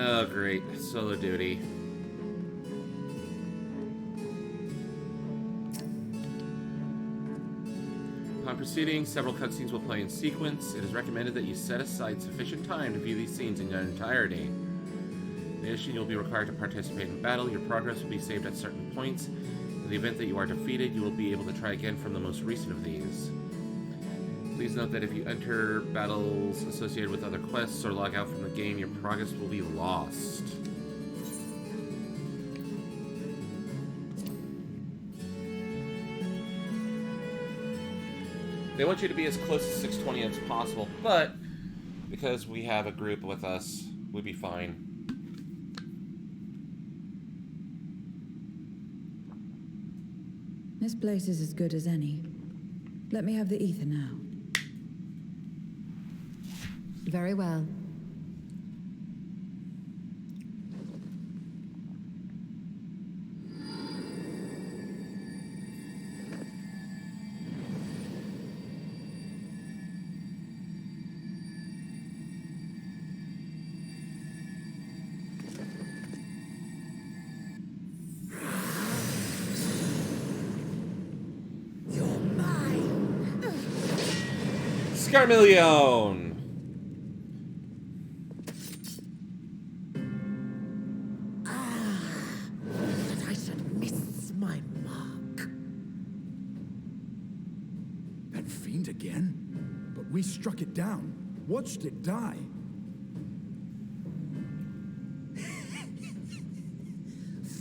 Oh, great. Solo duty. Upon proceeding, several cutscenes will play in sequence. It is recommended that you set aside sufficient time to view these scenes in their entirety. In addition, you'll be required to participate in battle. Your progress will be saved at certain points. In the event that you are defeated, you will be able to try again from the most recent of these. Please note that if you enter battles associated with other quests or log out from the game, your progress will be lost. They want you to be as close to 620 as possible, but because we have a group with us, we'll be fine. This place is as good as any. Let me have the ether now. Very well. You're mine. Scarmillion! That I should miss my mark. That fiend again? But we struck it down, watched it die.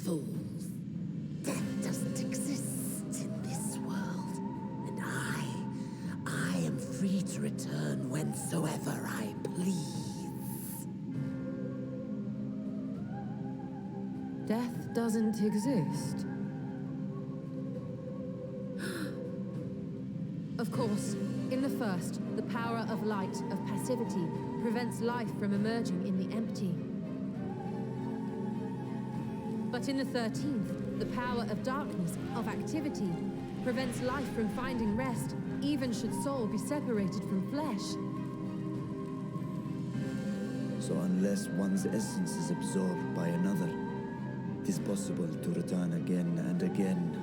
Fools. Death doesn't exist in this world. And I am free to return whensoever I please. Death doesn't exist. Of course, in the first, the power of light, of passivity, prevents life from emerging in the empty. But in the 13th, the power of darkness, of activity, prevents life from finding rest, even should soul be separated from flesh. So unless one's essence is absorbed by another, it is possible to return again and again.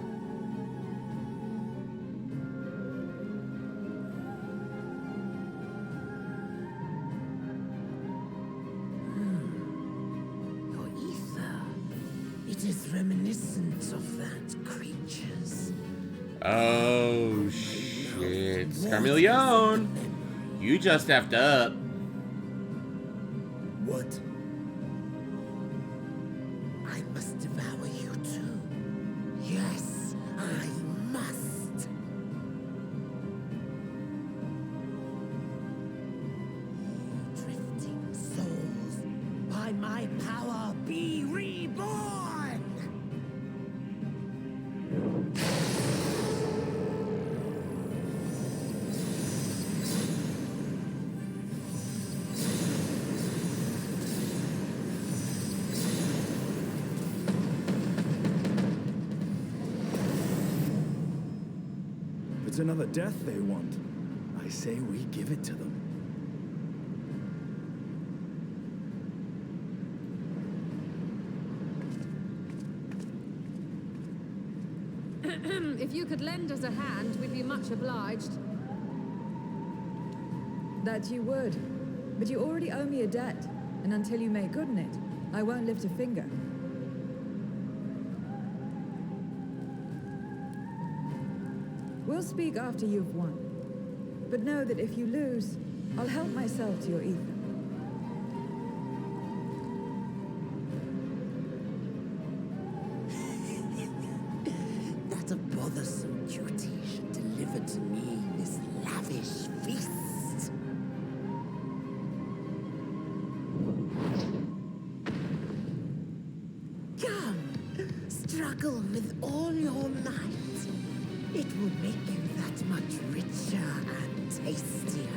Your ether. It is reminiscent of that creature's. Oh, shit. Scarmillion! You just effed up. What? I must devour you too. Yes, I must. it's another death they want, I say we give it to them. If you could lend us a hand, we'd be much obliged. That you would. But you already owe me a debt, and until you make good on it, I won't lift a finger. We'll speak after you've won. But know that if you lose, I'll help myself to your ether. That a bothersome duty should deliver to me this lavish feast. Come, struggle with all your might. It will make you that much richer and tastier.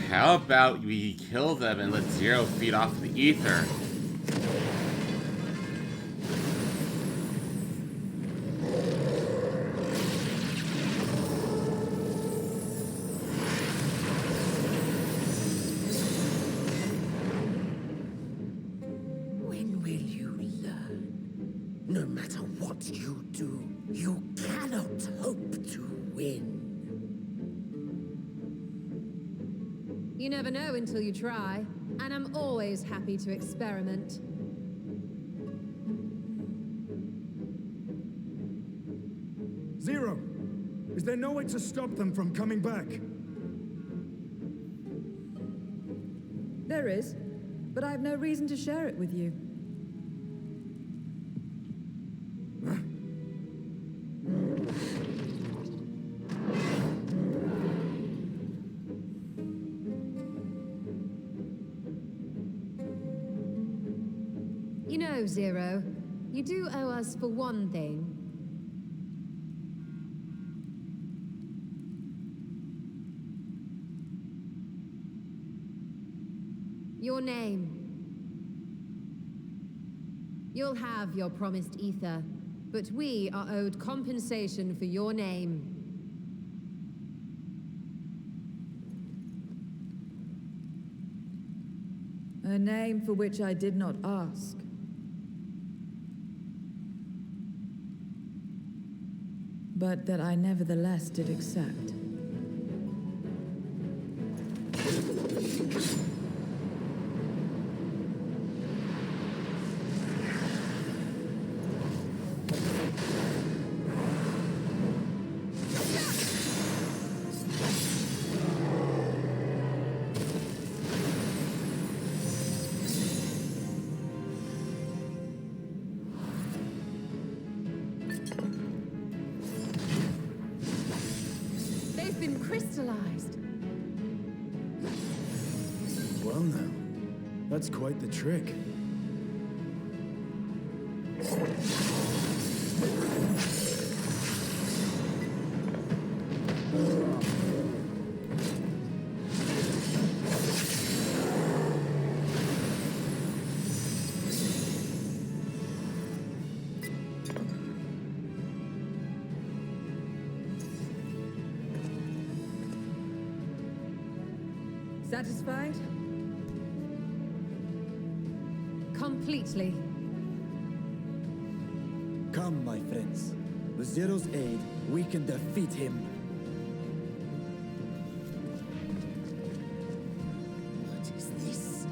How about we kill them and let Zero feed off the ether? No matter what you do, you cannot hope to win. You never know until you try, and I'm always happy to experiment. Zero! Is there no way to stop them from coming back? There is, but I have no reason to share it with you. You know, Zero, you do owe us for one thing. Your name. You'll have your promised ether, but we are owed compensation for your name. A name for which I did not ask. But that I nevertheless did accept. They've been crystallized. Well now, that's quite the trick. Satisfied? Completely. Come, my friends. With Zero's aid, we can defeat him. What is this?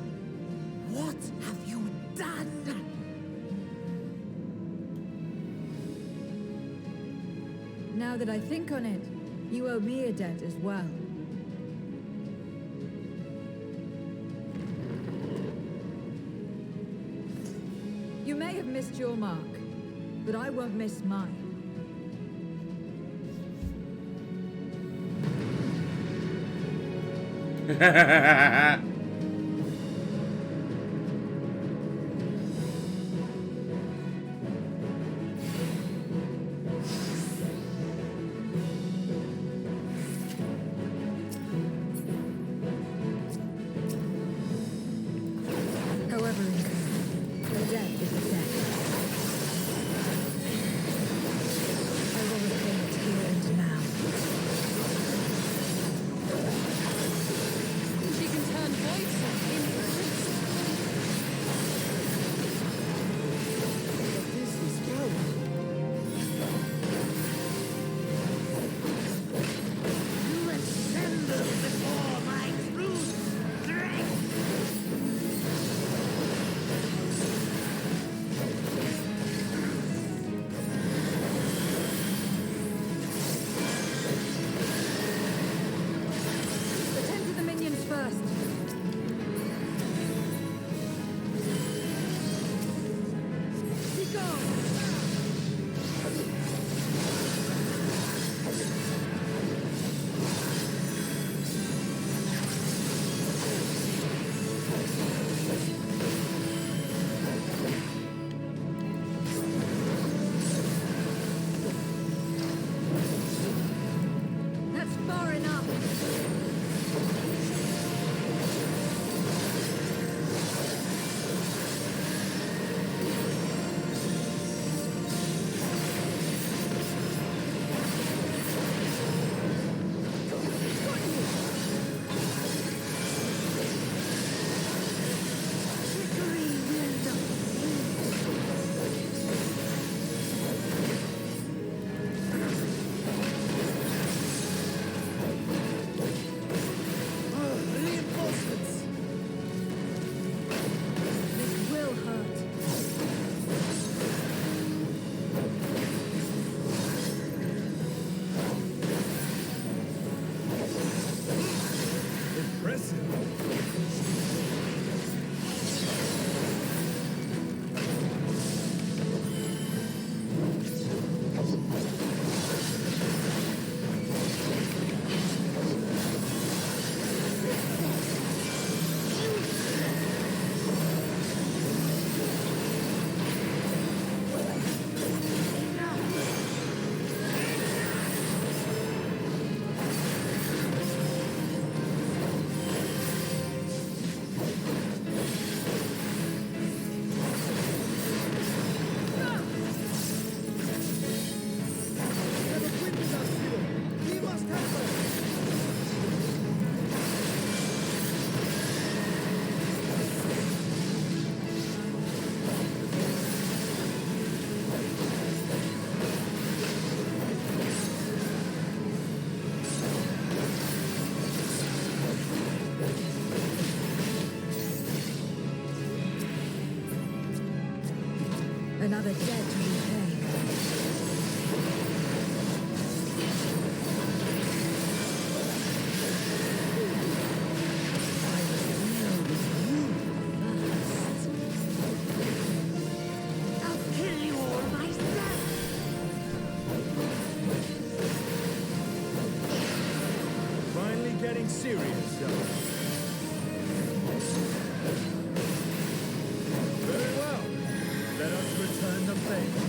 What have you done? Now that I think on it, you owe me a debt as well. You may have missed your mark, but I won't miss mine. However, a debt is a debt. I will repay it here and now. She can turn Another dead to repay. Getting serious, very well. Let us return the favor.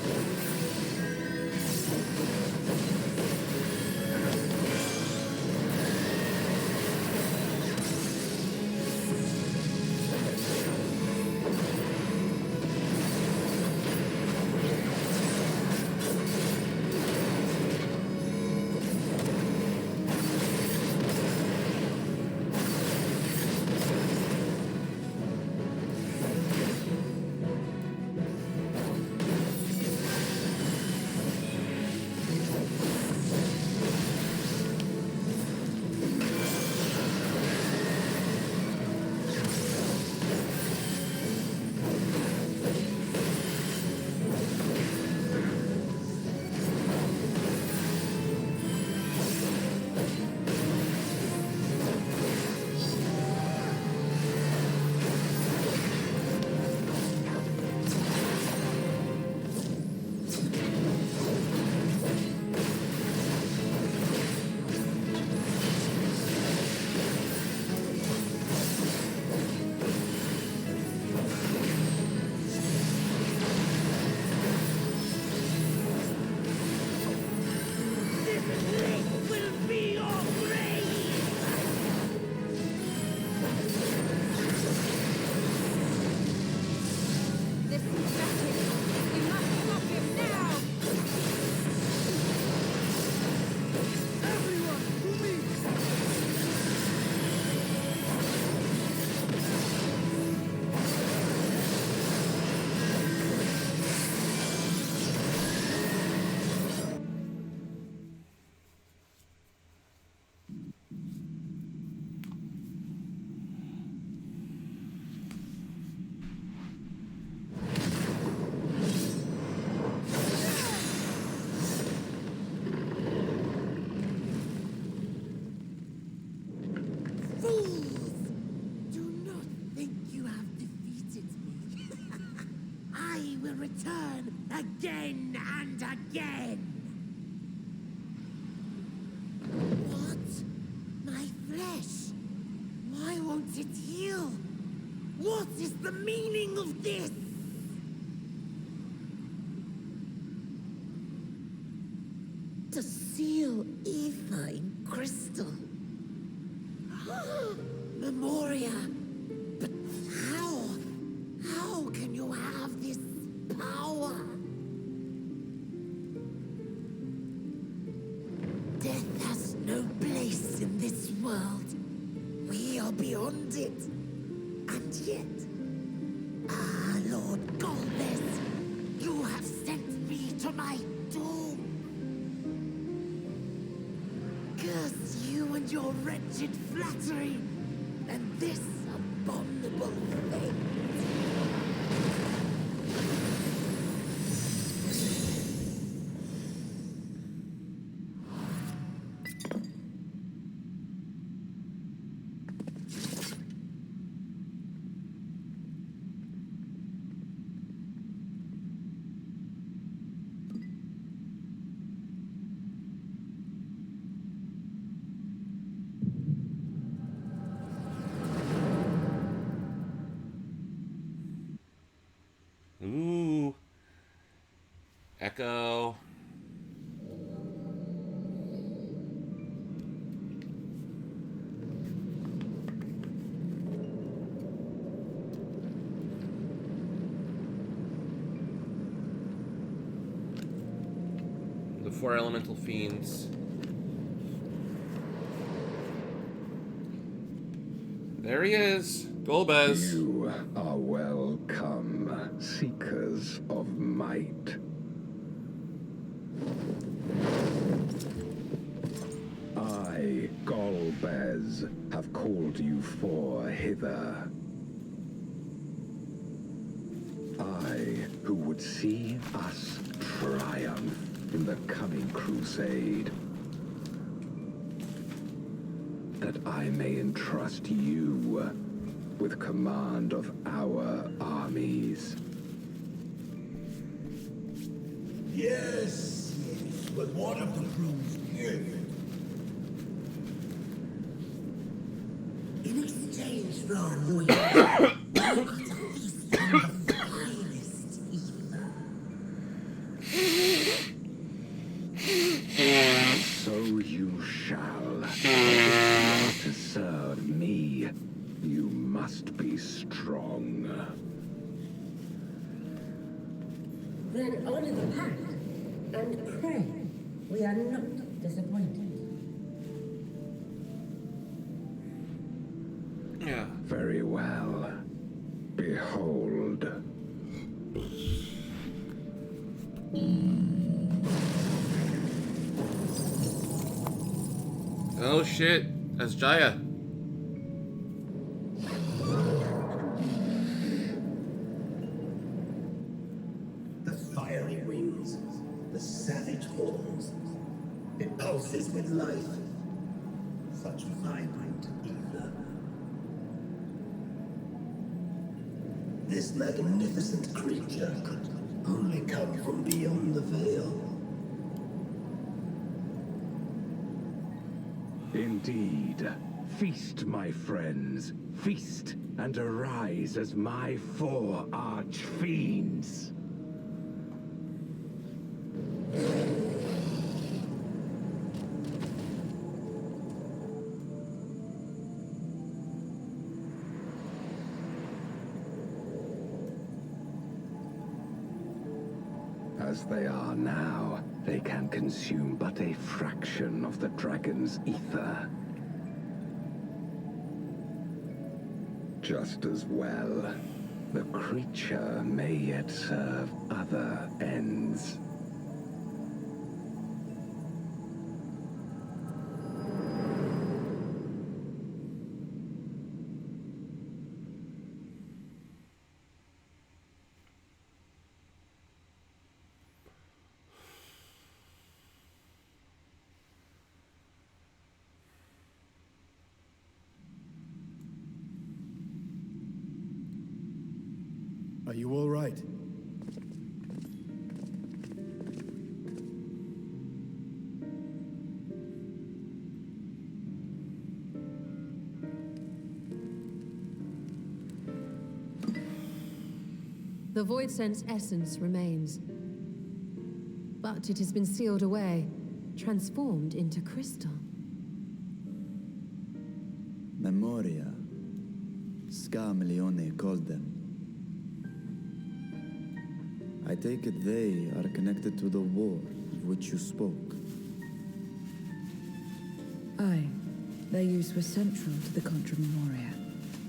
Again and again! What? My flesh? Why won't it heal? What is the meaning of this? To seal ether in crystal. Memoria. But how? How can you have this power? Death has no place in this world. We are beyond it. And yet... Ah, Lord Golbez, you have sent me to my doom. Curse you and your wretched flattery, and this abominable thing. Ooh. Echo. The 4 elemental fiends. There he is, Golbez. You are welcome, seekers of might. I, Golbez, have called you hither. I, who would would see us triumph in the coming crusade. That I may entrust you with command of our armies. Yes, yes, but what of the crew's gift? In exchange for our loyalty, we are to feast on the finest ether. So you shall. If you are to serve me, you must be strong. Then honor the pact and pray we are not disappointed. Yeah. Very well. Behold. Oh shit, that's Jaya. The fiery wings, the savage horns. It pulses with life. Such vibrant ether. This magnificent creature could only come from beyond the veil. Indeed. Feast, my friends. Feast and arise as my 4 arch-fiends. As they are now, they can consume but a fraction of the dragon's ether. Just as well, the creature may yet serve other ends. Are you all right? The Void Sense essence remains. But it has been sealed away, transformed into crystal. Memoria. Scamleone called them. I take it they are connected to the war of which you spoke. Aye. Their use was central to the Contra Memoria,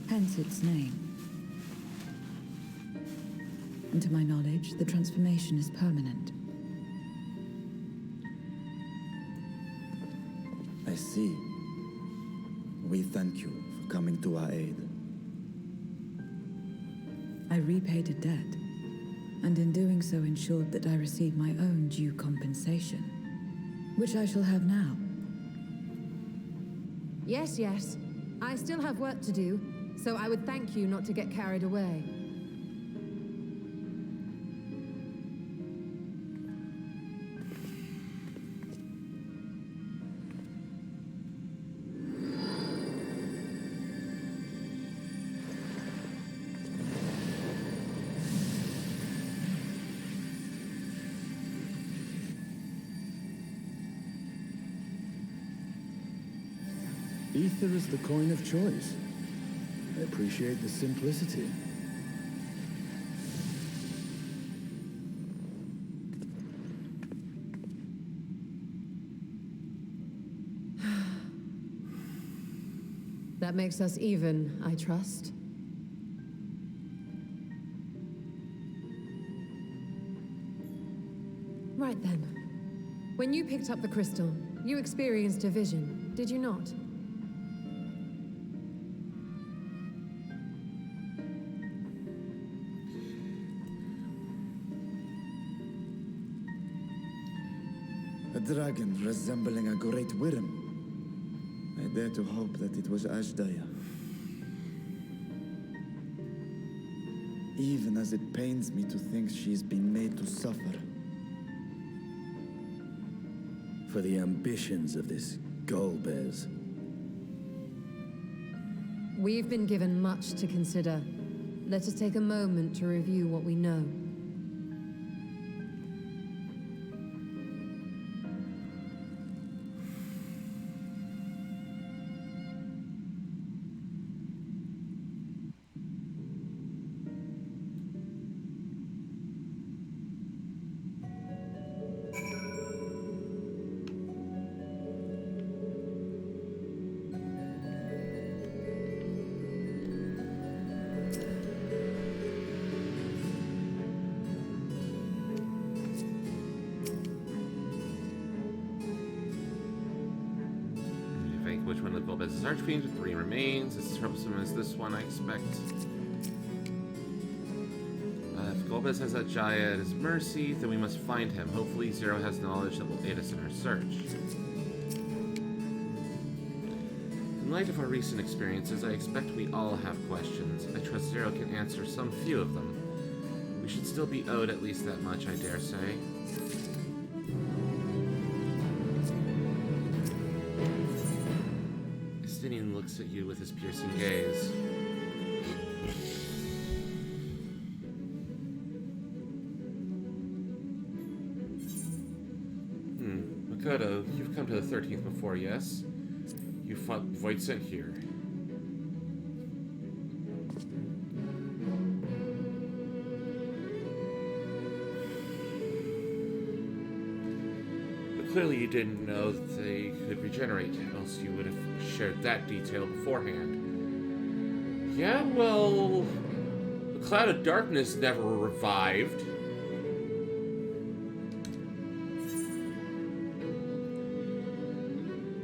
hence its name. And to my knowledge, the transformation is permanent. I see. We thank you for coming to our aid. I repaid a debt, and in doing so ensured that I received my own due compensation, which I shall have now. Yes, yes. I still have work to do, so I would thank you not to get carried away. Ether is the coin of choice. I appreciate the simplicity. That makes us even, I trust. Right then. When you picked up the crystal, you experienced a vision, did you not? dragon resembling a great worm. I dare to hope that it was Ashdaya. Even as it pains me to think she's been made to suffer. For the ambitions of this Golbez. We've been given much to consider. Let us take a moment to review what we know. Which one of the Golbez's archfiends with 3 remains? As troublesome as this one, I expect. If Golbez has that Jaya at his mercy, then we must find him. Hopefully Zero has knowledge that will aid us in our search. In light of our recent experiences, I expect we all have questions. I trust Zero can answer some few of them. We should still be owed at least that much, I dare say. Justinian looks at you with his piercing gaze. Makoto, you've come to the 13th before, yes? You fought Voidsent here. Clearly you didn't know that they could regenerate, else you would have shared that detail beforehand. Yeah, well, the Cloud of Darkness never revived.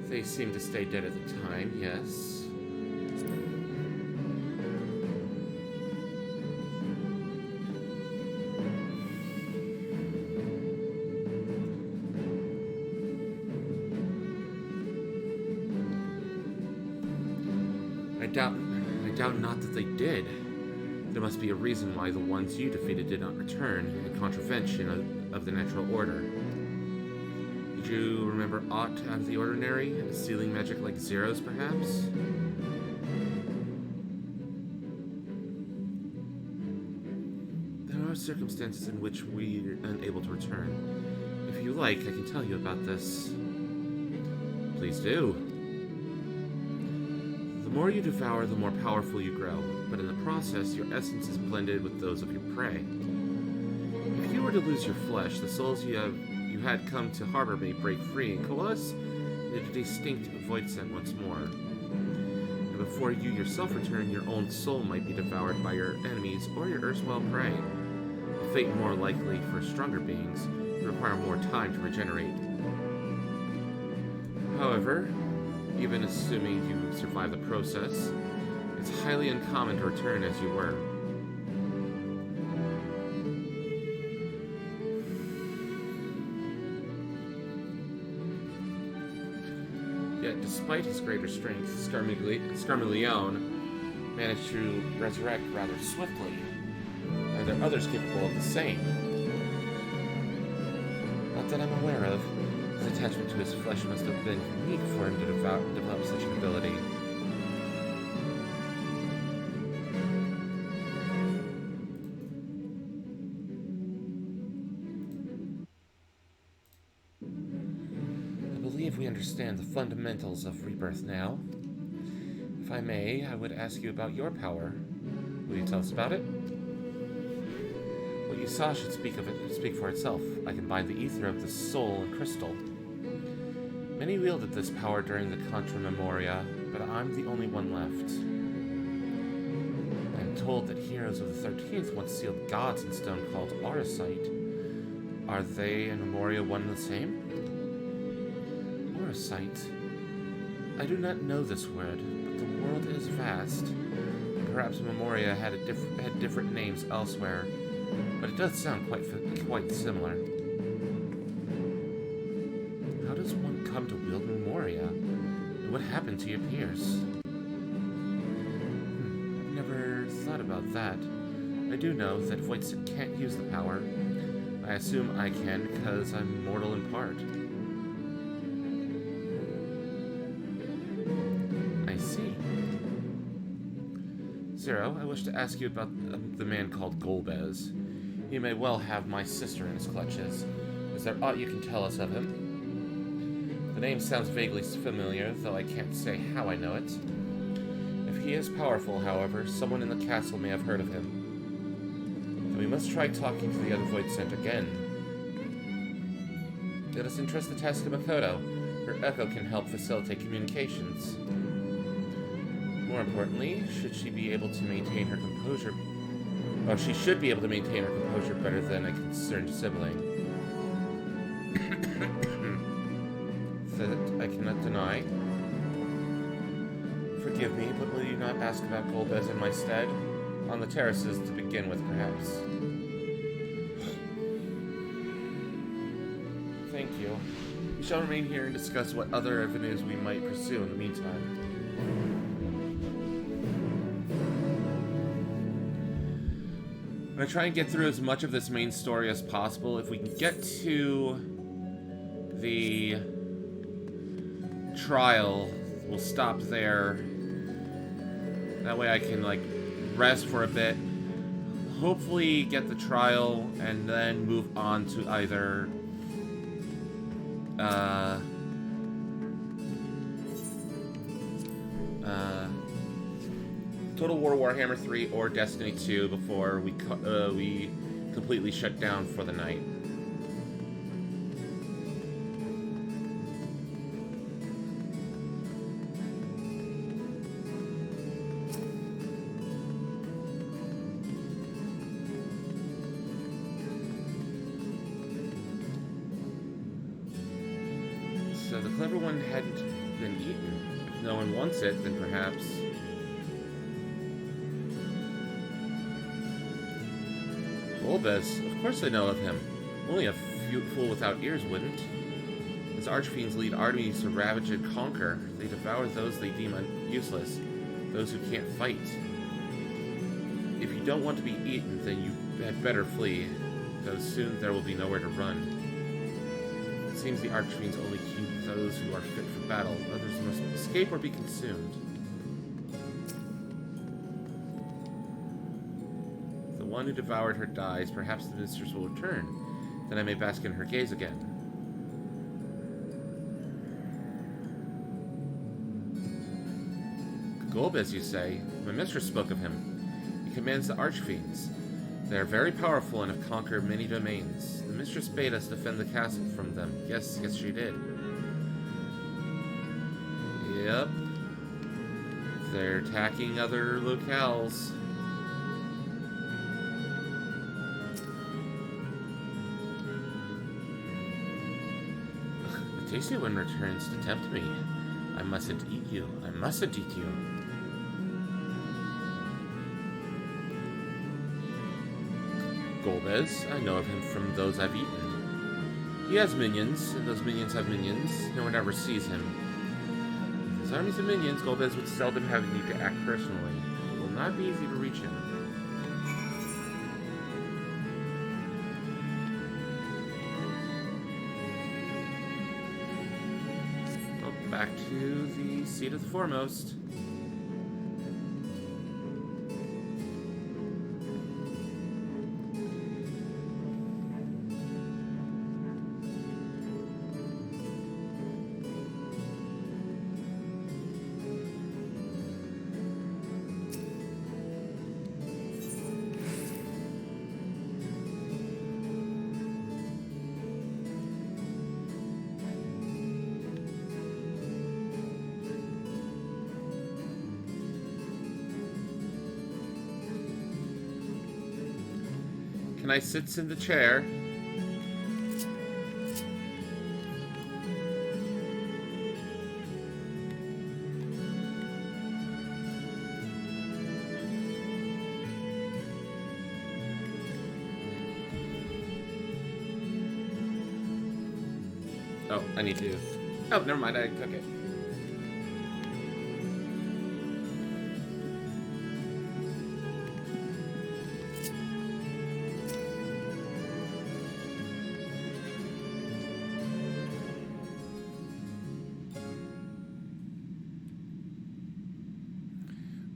They seemed to stay dead at the time, yes. I doubt not that they did. There must be a reason why the ones you defeated did not return, in contravention of the natural order. Did you remember aught out of the ordinary? A sealing magic like Zero's, perhaps? There are circumstances in which we are unable to return. If you like, I can tell you about this. Please do. The more you devour, the more powerful you grow, but in the process, your essence is blended with those of your prey. If you were to lose your flesh, the souls you had come to harbor may break free and coalesce in a distinct Voidsent once more. And before you yourself return, your own soul might be devoured by your enemies or your erstwhile prey. A fate more likely for stronger beings who require more time to regenerate. However, even assuming you survive the process, it's highly uncommon to return as you were. Yet, despite his greater strength, Scarmiglione managed to resurrect rather swiftly. Are there others capable of the same? Not that I'm aware of. His attachment to his flesh must have been unique for him to develop such an ability. I believe we understand the fundamentals of rebirth now. If I may, I would ask you about your power. Will you tell us about it? What you saw should speak for itself. I combined the ether of the soul and crystal. Many wielded this power during the Contra Memoria, but I'm the only one left. I'm told that heroes of the 13th once sealed gods in stone called Auracite. Are they and Memoria one and the same? Auracite. I do not know this word, but the world is vast. Perhaps Memoria had different names elsewhere, but it does sound quite similar. come to wield Memoria? And what happened to your peers? I've never thought about that. I do know that Voight can't use the power. I assume I can because I'm mortal in part. I see. Zero, I wish to ask you about the man called Golbez. He may well have my sister in his clutches. Is there aught you can tell us of him? The name sounds vaguely familiar, though I can't say how I know it. If he is powerful, however, someone in the castle may have heard of him. Then we must try talking to the other Void Center again. Let us entrust the task to Makoto. Her echo can help facilitate communications. More importantly, should she be able to maintain her composure... Oh, she should be able to maintain her composure better than a concerned sibling. That I cannot deny. Forgive me, but will you not ask about Golbez in my stead? On the terraces to begin with, perhaps. Thank you. We shall remain here and discuss what other avenues we might pursue in the meantime. I'm going to try and get through as much of this main story as possible. If we can get to the trial, we'll stop there. That way I can, like, rest for a bit. Hopefully get the trial and then move on to either Total War Warhammer 3 or Destiny 2 before we completely shut down for the night. So the clever one hadn't been eaten. If no one wants it, then perhaps... Golbez, of course I know of him. Only a fool without ears wouldn't. His archfiends lead armies to ravage and conquer. They devour those they deem useless, those who can't fight. If you don't want to be eaten, then you had better flee, though soon there will be nowhere to run. It seems the archfiends only keep those who are fit for battle. Others must escape or be consumed. The one who devoured her dies. Perhaps the mistress will return. Then I may bask in her gaze again. Golbez, you say? My mistress spoke of him. He commands the archfiends. They are very powerful and have conquered many domains. The mistress bade us defend the castle from them. Yes, she did. Yep. They're attacking other locales. The tasty one returns to tempt me. I mustn't eat you. I mustn't eat you. Golbez, I know of him from those I've eaten. He has minions, and those minions have minions. No one ever sees him. With his armies of minions, Golbez would seldom have need to act personally. It will not be easy to reach him. Well, back to the seat of the foremost. Can I sit in the chair? Oh, I need to Oh, never mind, I took it.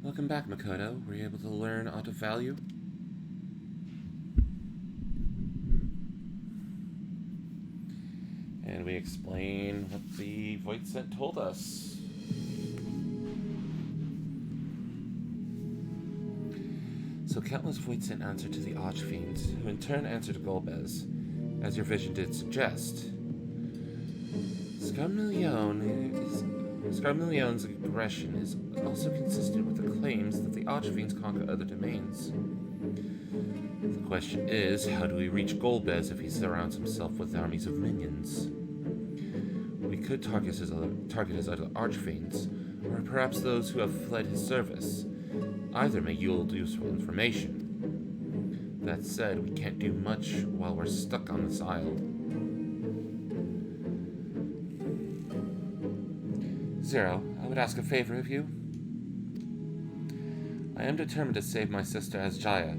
Welcome back, Makoto. Were you able to learn aught of value? And we explain what the Voidsent told us. So countless Voidsent answered to the Archfiends, who in turn answered to Golbez, as your vision did suggest. Scarmillion's aggression is also consistent with the claims that the Archfiends conquer other domains. The question is, how do we reach Golbez if he surrounds himself with armies of minions? We could target his other Archfiends, or perhaps those who have fled his service. Either may yield useful information. That said, we can't do much while we're stuck on this isle. Zero, I would ask a favor of you. I am determined to save my sister Asjaya.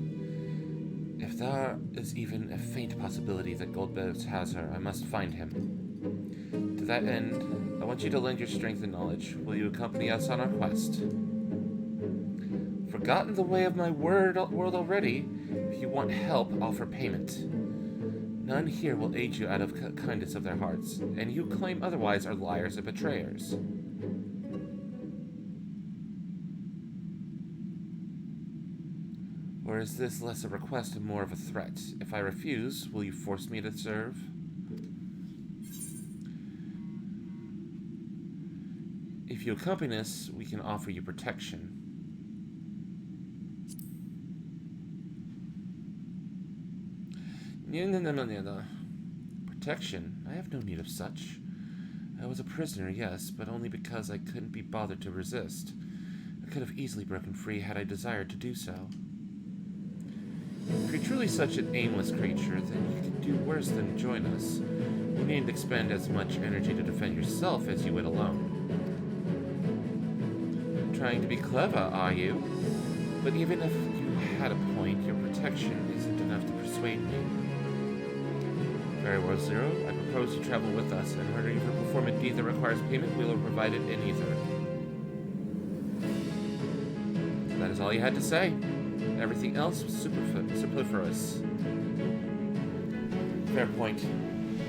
If there is even a faint possibility that Golbez has her, I must find him. To that end, I want you to lend your strength and knowledge. Will you accompany us on our quest? Forgotten the way of my world already. If you want help, offer payment. None here will aid you out of kindness of their hearts, and you who claim otherwise are liars and betrayers. Or is this less a request and more of a threat? If I refuse, will you force me to serve? If you accompany us, we can offer you protection. No. Protection? I have no need of such. I was a prisoner, yes, but only because I couldn't be bothered to resist. I could have easily broken free had I desired to do so. If you're truly such an aimless creature, then you could do worse than join us. You needn't expend as much energy to defend yourself as you would alone. Trying to be clever, are you? But even if you had a point, your protection isn't enough to persuade me. Very well, Zero. I propose you travel with us, and whenever you perform a deed that requires payment, we will provide it in ether. That is all you had to say. Everything else was superfluous. Fair point.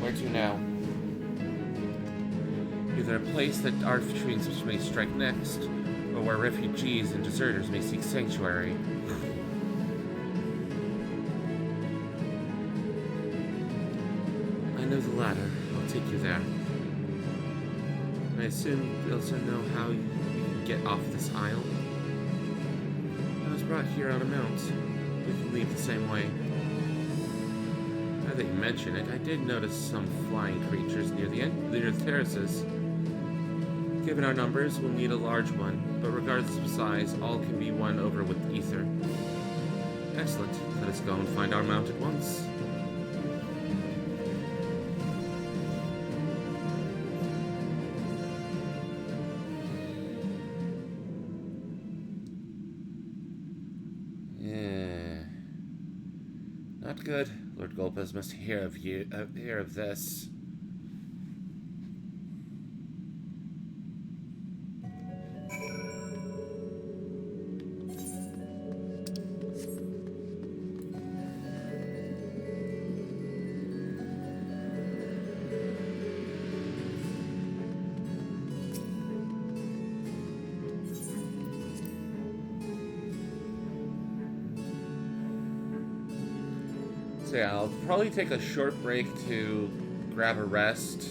Where to now? Either a place that Archfiends may strike next, or where refugees and deserters may seek sanctuary. I know the latter. I'll take you there. I assume you also know how you can get off this isle? I was brought here on a mount. We can leave the same way. Now that you mention it, I did notice some flying creatures near the terraces. Given our numbers, we'll need a large one, but regardless of size, all can be won over with ether. Excellent. Let us go and find our mount at once. Not good. Lord Golbez must hear of this. So yeah, I'll probably take a short break to grab a rest,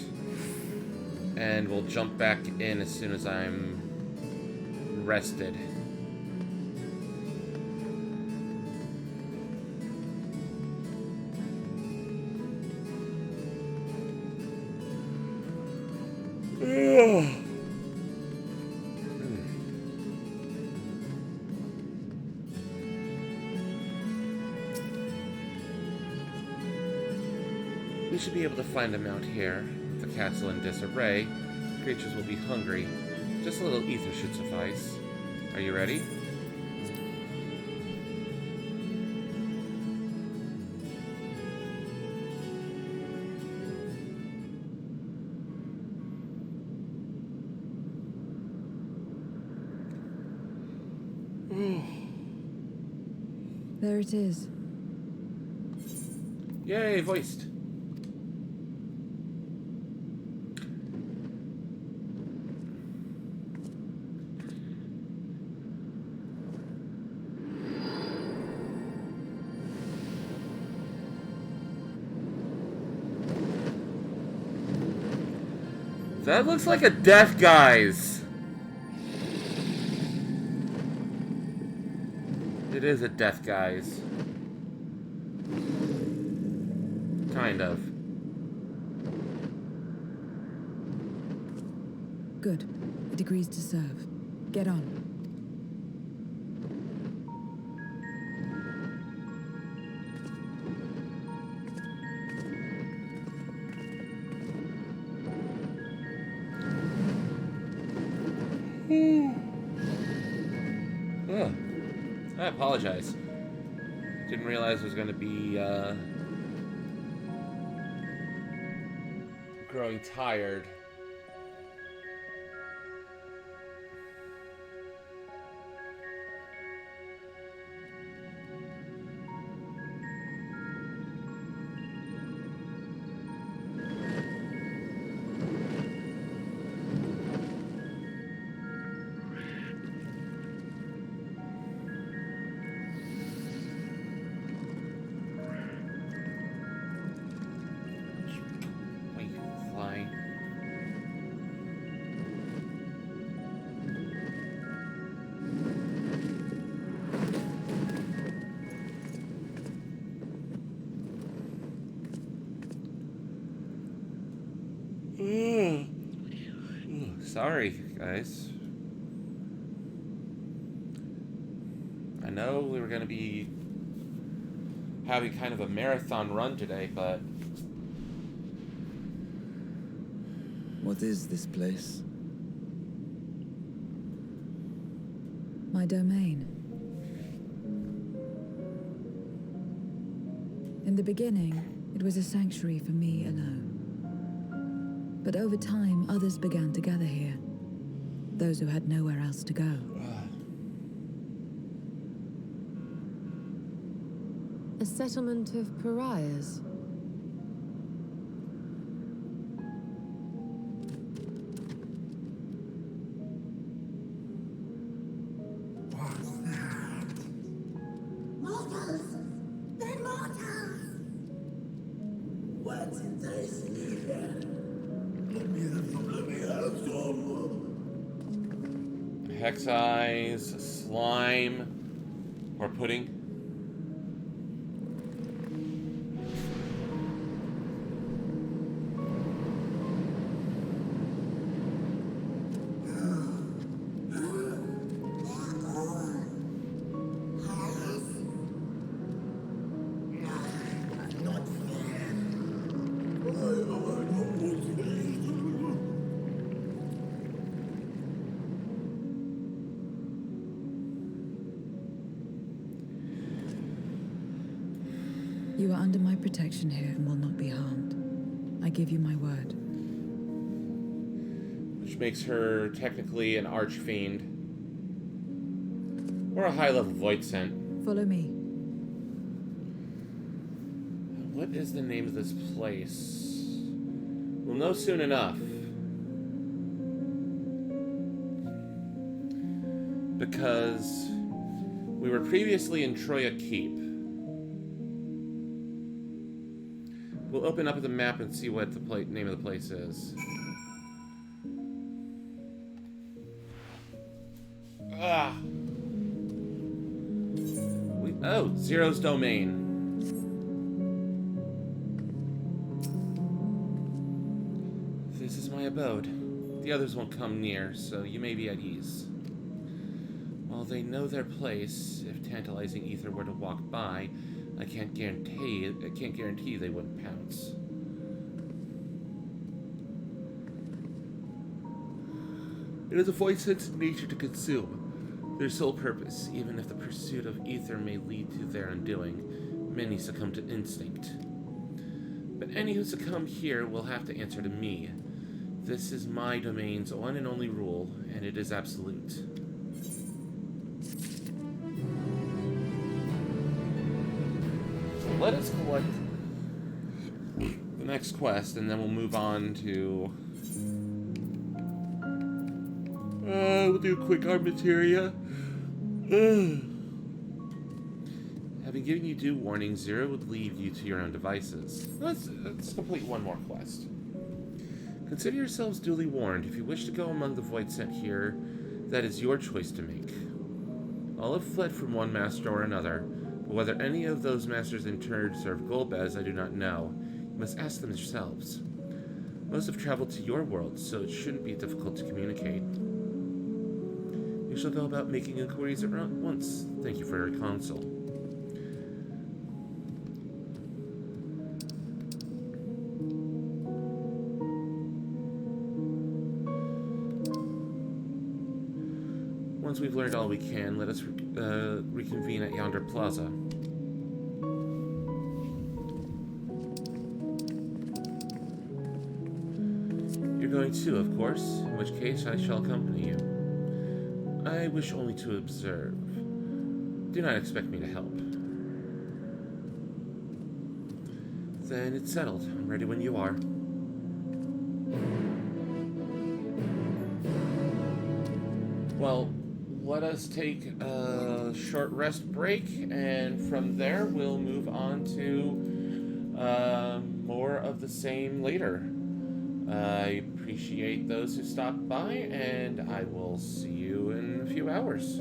and we'll jump back in as soon as I'm rested. We should be able to find a mount here, with the castle in disarray, creatures will be hungry. Just a little ether should suffice. Are you ready? There it is. Yay, voiced. That looks like a death, guys. It is a death, guys. Kind of. Good. It agrees to serve. Get on. Ugh. I apologize. Didn't realize it was going to be growing tired. Sorry, guys. I know we were going to be having kind of a marathon run today, but... What is this place? My domain. In the beginning, it was a sanctuary for me alone. But over time, others began to gather here. Those who had nowhere else to go. A settlement of pariahs. Mortals! They're mortals! What's enticing you here? Let me have some. Hex eyes, slime, or pudding. You are under my protection here and will not be harmed. I give you my word. Which makes her technically an archfiend. Or a high-level void scent. Follow me. What is the name of this place? We'll know soon enough. Because we were previously in Troya Keep. We'll open up the map and see what the name of the place is. Ah. Oh, Zero's domain. This is my abode. The others won't come near, so you may be at ease. While they know their place, if tantalizing ether were to walk by, I can't guarantee they wouldn't pounce. It is a void sense in nature to consume. Their sole purpose, even if the pursuit of ether may lead to their undoing, many succumb to instinct. But any who succumb here will have to answer to me. This is my domain's one and only rule, and it is absolute. So let us collect the next quest, and then we'll move on to... we'll do a quick armateria. Having given you due warning, Zero would leave you to your own devices. Let's complete one more quest. Consider yourselves duly warned. If you wish to go among the void sent here, that is your choice to make. All have fled from one master or another, but whether any of those masters in turn serve Golbez, I do not know. You must ask them yourselves. Most have traveled to your world, so it shouldn't be difficult to communicate. You shall go about making inquiries at once. Thank you for your counsel. Once we've learned all we can, let us reconvene at yonder plaza. You're going too, of course, in which case I shall accompany you. I wish only to observe. Do not expect me to help. Then it's settled. I'm ready when you are. Well, let us take a short rest break, and from there we'll move on to more of the same later. I appreciate those who stopped by, and I will see you in a few hours.